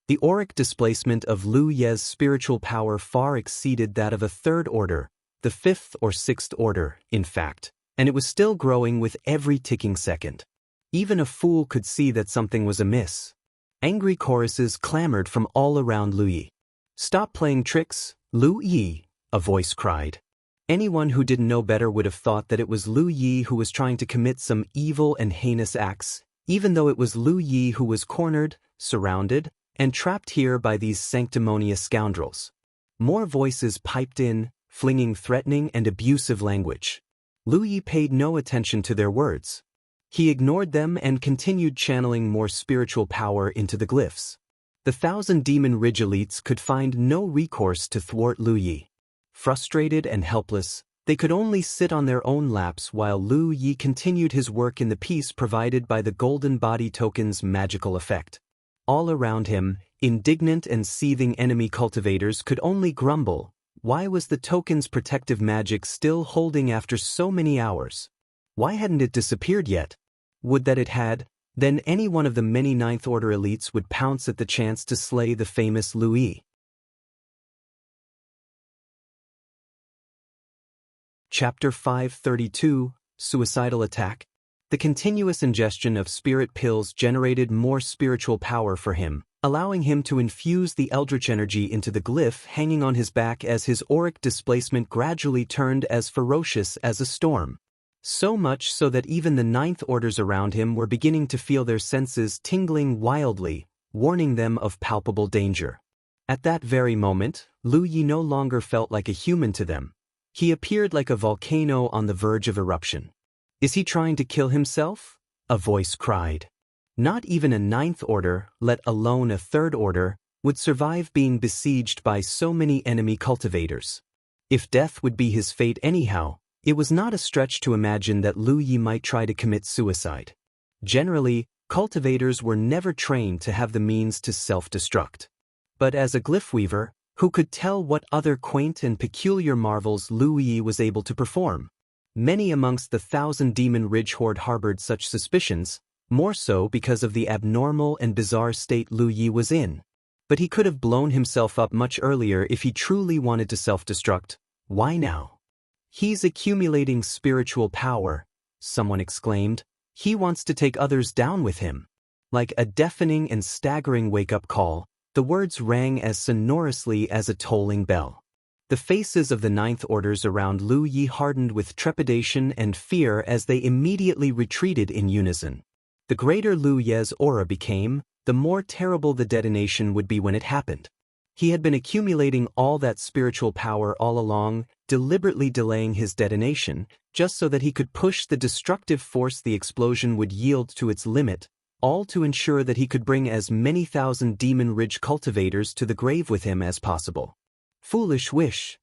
The auric displacement of Lu Yi's spiritual power far exceeded that of a third order, the fifth or sixth order, in fact, and it was still growing with every ticking second. Even a fool could see that something was amiss. Angry choruses clamored from all around Lu Yi. "Stop playing tricks, Lu Yi," a voice cried. Anyone who didn't know better would have thought that it was Lu Yi who was trying to commit some evil and heinous acts, even though it was Lu Yi who was cornered, surrounded, and trapped here by these sanctimonious scoundrels. More voices piped in, flinging threatening and abusive language. Lu Yi paid no attention to their words. He ignored them and continued channeling more spiritual power into the glyphs. The 1,000 Demon Ridge elites could find no recourse to thwart Lu Yi. Frustrated and helpless, they could only sit on their own laps while Lu Yi continued his work in the peace provided by the golden body token's magical effect. All around him, indignant and seething enemy cultivators could only grumble. Why was the token's protective magic still holding after so many hours? Why hadn't it disappeared yet? Would that it had, then any one of the many Ninth Order elites would pounce at the chance to slay the famous Lu Yi. Chapter 532, Suicidal Attack. The continuous ingestion of spirit pills generated more spiritual power for him, allowing him to infuse the eldritch energy into the glyph hanging on his back as his auric displacement gradually turned as ferocious as a storm. So much so that even the Ninth Orders around him were beginning to feel their senses tingling wildly, warning them of palpable danger. At that very moment, Lu Yi no longer felt like a human to them. He appeared like a volcano on the verge of eruption. "Is he trying to kill himself?" a voice cried. Not even a Ninth Order, let alone a Third Order, would survive being besieged by so many enemy cultivators. If death would be his fate anyhow, it was not a stretch to imagine that Lu Yi might try to commit suicide. Generally, Cultivators were never trained to have the means to self-destruct. But as a glyph weaver, who could tell what other quaint and peculiar marvels Lu Yi was able to perform? Many amongst the 1,000 Demon Ridge horde harbored such suspicions, more so because of the abnormal and bizarre state Lu Yi was in. But he could have blown himself up much earlier if he truly wanted to self-destruct. Why now? He's accumulating spiritual power, someone exclaimed. He wants to take others down with him. Like a deafening and staggering wake-up call, the words rang as sonorously as a tolling bell. The faces of the Ninth Orders around Lu Yi hardened with trepidation and fear as they immediately retreated in unison. The greater Lu Ye's aura became, the more terrible the detonation would be when it happened. He had been accumulating all that spiritual power all along, deliberately delaying his detonation, just so that he could push the destructive force the explosion would yield to its limit, all to ensure that he could bring as many thousand Demon Ridge cultivators to the grave with him as possible. Foolish wish.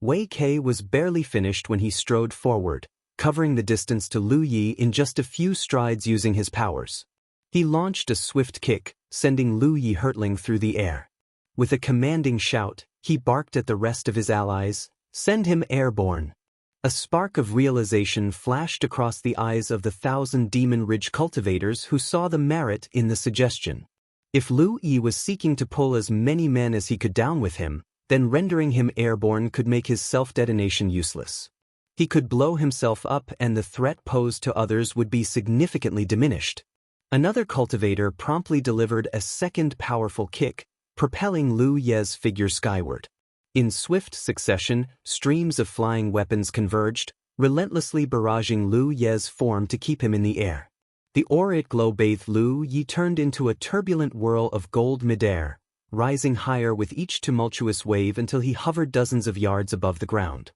Wei Kei was barely finished when he strode forward, covering the distance to Lu Yi in just a few strides using his powers. He launched a swift kick, sending Lu Yi hurtling through the air. With a commanding shout, he barked at the rest of his allies, "Send him airborne." A spark of realization flashed across the eyes of the 1,000 Demon Ridge cultivators who saw the merit in the suggestion. If Lu Yi was seeking to pull as many men as he could down with him, then rendering him airborne could make his self-detonation useless. He could blow himself up and the threat posed to others would be significantly diminished. Another cultivator promptly delivered a second powerful kick, propelling Lu Ye's figure skyward. In swift succession, streams of flying weapons converged, relentlessly barraging Lu Ye's form to keep him in the air. The auric glow-bathed Lu Yi turned into a turbulent whirl of gold midair, rising higher with each tumultuous wave until he hovered dozens of yards above the ground.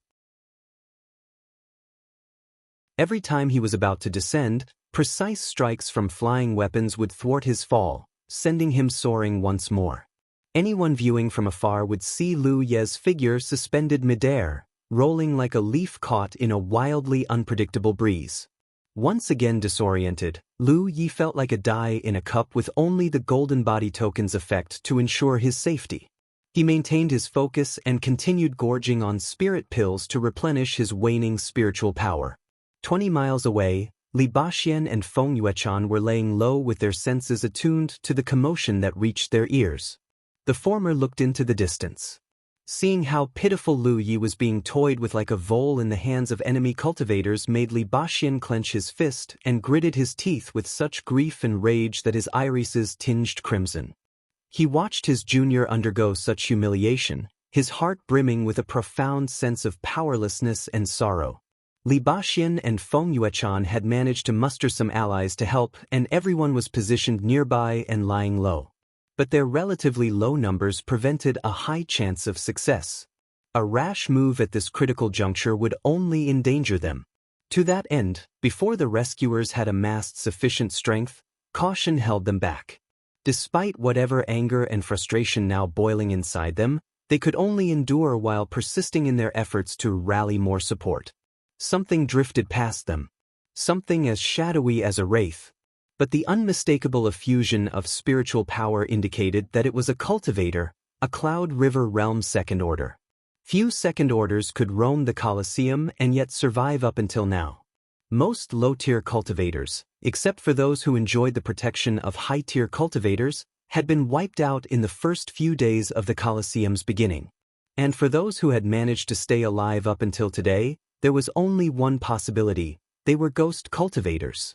Every time he was about to descend, precise strikes from flying weapons would thwart his fall, sending him soaring once more. Anyone viewing from afar would see Lu Ye's figure suspended midair, rolling like a leaf caught in a wildly unpredictable breeze. Once again disoriented, Lu Yi felt like a die in a cup with only the golden body token's effect to ensure his safety. He maintained his focus and continued gorging on spirit pills to replenish his waning spiritual power. 20 miles away, Li Baxian and Feng Yuechan were laying low with their senses attuned to the commotion that reached their ears. The former looked into the distance. Seeing how pitiful Lu Yi was being toyed with like a vole in the hands of enemy cultivators made Li Baxian clench his fist and gritted his teeth with such grief and rage that his irises tinged crimson. He watched his junior undergo such humiliation, his heart brimming with a profound sense of powerlessness and sorrow. Li Baxian and Feng Yuechan had managed to muster some allies to help, and everyone was positioned nearby and lying low. But their relatively low numbers prevented a high chance of success. A rash move at this critical juncture would only endanger them. To that end, before the rescuers had amassed sufficient strength, caution held them back. Despite whatever anger and frustration now boiling inside them, they could only endure while persisting in their efforts to rally more support. Something drifted past them. Something as shadowy as a wraith. But the unmistakable effusion of spiritual power indicated that it was a cultivator, a Cloud River Realm Second Order. Few Second Orders could roam the Colosseum and yet survive up until now. Most low-tier cultivators, except for those who enjoyed the protection of high-tier cultivators, had been wiped out in the first few days of the Colosseum's beginning. And for those who had managed to stay alive up until today, there was only one possibility: they were ghost cultivators.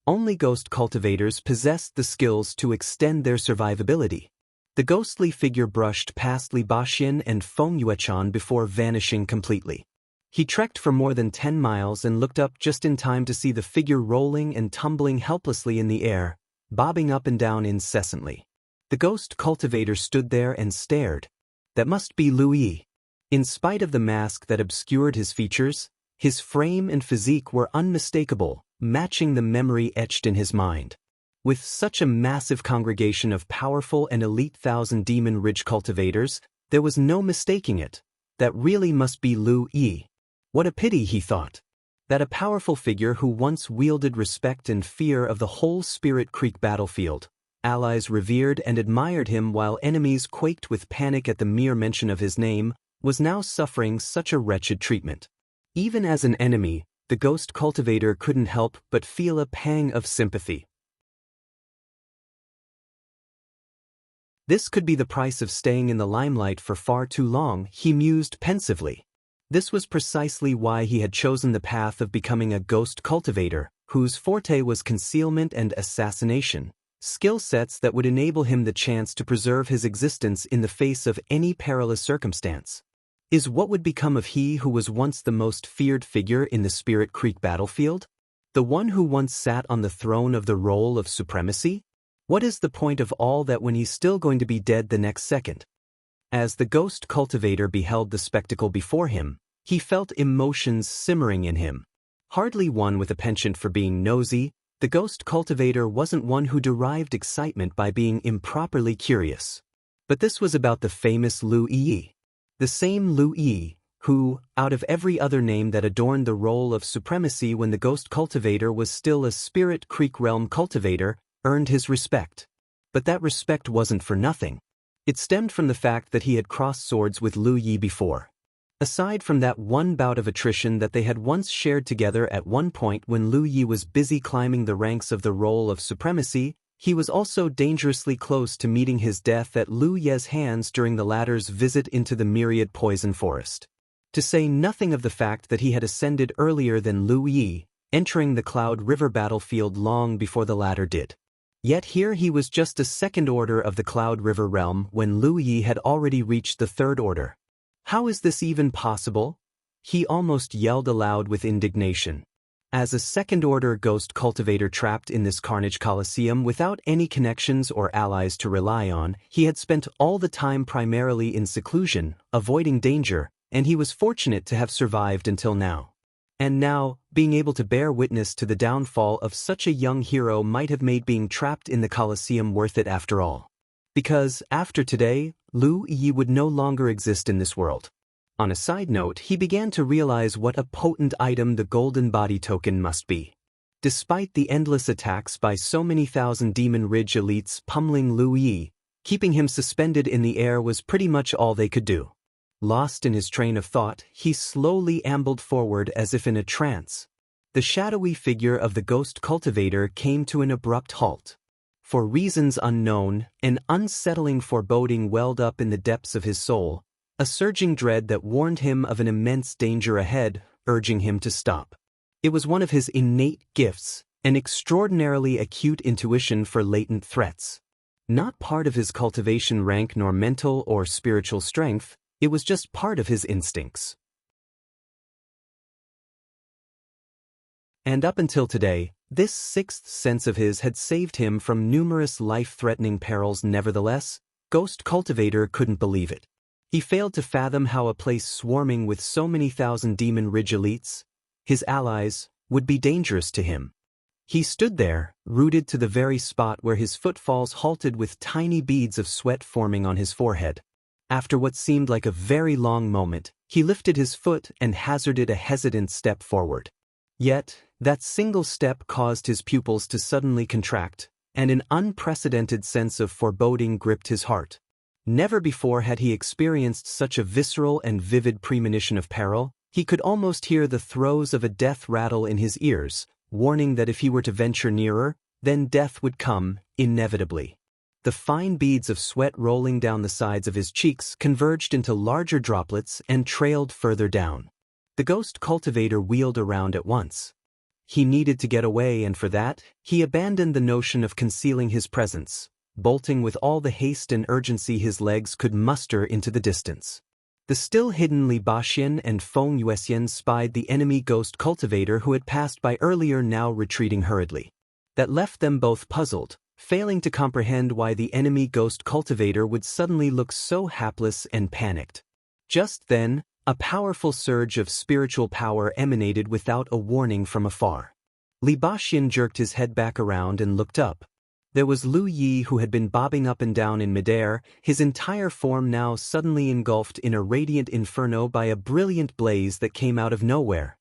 Only ghost cultivators possessed the skills to extend their survivability. The ghostly figure brushed past Li Baxian and Feng Yuechan before vanishing completely. He trekked for more than 10 miles and looked up just in time to see the figure rolling and tumbling helplessly in the air, bobbing up and down incessantly. The ghost cultivator stood there and stared. That must be Lu Yi. In spite of the mask that obscured his features, his frame and physique were unmistakable, matching the memory etched in his mind. With such a massive congregation of powerful and elite 1,000 Demon Ridge cultivators, there was no mistaking it. That really must be Lu Yi. What a pity, he thought. That a powerful figure who once wielded respect and fear of the whole Spirit Creek battlefield. Allies revered and admired him while enemies quaked with panic at the mere mention of his name, was now suffering such a wretched treatment. Even as an enemy, the Ghost Cultivator couldn't help but feel a pang of sympathy. This could be the price of staying in the limelight for far too long, he mused pensively. This was precisely why he had chosen the path of becoming a Ghost Cultivator, whose forte was concealment and assassination, skill sets that would enable him the chance to preserve his existence in the face of any perilous circumstance. Is what would become of he who was once the most feared figure in the Spirit Creek battlefield? The one who once sat on the throne of the role of supremacy? What is the point of all that when he's still going to be dead the next second? As the Ghost Cultivator beheld the spectacle before him, he felt emotions simmering in him. Hardly one with a penchant for being nosy, the Ghost Cultivator wasn't one who derived excitement by being improperly curious. But this was about the famous Lu Yi. The same Lu Yi, who, out of every other name that adorned the role of supremacy when the Ghost Cultivator was still a Spirit Creek realm cultivator, earned his respect. But that respect wasn't for nothing. It stemmed from the fact that he had crossed swords with Lu Yi before. Aside from that one bout of attrition that they had once shared together at one point when Lu Yi was busy climbing the ranks of the role of supremacy, he was also dangerously close to meeting his death at Lu Ye's hands during the latter's visit into the myriad poison forest. To say nothing of the fact that he had ascended earlier than Lu Yi, entering the Cloud River battlefield long before the latter did. Yet here he was just a second order of the Cloud River realm when Lu Yi had already reached the third order. How is this even possible? He almost yelled aloud with indignation. As a second-order Ghost Cultivator trapped in this carnage coliseum without any connections or allies to rely on, he had spent all the time primarily in seclusion, avoiding danger, and he was fortunate to have survived until now. And now, being able to bear witness to the downfall of such a young hero might have made being trapped in the Colosseum worth it after all. Because, after today, Lu Yi would no longer exist in this world. On a side note, he began to realize what a potent item the Golden Body Token must be. Despite the endless attacks by so many thousand Demon Ridge elites pummeling Lu Yi, keeping him suspended in the air was pretty much all they could do. Lost in his train of thought, he slowly ambled forward as if in a trance. The shadowy figure of the Ghost Cultivator came to an abrupt halt. For reasons unknown, an unsettling foreboding welled up in the depths of his soul, a surging dread that warned him of an immense danger ahead, urging him to stop. It was one of his innate gifts, an extraordinarily acute intuition for latent threats. Not part of his cultivation rank nor mental or spiritual strength, it was just part of his instincts. And up until today, this sixth sense of his had saved him from numerous life-threatening perils. Nevertheless, Ghost Cultivator couldn't believe it. He failed to fathom how a place swarming with so many thousand Demon Ridge elites, his allies, would be dangerous to him. He stood there, rooted to the very spot where his footfalls halted with tiny beads of sweat forming on his forehead. After what seemed like a very long moment, he lifted his foot and hazarded a hesitant step forward. Yet, that single step caused his pupils to suddenly contract, and an unprecedented sense of foreboding gripped his heart. Never before had he experienced such a visceral and vivid premonition of peril. He could almost hear the throes of a death rattle in his ears, warning that if he were to venture nearer, then death would come, inevitably. The fine beads of sweat rolling down the sides of his cheeks converged into larger droplets and trailed further down. The Ghost Cultivator wheeled around at once. He needed to get away, and for that, he abandoned the notion of concealing his presence, bolting with all the haste and urgency his legs could muster into the distance. The still-hidden Li Baxian and Feng Yuexian spied the enemy Ghost Cultivator who had passed by earlier, now retreating hurriedly. That left them both puzzled, failing to comprehend why the enemy Ghost Cultivator would suddenly look so hapless and panicked. Just then, a powerful surge of spiritual power emanated without a warning from afar. Li Baxian jerked his head back around and looked up. There was Lu Yi, who had been bobbing up and down in midair, his entire form now suddenly engulfed in a radiant inferno by a brilliant blaze that came out of nowhere.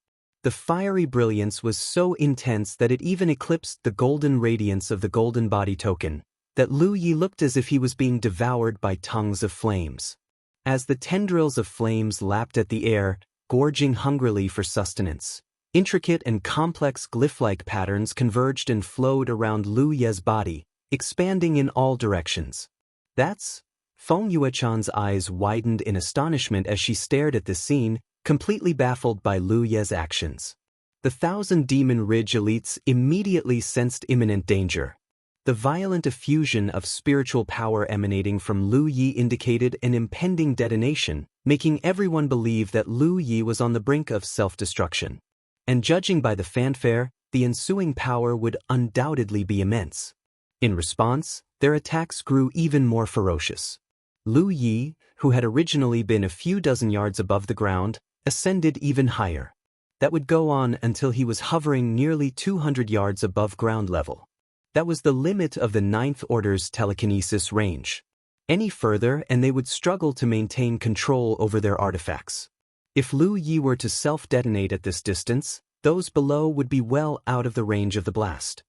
The fiery brilliance was so intense that it even eclipsed the golden radiance of the golden body token, that Lu Yi looked as if he was being devoured by tongues of flames. As the tendrils of flames lapped at the air, gorging hungrily for sustenance, intricate and complex glyph-like patterns converged and flowed around Lu Ye's body, expanding in all directions. "That's..." Feng Yuechan's eyes widened in astonishment as she stared at this scene, completely baffled by Lu Ye's actions. The Thousand Demon Ridge elites immediately sensed imminent danger. The violent effusion of spiritual power emanating from Lu Yi indicated an impending detonation, making everyone believe that Lu Yi was on the brink of self-destruction. And judging by the fanfare, the ensuing power would undoubtedly be immense. In response, their attacks grew even more ferocious. Lu Yi, who had originally been a few dozen yards above the ground, ascended even higher. That would go on until he was hovering nearly 200 yards above ground level. That was the limit of the Ninth Order's telekinesis range. Any further and they would struggle to maintain control over their artifacts. If Lu Yi were to self-detonate at this distance, those below would be well out of the range of the blast.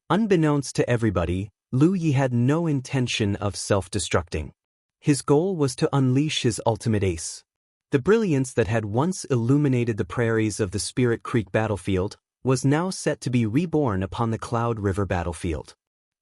Unbeknownst to everybody, Lu Yi had no intention of self-destructing. His goal was to unleash his ultimate ace. The brilliance that had once illuminated the prairies of the Spirit Creek battlefield was now set to be reborn upon the Cloud River battlefield.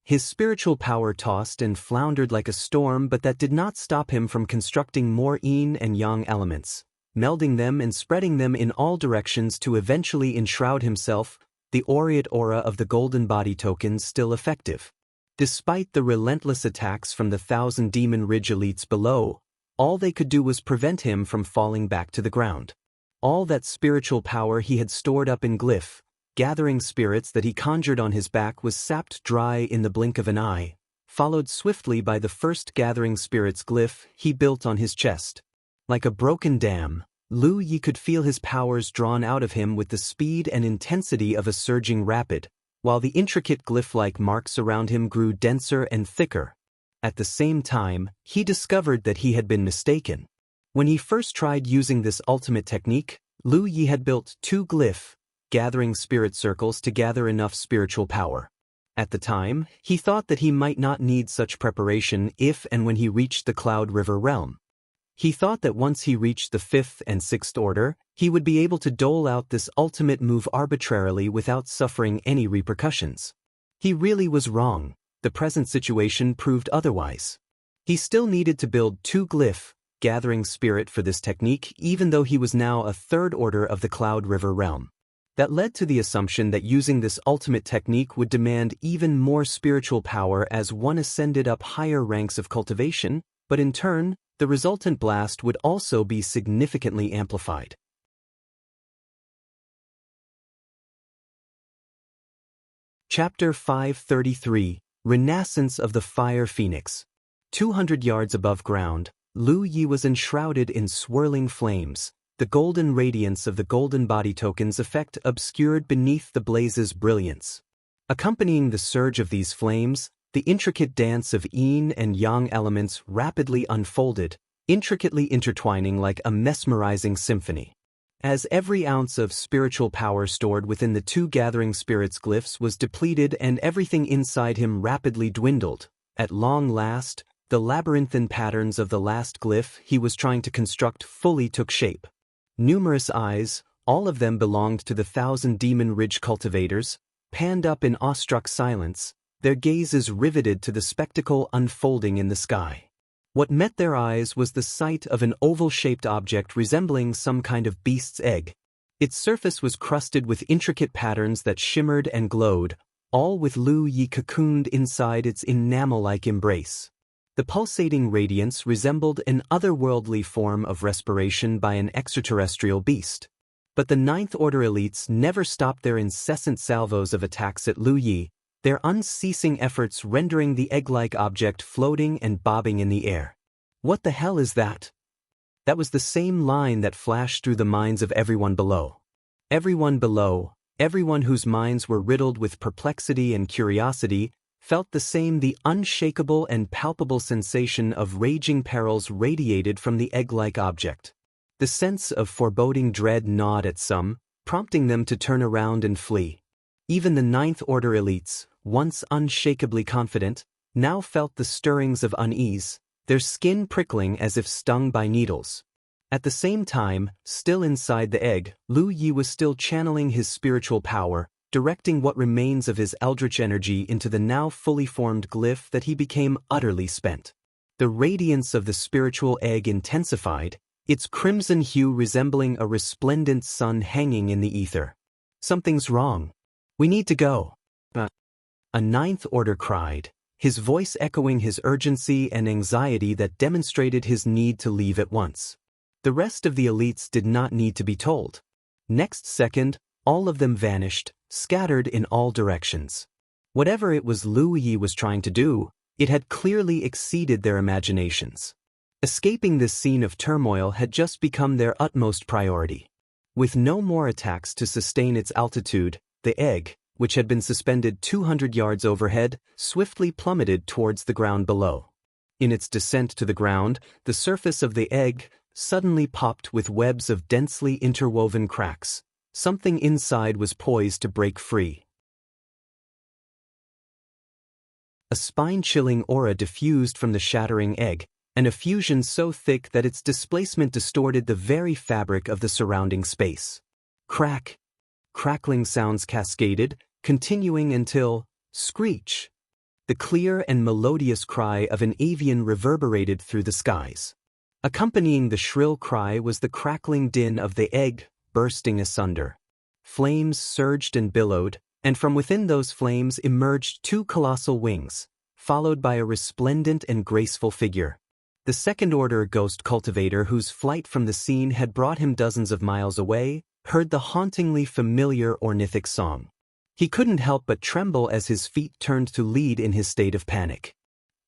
His spiritual power tossed and floundered like a storm, but that did not stop him from constructing more yin and yang elements, melding them and spreading them in all directions to eventually enshroud himself, the aureate aura of the golden body tokens still effective. Despite the relentless attacks from the Thousand Demon Ridge elites below, all they could do was prevent him from falling back to the ground. All that spiritual power he had stored up in glyph, gathering spirits that he conjured on his back, was sapped dry in the blink of an eye, followed swiftly by the first gathering spirits glyph he built on his chest. Like a broken dam, Lu Yi could feel his powers drawn out of him with the speed and intensity of a surging rapid, while the intricate glyph-like marks around him grew denser and thicker. At the same time, he discovered that he had been mistaken. When he first tried using this ultimate technique, Lu Yi had built 2 glyph, gathering spirit circles to gather enough spiritual power. At the time, he thought that he might not need such preparation if and when he reached the Cloud River realm. He thought that once he reached the 5th and 6th order, he would be able to dole out this ultimate move arbitrarily without suffering any repercussions. He really was wrong. The present situation proved otherwise. He still needed to build 2 glyph, gathering spirit for this technique, even though he was now a 3rd order of the Cloud River realm. That led to the assumption that using this ultimate technique would demand even more spiritual power as one ascended up higher ranks of cultivation, but in turn, the resultant blast would also be significantly amplified. Chapter 533, Renaissance of the Fire Phoenix. 200 yards above ground, Lu Yi was enshrouded in swirling flames, the golden radiance of the golden body token's effect obscured beneath the blaze's brilliance. Accompanying the surge of these flames, the intricate dance of yin and yang elements rapidly unfolded, intricately intertwining like a mesmerizing symphony. As every ounce of spiritual power stored within the 2 gathering spirits glyphs was depleted and everything inside him rapidly dwindled, at long last, the labyrinthine patterns of the last glyph he was trying to construct fully took shape. Numerous eyes, all of them belonged to the Thousand Demon Ridge cultivators, panned up in awestruck silence, their gazes riveted to the spectacle unfolding in the sky. What met their eyes was the sight of an oval-shaped object resembling some kind of beast's egg. Its surface was crusted with intricate patterns that shimmered and glowed, all with Lu Yi cocooned inside its enamel-like embrace. The pulsating radiance resembled an otherworldly form of respiration by an extraterrestrial beast. But the Ninth Order elites never stopped their incessant salvos of attacks at Lu Yi, their unceasing efforts rendering the egg-like object floating and bobbing in the air. "What the hell is that?" That was the same line that flashed through the minds of everyone below. Everyone below, everyone whose minds were riddled with perplexity and curiosity, felt the unshakable and palpable sensation of raging perils radiated from the egg-like object. The sense of foreboding dread gnawed at some, prompting them to turn around and flee. Even the Ninth Order elites, once unshakably confident, now felt the stirrings of unease, their skin prickling as if stung by needles. At the same time, still inside the egg, Lu Yi was still channeling his spiritual power, directing what remains of his eldritch energy into the now fully formed glyph that he became utterly spent. The radiance of the spiritual egg intensified, its crimson hue resembling a resplendent sun hanging in the ether. "Something's wrong. We need to go." A Ninth Order cried, his voice echoing his urgency and anxiety that demonstrated his need to leave at once. The rest of the elites did not need to be told. Next second, all of them vanished, scattered in all directions. Whatever it was Lu Yi was trying to do, it had clearly exceeded their imaginations. Escaping this scene of turmoil had just become their utmost priority. With no more attacks to sustain its altitude, the egg, which had been suspended 200 yards overhead, swiftly plummeted towards the ground below. In its descent to the ground, the surface of the egg suddenly popped with webs of densely interwoven cracks. Something inside was poised to break free. A spine-chilling aura diffused from the shattering egg, an effusion so thick that its displacement distorted the very fabric of the surrounding space. Crackling sounds cascaded, continuing until, screech! The clear and melodious cry of an avian reverberated through the skies. Accompanying the shrill cry was the crackling din of the egg bursting asunder. Flames surged and billowed, and from within those flames emerged two colossal wings, followed by a resplendent and graceful figure. The Second Order ghost cultivator, whose flight from the scene had brought him dozens of miles away, heard the hauntingly familiar ornithic song. He couldn't help but tremble as his feet turned to lead in his state of panic.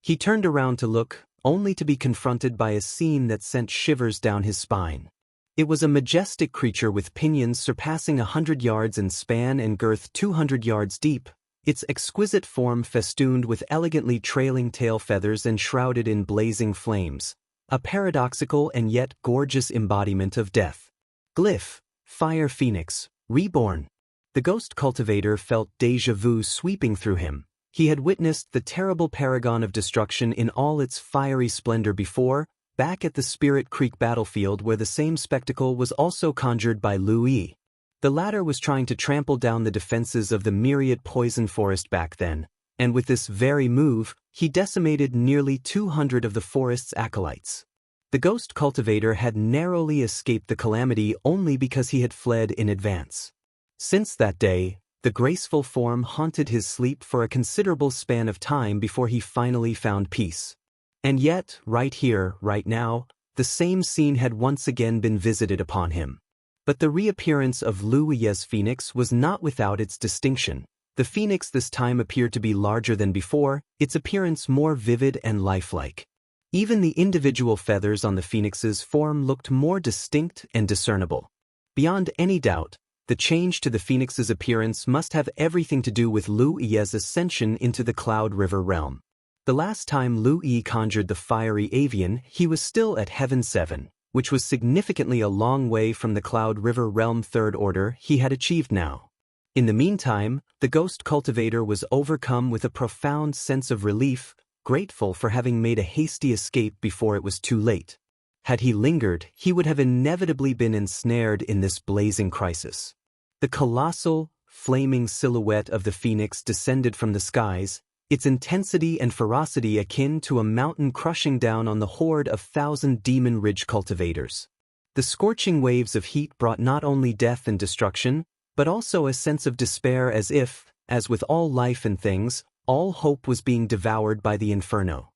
He turned around to look, only to be confronted by a scene that sent shivers down his spine. It was a majestic creature with pinions surpassing 100 yards in span and girth 200 yards deep, its exquisite form festooned with elegantly trailing tail feathers and shrouded in blazing flames, a paradoxical and yet gorgeous embodiment of death. Glyph, Fire Phoenix, reborn. The ghost cultivator felt déjà vu sweeping through him. He had witnessed the terrible paragon of destruction in all its fiery splendor before, back at the Spirit Creek battlefield where the same spectacle was also conjured by Lu Yi. The latter was trying to trample down the defenses of the myriad poison forest back then, and with this very move, he decimated nearly 200 of the forest's acolytes. The ghost cultivator had narrowly escaped the calamity only because he had fled in advance. Since that day, the graceful form haunted his sleep for a considerable span of time before he finally found peace. And yet, right here, right now, the same scene had once again been visited upon him. But the reappearance of Lu Yi's phoenix was not without its distinction. The phoenix this time appeared to be larger than before, its appearance more vivid and lifelike. Even the individual feathers on the phoenix's form looked more distinct and discernible. Beyond any doubt, the change to the phoenix's appearance must have everything to do with Lu Yi's ascension into the Cloud River realm. The last time Lu Yi conjured the fiery avian, he was still at Heaven 7, which was significantly a long way from the Cloud River realm Third Order he had achieved now. In the meantime, the ghost cultivator was overcome with a profound sense of relief, grateful for having made a hasty escape before it was too late. Had he lingered, he would have inevitably been ensnared in this blazing crisis. The colossal, flaming silhouette of the phoenix descended from the skies, its intensity and ferocity akin to a mountain crushing down on the horde of 1,000 Demon Ridge cultivators. The scorching waves of heat brought not only death and destruction, but also a sense of despair as if, as with all life and things, all hope was being devoured by the inferno.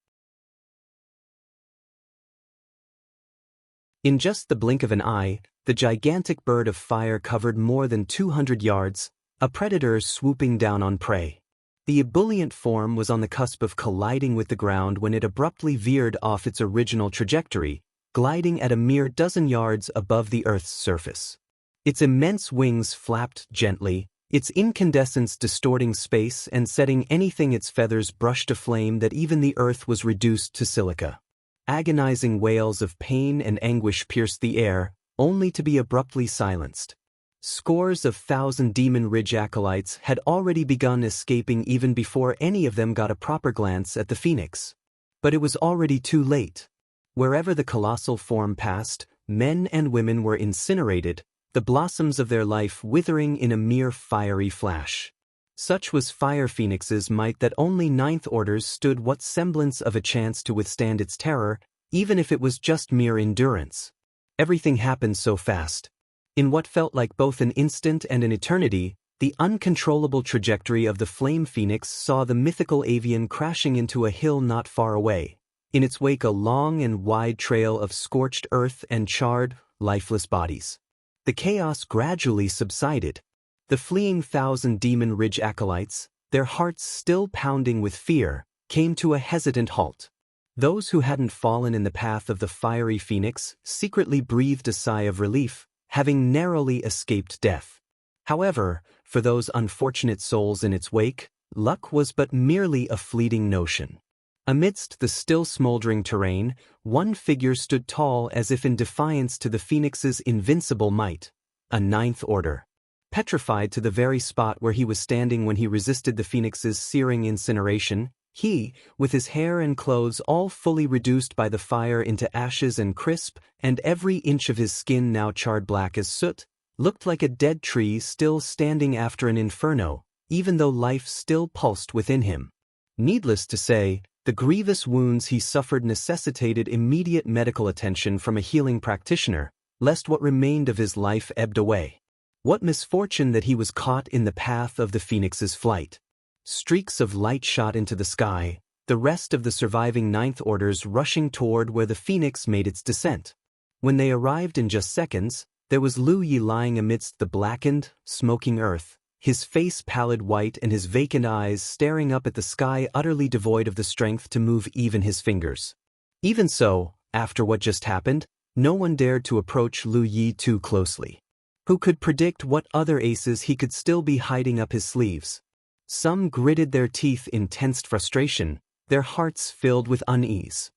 In just the blink of an eye, the gigantic bird of fire covered more than 200 yards, a predator swooping down on prey. The ebullient form was on the cusp of colliding with the ground when it abruptly veered off its original trajectory, gliding at a mere dozen yards above the Earth's surface. Its immense wings flapped gently, its incandescence distorting space and setting anything its feathers brushed aflame that even the Earth was reduced to silica. Agonizing wails of pain and anguish pierced the air, only to be abruptly silenced. Scores of Thousand Demon Ridge acolytes had already begun escaping even before any of them got a proper glance at the phoenix. But it was already too late. Wherever the colossal form passed, men and women were incinerated, the blossoms of their life withering in a mere fiery flash. Such was Fire Phoenix's might that only Ninth Orders stood what semblance of a chance to withstand its terror, even if it was just mere endurance. Everything happened so fast. In what felt like both an instant and an eternity, the uncontrollable trajectory of the Flame Phoenix saw the mythical avian crashing into a hill not far away. In its wake a long and wide trail of scorched earth and charred, lifeless bodies. The chaos gradually subsided. The fleeing Thousand Demon Ridge acolytes, their hearts still pounding with fear, came to a hesitant halt. Those who hadn't fallen in the path of the fiery phoenix secretly breathed a sigh of relief, having narrowly escaped death. However, for those unfortunate souls in its wake, luck was but merely a fleeting notion. Amidst the still smoldering terrain, one figure stood tall as if in defiance to the phoenix's invincible might, a Ninth Order. Petrified to the very spot where he was standing when he resisted the phoenix's searing incineration, he, with his hair and clothes all fully reduced by the fire into ashes and crisp, and every inch of his skin now charred black as soot, looked like a dead tree still standing after an inferno, even though life still pulsed within him. Needless to say, the grievous wounds he suffered necessitated immediate medical attention from a healing practitioner, lest what remained of his life ebbed away. What misfortune that he was caught in the path of the phoenix's flight. Streaks of light shot into the sky, the rest of the surviving Ninth Orders rushing toward where the phoenix made its descent. When they arrived in just seconds, there was Lu Yi lying amidst the blackened, smoking earth, his face pallid white and his vacant eyes staring up at the sky utterly devoid of the strength to move even his fingers. Even so, after what just happened, no one dared to approach Lu Yi too closely. Who could predict what other aces he could still be hiding up his sleeves? Some gritted their teeth in tensed frustration, their hearts filled with unease.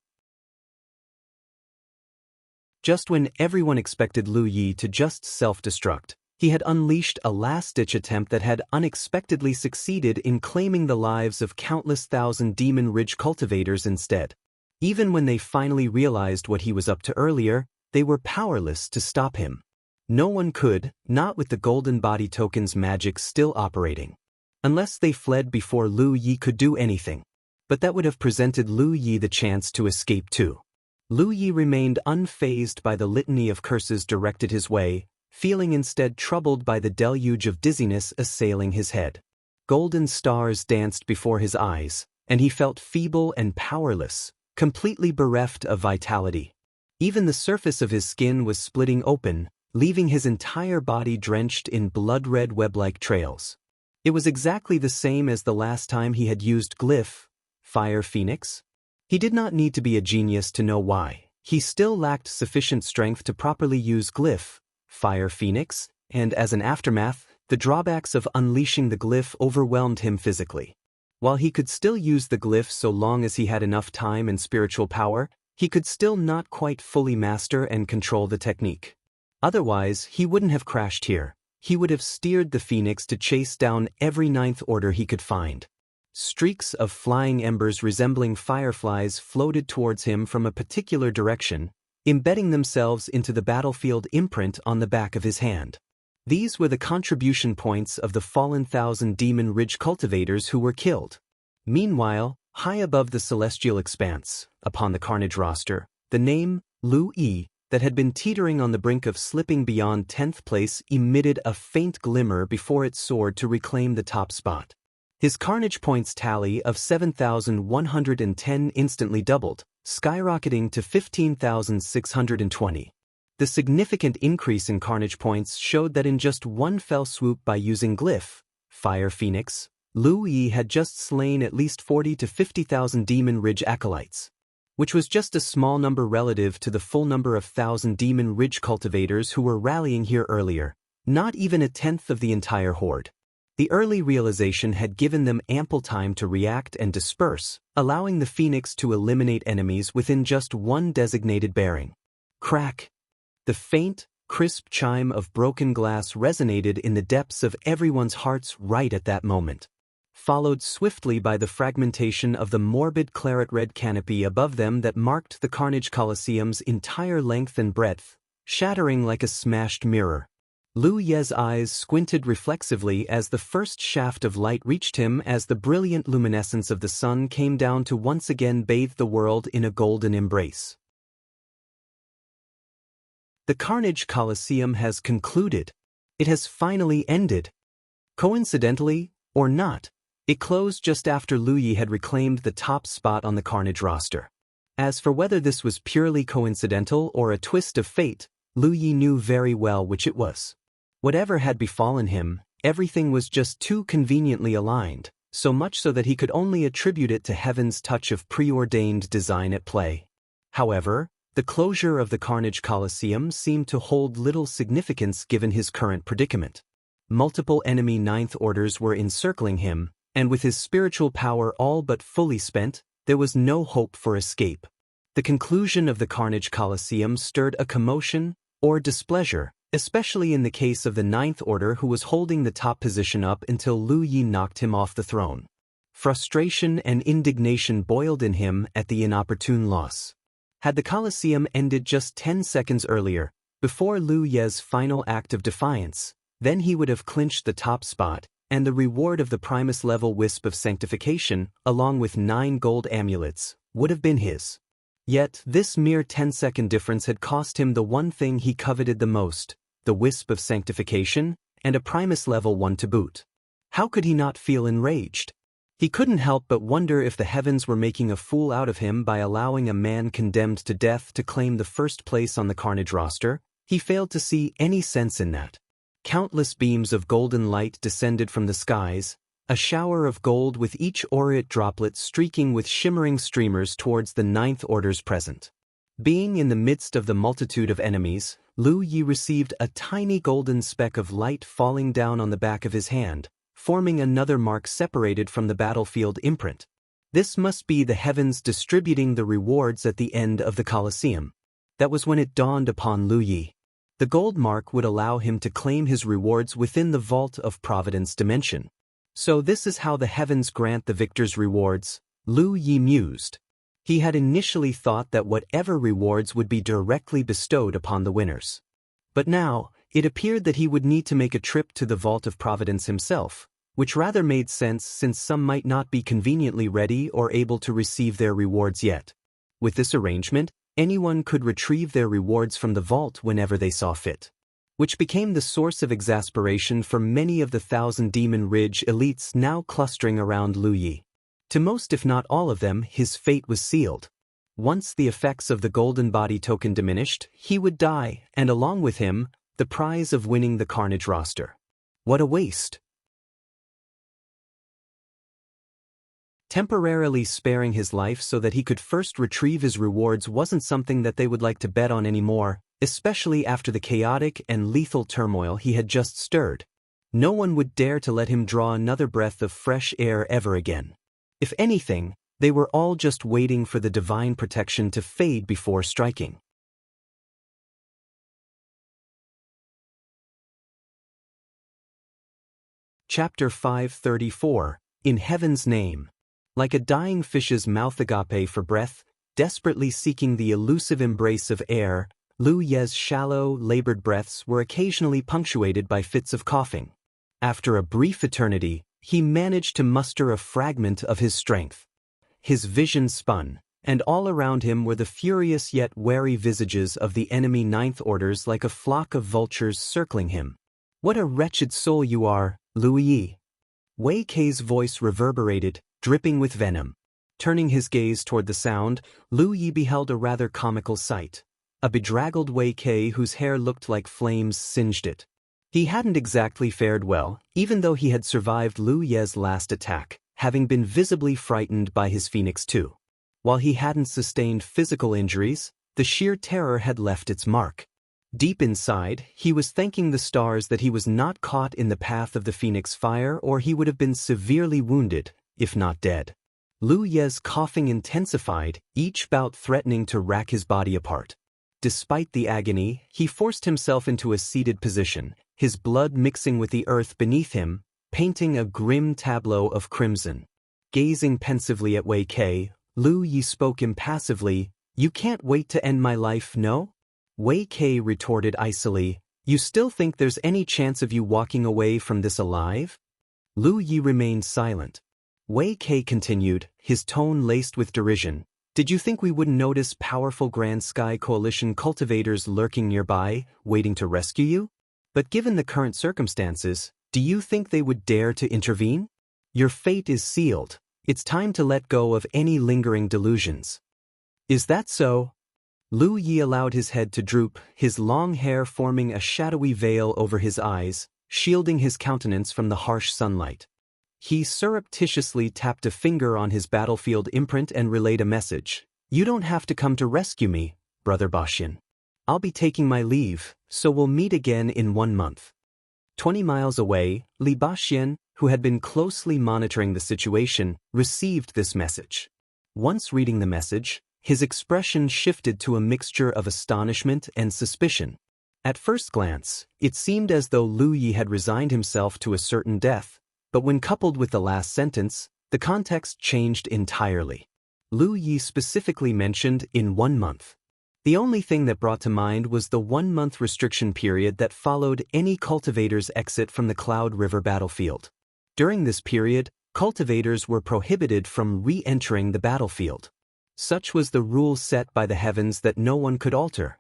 Just when everyone expected Lu Yi to just self-destruct, he had unleashed a last-ditch attempt that had unexpectedly succeeded in claiming the lives of countless Thousand Demon Ridge cultivators instead. Even when they finally realized what he was up to earlier, they were powerless to stop him. No one could, not with the Golden Body Token's magic still operating. Unless they fled before Lu Yi could do anything. But that would have presented Lu Yi the chance to escape too. Lu Yi remained unfazed by the litany of curses directed his way, feeling instead troubled by the deluge of dizziness assailing his head. Golden stars danced before his eyes, and he felt feeble and powerless, completely bereft of vitality. Even the surface of his skin was splitting open, leaving his entire body drenched in blood-red web-like trails. It was exactly the same as the last time he had used Glyph, Fire Phoenix. He did not need to be a genius to know why. He still lacked sufficient strength to properly use Glyph, Fire Phoenix, and as an aftermath, the drawbacks of unleashing the Glyph overwhelmed him physically. While he could still use the Glyph so long as he had enough time and spiritual power, he could still not quite fully master and control the technique. Otherwise, he wouldn't have crashed here. He would have steered the Phoenix to chase down every Ninth Order he could find. Streaks of flying embers resembling fireflies floated towards him from a particular direction, embedding themselves into the battlefield imprint on the back of his hand. These were the contribution points of the fallen Thousand Demon Ridge cultivators who were killed. Meanwhile, high above the celestial expanse, upon the Carnage roster, the name, Lu Yi, that had been teetering on the brink of slipping beyond 10th place emitted a faint glimmer before it soared to reclaim the top spot. His Carnage points tally of 7,110 instantly doubled, skyrocketing to 15,620. The significant increase in Carnage points showed that in just one fell swoop by using Glyph, Fire Phoenix, Lu Yi had just slain at least 40 to 50,000 Demon Ridge acolytes, which was just a small number relative to the full number of Thousand Demon Ridge cultivators who were rallying here earlier, not even a tenth of the entire horde. The early realization had given them ample time to react and disperse, allowing the Phoenix to eliminate enemies within just one designated bearing. Crack! The faint, crisp chime of broken glass resonated in the depths of everyone's hearts right at that moment, followed swiftly by the fragmentation of the morbid claret-red canopy above them that marked the Carnage Colosseum's entire length and breadth, shattering like a smashed mirror. Lu Ye's eyes squinted reflexively as the first shaft of light reached him as the brilliant luminescence of the sun came down to once again bathe the world in a golden embrace. The Carnage Colosseum has concluded. It has finally ended. Coincidentally, or not, it closed just after Lu Ye had reclaimed the top spot on the Carnage roster. As for whether this was purely coincidental or a twist of fate, Lu Ye knew very well which it was. Whatever had befallen him, everything was just too conveniently aligned, so much so that he could only attribute it to heaven's touch of preordained design at play. However, the closure of the Carnage Colosseum seemed to hold little significance given his current predicament. Multiple enemy Ninth Orders were encircling him, and with his spiritual power all but fully spent, there was no hope for escape. The conclusion of the Carnage Colosseum stirred a commotion, or displeasure, especially in the case of the Ninth Order who was holding the top position up until Lu Ye knocked him off the throne. Frustration and indignation boiled in him at the inopportune loss. Had the Colosseum ended just 10 seconds earlier, before Lu Ye's final act of defiance, then he would have clinched the top spot, and the reward of the Primus-level Wisp of Sanctification, along with 9 gold amulets, would have been his. Yet, this mere 10-second difference had cost him the one thing he coveted the most, the Wisp of Sanctification, and a Primus-level one to boot. How could he not feel enraged? He couldn't help but wonder if the heavens were making a fool out of him by allowing a man condemned to death to claim the first place on the Carnage roster. He failed to see any sense in that. Countless beams of golden light descended from the skies, a shower of gold with each aureate droplet streaking with shimmering streamers towards the Ninth Order's present. Being in the midst of the multitude of enemies, Lu Ye received a tiny golden speck of light falling down on the back of his hand, forming another mark separated from the battlefield imprint. This must be the heavens distributing the rewards at the end of the Colosseum. That was when it dawned upon Lu Ye. The gold mark would allow him to claim his rewards within the Vault of Providence dimension. So this is how the heavens grant the victor's rewards, Lu Ye mused. He had initially thought that whatever rewards would be directly bestowed upon the winners. But now, it appeared that he would need to make a trip to the Vault of Providence himself, which rather made sense since some might not be conveniently ready or able to receive their rewards yet. With this arrangement, anyone could retrieve their rewards from the vault whenever they saw fit, which became the source of exasperation for many of the Thousand Demon Ridge elites now clustering around Lu Ye. To most if not all of them, his fate was sealed. Once the effects of the Golden Body token diminished, he would die, and along with him, the prize of winning the Carnage roster. What a waste! Temporarily sparing his life so that he could first retrieve his rewards wasn't something that they would like to bet on anymore, especially after the chaotic and lethal turmoil he had just stirred. No one would dare to let him draw another breath of fresh air ever again. If anything, they were all just waiting for the divine protection to fade before striking. Chapter 534, In Heaven's Name. Like a dying fish's mouth agape for breath, desperately seeking the elusive embrace of air, Lu Ye's shallow, labored breaths were occasionally punctuated by fits of coughing. After a brief eternity, he managed to muster a fragment of his strength. His vision spun, and all around him were the furious yet wary visages of the enemy Ninth Orders like a flock of vultures circling him. "What a wretched soul you are, Lu Ye!" Wei Kei's voice reverberated, dripping with venom. Turning his gaze toward the sound, Lu Ye beheld a rather comical sight. A bedraggled Wei Kei whose hair looked like flames singed it. He hadn't exactly fared well, even though he had survived Lu Ye's last attack, having been visibly frightened by his Phoenix too. While he hadn't sustained physical injuries, the sheer terror had left its mark. Deep inside, he was thanking the stars that he was not caught in the path of the Phoenix fire, or he would have been severely wounded, if not dead. Lu Ye's coughing intensified, each bout threatening to rack his body apart. Despite the agony, he forced himself into a seated position, his blood mixing with the earth beneath him, painting a grim tableau of crimson. Gazing pensively at Wei Kei, Lu Yi spoke impassively, "You can't wait to end my life, no?" Wei Kei retorted icily, "You still think there's any chance of you walking away from this alive?" Lu Yi remained silent. Wei Kei continued, his tone laced with derision, "Did you think we wouldn't notice powerful Grand Sky Coalition cultivators lurking nearby, waiting to rescue you? But given the current circumstances, do you think they would dare to intervene? Your fate is sealed. It's time to let go of any lingering delusions." "Is that so?" Lu Yi allowed his head to droop, his long hair forming a shadowy veil over his eyes, shielding his countenance from the harsh sunlight. He surreptitiously tapped a finger on his battlefield imprint and relayed a message. "You don't have to come to rescue me, Brother Bashin. I'll be taking my leave, so we'll meet again in 1 month." 20 miles away, Li Baxin, who had been closely monitoring the situation, received this message. Once reading the message, his expression shifted to a mixture of astonishment and suspicion. At first glance, it seemed as though Lu Yi had resigned himself to a certain death, but when coupled with the last sentence, the context changed entirely. Lu Yi specifically mentioned in 1 month. The only thing that brought to mind was the 1-month restriction period that followed any cultivator's exit from the Cloud River battlefield. During this period, cultivators were prohibited from re-entering the battlefield. Such was the rule set by the heavens that no one could alter.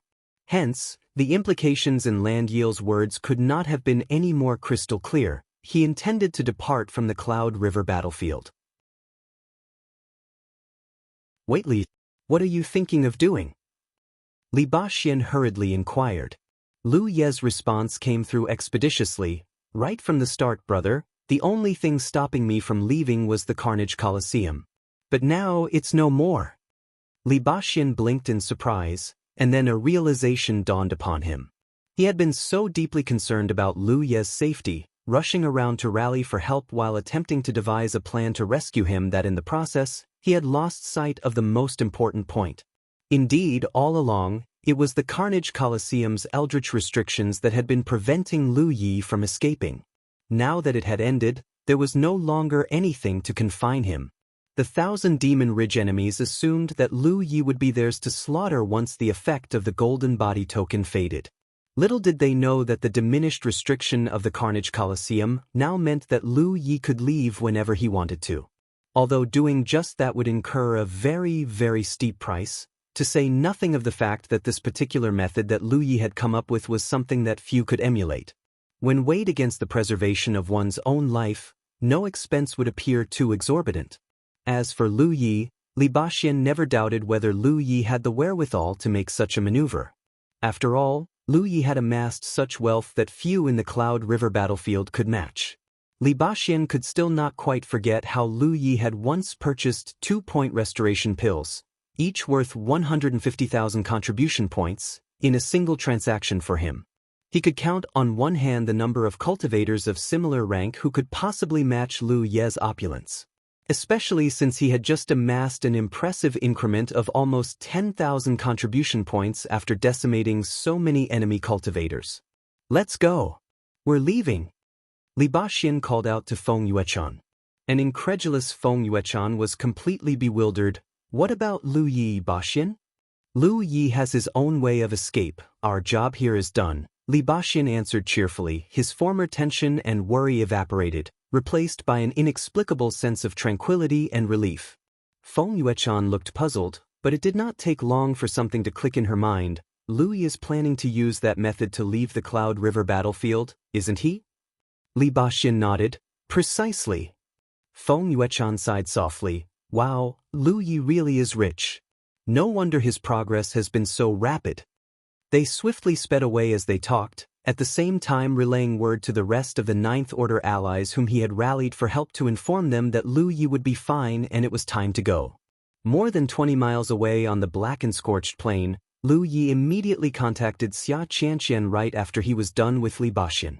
Hence, the implications in Lan Yi's words could not have been any more crystal clear. He intended to depart from the Cloud River battlefield. "Wait, Li, what are you thinking of doing?" Li Baxin hurriedly inquired. Lu Ye's response came through expeditiously. "Right from the start, brother, the only thing stopping me from leaving was the Carnage Colosseum. But now it's no more." Li Baxin blinked in surprise, and then a realization dawned upon him. He had been so deeply concerned about Lu Ye's safety, rushing around to rally for help while attempting to devise a plan to rescue him, that in the process, he had lost sight of the most important point. Indeed, all along, it was the Carnage Colosseum's eldritch restrictions that had been preventing Lu Yi from escaping. Now that it had ended, there was no longer anything to confine him. The 1,000 Demon Ridge enemies assumed that Lu Yi would be theirs to slaughter once the effect of the Golden Body token faded. Little did they know that the diminished restriction of the Carnage Colosseum now meant that Lu Yi could leave whenever he wanted to. Although doing just that would incur a very, very steep price, to say nothing of the fact that this particular method that Lu Yi had come up with was something that few could emulate. When weighed against the preservation of one's own life, no expense would appear too exorbitant. As for Lu Yi, Li Baxin never doubted whether Lu Yi had the wherewithal to make such a maneuver. After all, Lu Yi had amassed such wealth that few in the Cloud River battlefield could match. Li Baxin could still not quite forget how Lu Yi had once purchased 2-point restoration pills, each worth 150,000 contribution points, in a single transaction for him. He could count on one hand the number of cultivators of similar rank who could possibly match Lu Ye's opulence, especially since he had just amassed an impressive increment of almost 10,000 contribution points after decimating so many enemy cultivators. "Let's go. We're leaving." Li Baxin called out to Feng Yuechan. An incredulous Feng Yuechan was completely bewildered. "What about Lu Yi, Baxin?" "Lu Yi has his own way of escape. Our job here is done," Li Baxin answered cheerfully, his former tension and worry evaporated, replaced by an inexplicable sense of tranquility and relief. Feng Yuechan looked puzzled, but it did not take long for something to click in her mind. Lu Yi is planning to use that method to leave the Cloud River battlefield, isn't he? Li Baxin nodded. "Precisely." Feng Yuechan sighed softly. "Wow, Lu Yi really is rich. No wonder his progress has been so rapid." They swiftly sped away as they talked, at the same time relaying word to the rest of the Ninth Order allies whom he had rallied for help to inform them that Lu Yi would be fine and it was time to go. More than 20 miles away on the black and scorched plain, Lu Yi immediately contacted Xia Qianqian right after he was done with Li Baxin.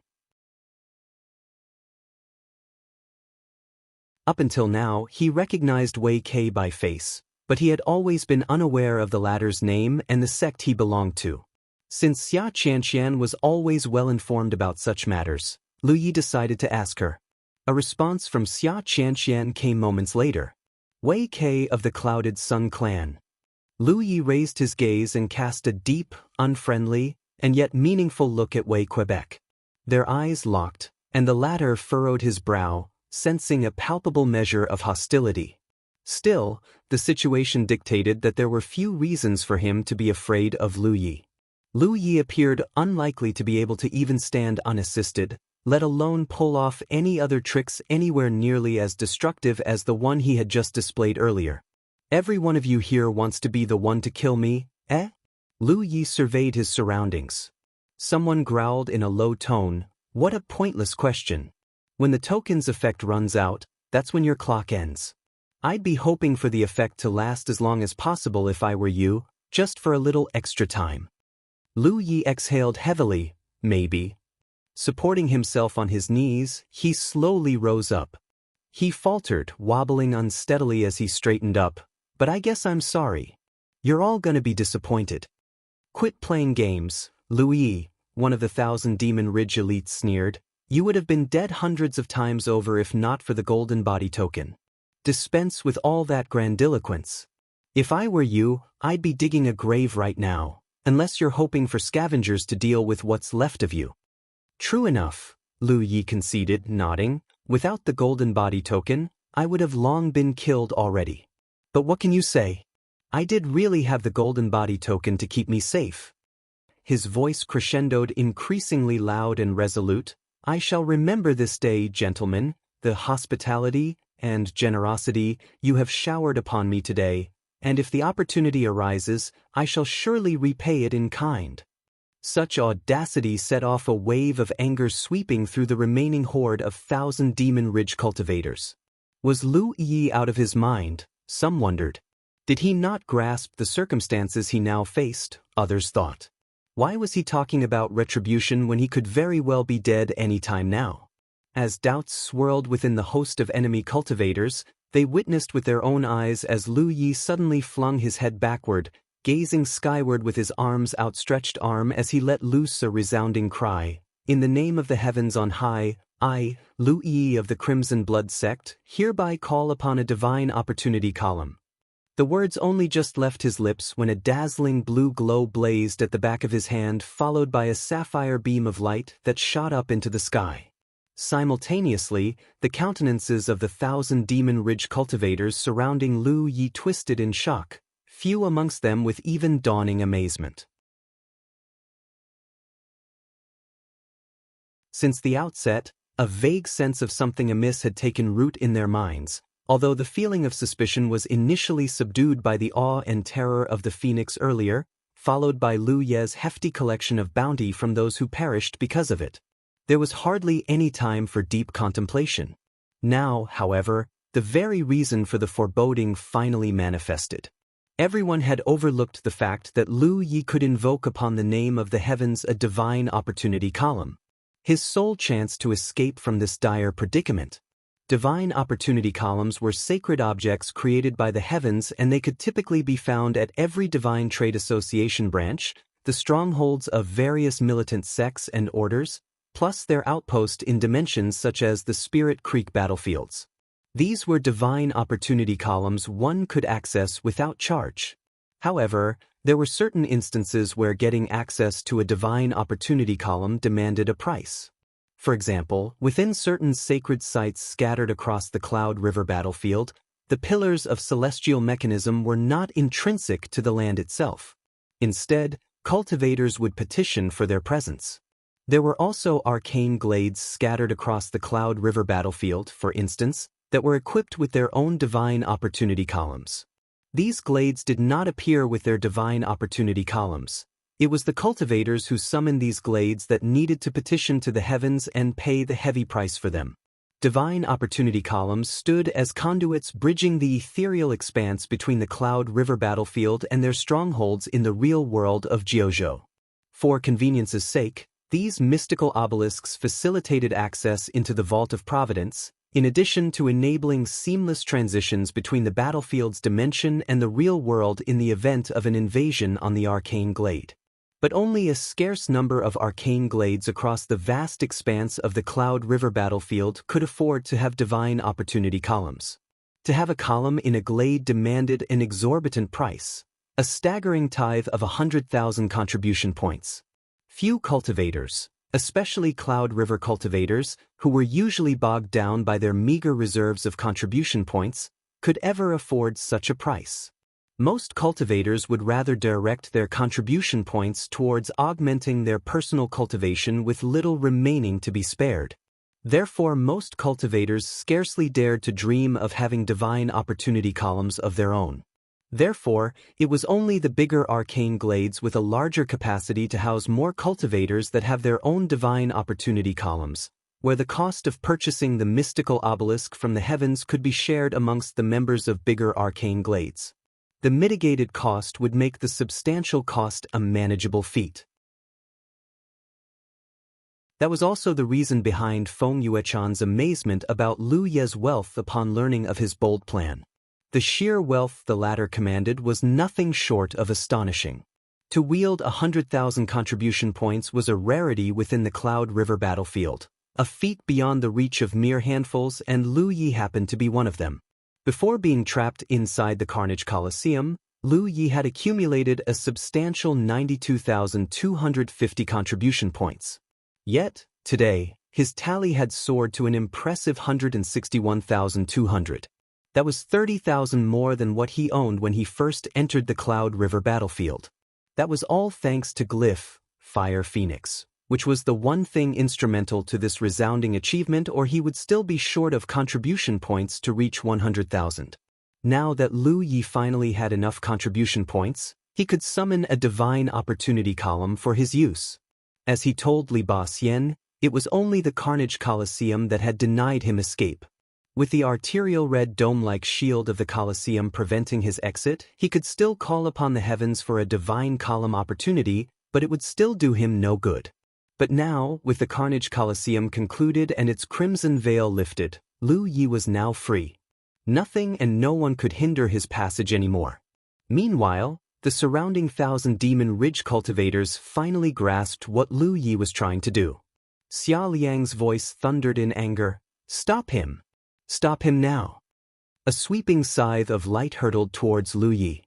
Up until now, he recognized Wei Kei by face, but he had always been unaware of the latter's name and the sect he belonged to. Since Xia Qianxian was always well informed about such matters, Lu Yi decided to ask her. A response from Xia Qianxian came moments later. Wei Ke of the Clouded Sun Clan. Lu Yi raised his gaze and cast a deep, unfriendly, and yet meaningful look at Wei Quebec. Their eyes locked, and the latter furrowed his brow, sensing a palpable measure of hostility. Still, the situation dictated that there were few reasons for him to be afraid of Lu Yi. Lu Yi appeared unlikely to be able to even stand unassisted, let alone pull off any other tricks anywhere nearly as destructive as the one he had just displayed earlier. Every one of you here wants to be the one to kill me, eh? Lu Yi surveyed his surroundings. Someone growled in a low tone, "What a pointless question. When the token's effect runs out, that's when your clock ends. I'd be hoping for the effect to last as long as possible if I were you, just for a little extra time." Lu Yi exhaled heavily, maybe. Supporting himself on his knees, he slowly rose up. He faltered, wobbling unsteadily as he straightened up, "But I guess I'm sorry. You're all gonna be disappointed." "Quit playing games, Lu Yi," one of the 1,000 Demon Ridge elites sneered. "You would have been dead hundreds of times over if not for the golden body token. Dispense with all that grandiloquence. If I were you, I'd be digging a grave right now, unless you're hoping for scavengers to deal with what's left of you." "True enough," Lu Yi conceded, nodding. "Without the golden body token, I would have long been killed already. But what can you say? I did really have the golden body token to keep me safe." His voice crescendoed, increasingly loud and resolute. "I shall remember this day, gentlemen, the hospitality and generosity you have showered upon me today, and if the opportunity arises, I shall surely repay it in kind." Such audacity set off a wave of anger sweeping through the remaining horde of 1,000 Demon Ridge cultivators. Was Lu Yi out of his mind? Some wondered. Did he not grasp the circumstances he now faced? Others thought. Why was he talking about retribution when he could very well be dead any time now? As doubts swirled within the host of enemy cultivators, they witnessed with their own eyes as Lu Yi suddenly flung his head backward, gazing skyward with his arms outstretched as he let loose a resounding cry. "In the name of the heavens on high, I, Lu Yi of the Crimson Blood Sect, hereby call upon a divine opportunity column." The words only just left his lips when a dazzling blue glow blazed at the back of his hand, followed by a sapphire beam of light that shot up into the sky. Simultaneously, the countenances of the 1,000 Demon Ridge cultivators surrounding Lu Yi twisted in shock, few amongst them with even dawning amazement. Since the outset, a vague sense of something amiss had taken root in their minds, although the feeling of suspicion was initially subdued by the awe and terror of the Phoenix earlier, followed by Lu Ye's hefty collection of bounty from those who perished because of it. There was hardly any time for deep contemplation. Now, however, the very reason for the foreboding finally manifested. Everyone had overlooked the fact that Lu Yi could invoke upon the name of the heavens a divine opportunity column. His sole chance to escape from this dire predicament. Divine opportunity columns were sacred objects created by the heavens, and they could typically be found at every divine trade association branch, the strongholds of various militant sects and orders, plus their outpost in dimensions such as the Spirit Creek battlefields. These were divine opportunity columns one could access without charge. However, there were certain instances where getting access to a divine opportunity column demanded a price. For example, within certain sacred sites scattered across the Cloud River battlefield, the pillars of celestial mechanism were not intrinsic to the land itself. Instead, cultivators would petition for their presence. There were also arcane glades scattered across the Cloud River battlefield, for instance, that were equipped with their own divine opportunity columns. These glades did not appear with their divine opportunity columns. It was the cultivators who summoned these glades that needed to petition to the heavens and pay the heavy price for them. Divine opportunity columns stood as conduits bridging the ethereal expanse between the Cloud River battlefield and their strongholds in the real world of Jianghu. For convenience's sake, these mystical obelisks facilitated access into the Vault of Providence, In addition to enabling seamless transitions between the battlefield's dimension and the real world in the event of an invasion on the arcane glade. But only a scarce number of arcane glades across the vast expanse of the Cloud River battlefield could afford to have divine opportunity columns. To have a column in a glade demanded an exorbitant price, a staggering tithe of 100,000 contribution points. Few cultivators, especially Cloud River cultivators, who were usually bogged down by their meager reserves of contribution points, could ever afford such a price. Most cultivators would rather direct their contribution points towards augmenting their personal cultivation with little remaining to be spared. Therefore, most cultivators scarcely dared to dream of having divine opportunity columns of their own. Therefore, it was only the bigger arcane glades with a larger capacity to house more cultivators that have their own divine opportunity columns, where the cost of purchasing the mystical obelisk from the heavens could be shared amongst the members of bigger arcane glades. The mitigated cost would make the substantial cost a manageable feat. That was also the reason behind Feng Yuechan's amazement about Lu Ye's wealth upon learning of his bold plan. The sheer wealth the latter commanded was nothing short of astonishing. To wield 100,000 contribution points was a rarity within the Cloud River battlefield, a feat beyond the reach of mere handfuls, and Lu Yi happened to be one of them. Before being trapped inside the Carnage Colosseum, Lu Yi had accumulated a substantial 92,250 contribution points. Yet, today, his tally had soared to an impressive 161,200. That was 30,000 more than what he owned when he first entered the Cloud River battlefield. That was all thanks to Glyph, Fire Phoenix, which was the one thing instrumental to this resounding achievement, or he would still be short of contribution points to reach 100,000. Now that Lu Yi finally had enough contribution points, he could summon a divine opportunity column for his use. As he told Li Baxian, it was only the Carnage Colosseum that had denied him escape. With the arterial red dome-like shield of the Colosseum preventing his exit, he could still call upon the heavens for a divine column opportunity, but it would still do him no good. But now, with the Carnage Colosseum concluded and its crimson veil lifted, Lu Yi was now free. Nothing and no one could hinder his passage anymore. Meanwhile, the surrounding Thousand Demon Ridge cultivators finally grasped what Lu Yi was trying to do. Xia Liang's voice thundered in anger, "Stop him! Stop him now!" A sweeping scythe of light hurtled towards Lu Yi.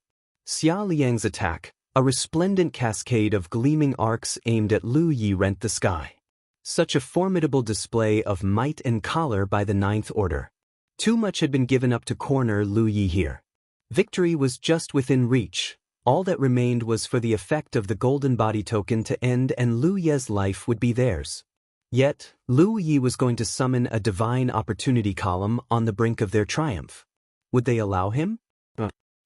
Xia Liang's attack, a resplendent cascade of gleaming arcs aimed at Lu Yi, rent the sky. Such a formidable display of might and choler by the Ninth Order. Too much had been given up to corner Lu Yi here. Victory was just within reach. All that remained was for the effect of the golden body token to end and Lu Ye's life would be theirs. Yet, Lu Yi was going to summon a divine opportunity column on the brink of their triumph. Would they allow him?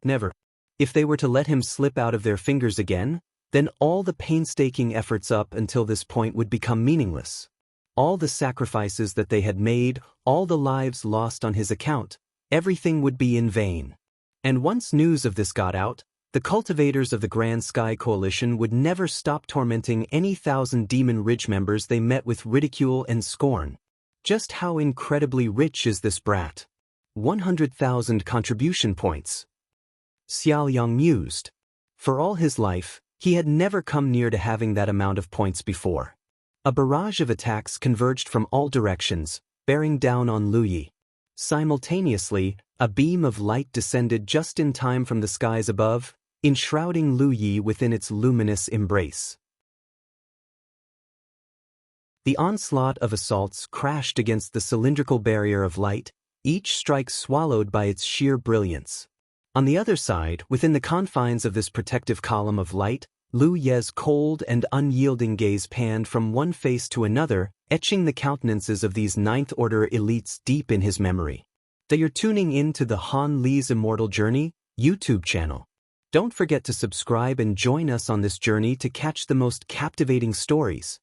Never. If they were to let him slip out of their fingers again, then all the painstaking efforts up until this point would become meaningless. All the sacrifices that they had made, all the lives lost on his account, everything would be in vain. And once news of this got out, the cultivators of the Grand Sky Coalition would never stop tormenting any Thousand Demon Ridge members they met with ridicule and scorn. Just how incredibly rich is this brat? 100,000 contribution points. Xia Liang mused. For all his life, he had never come near to having that amount of points before. A barrage of attacks converged from all directions, bearing down on Lu Yi. Simultaneously, a beam of light descended just in time from the skies above, enshrouding Lu Yi within its luminous embrace. The onslaught of assaults crashed against the cylindrical barrier of light, each strike swallowed by its sheer brilliance. On the other side, within the confines of this protective column of light, Lu Ye's cold and unyielding gaze panned from one face to another, etching the countenances of these Ninth Order elites deep in his memory. You're tuning in to the Han Li's Immortal Journey YouTube channel. Don't forget to subscribe and join us on this journey to catch the most captivating stories.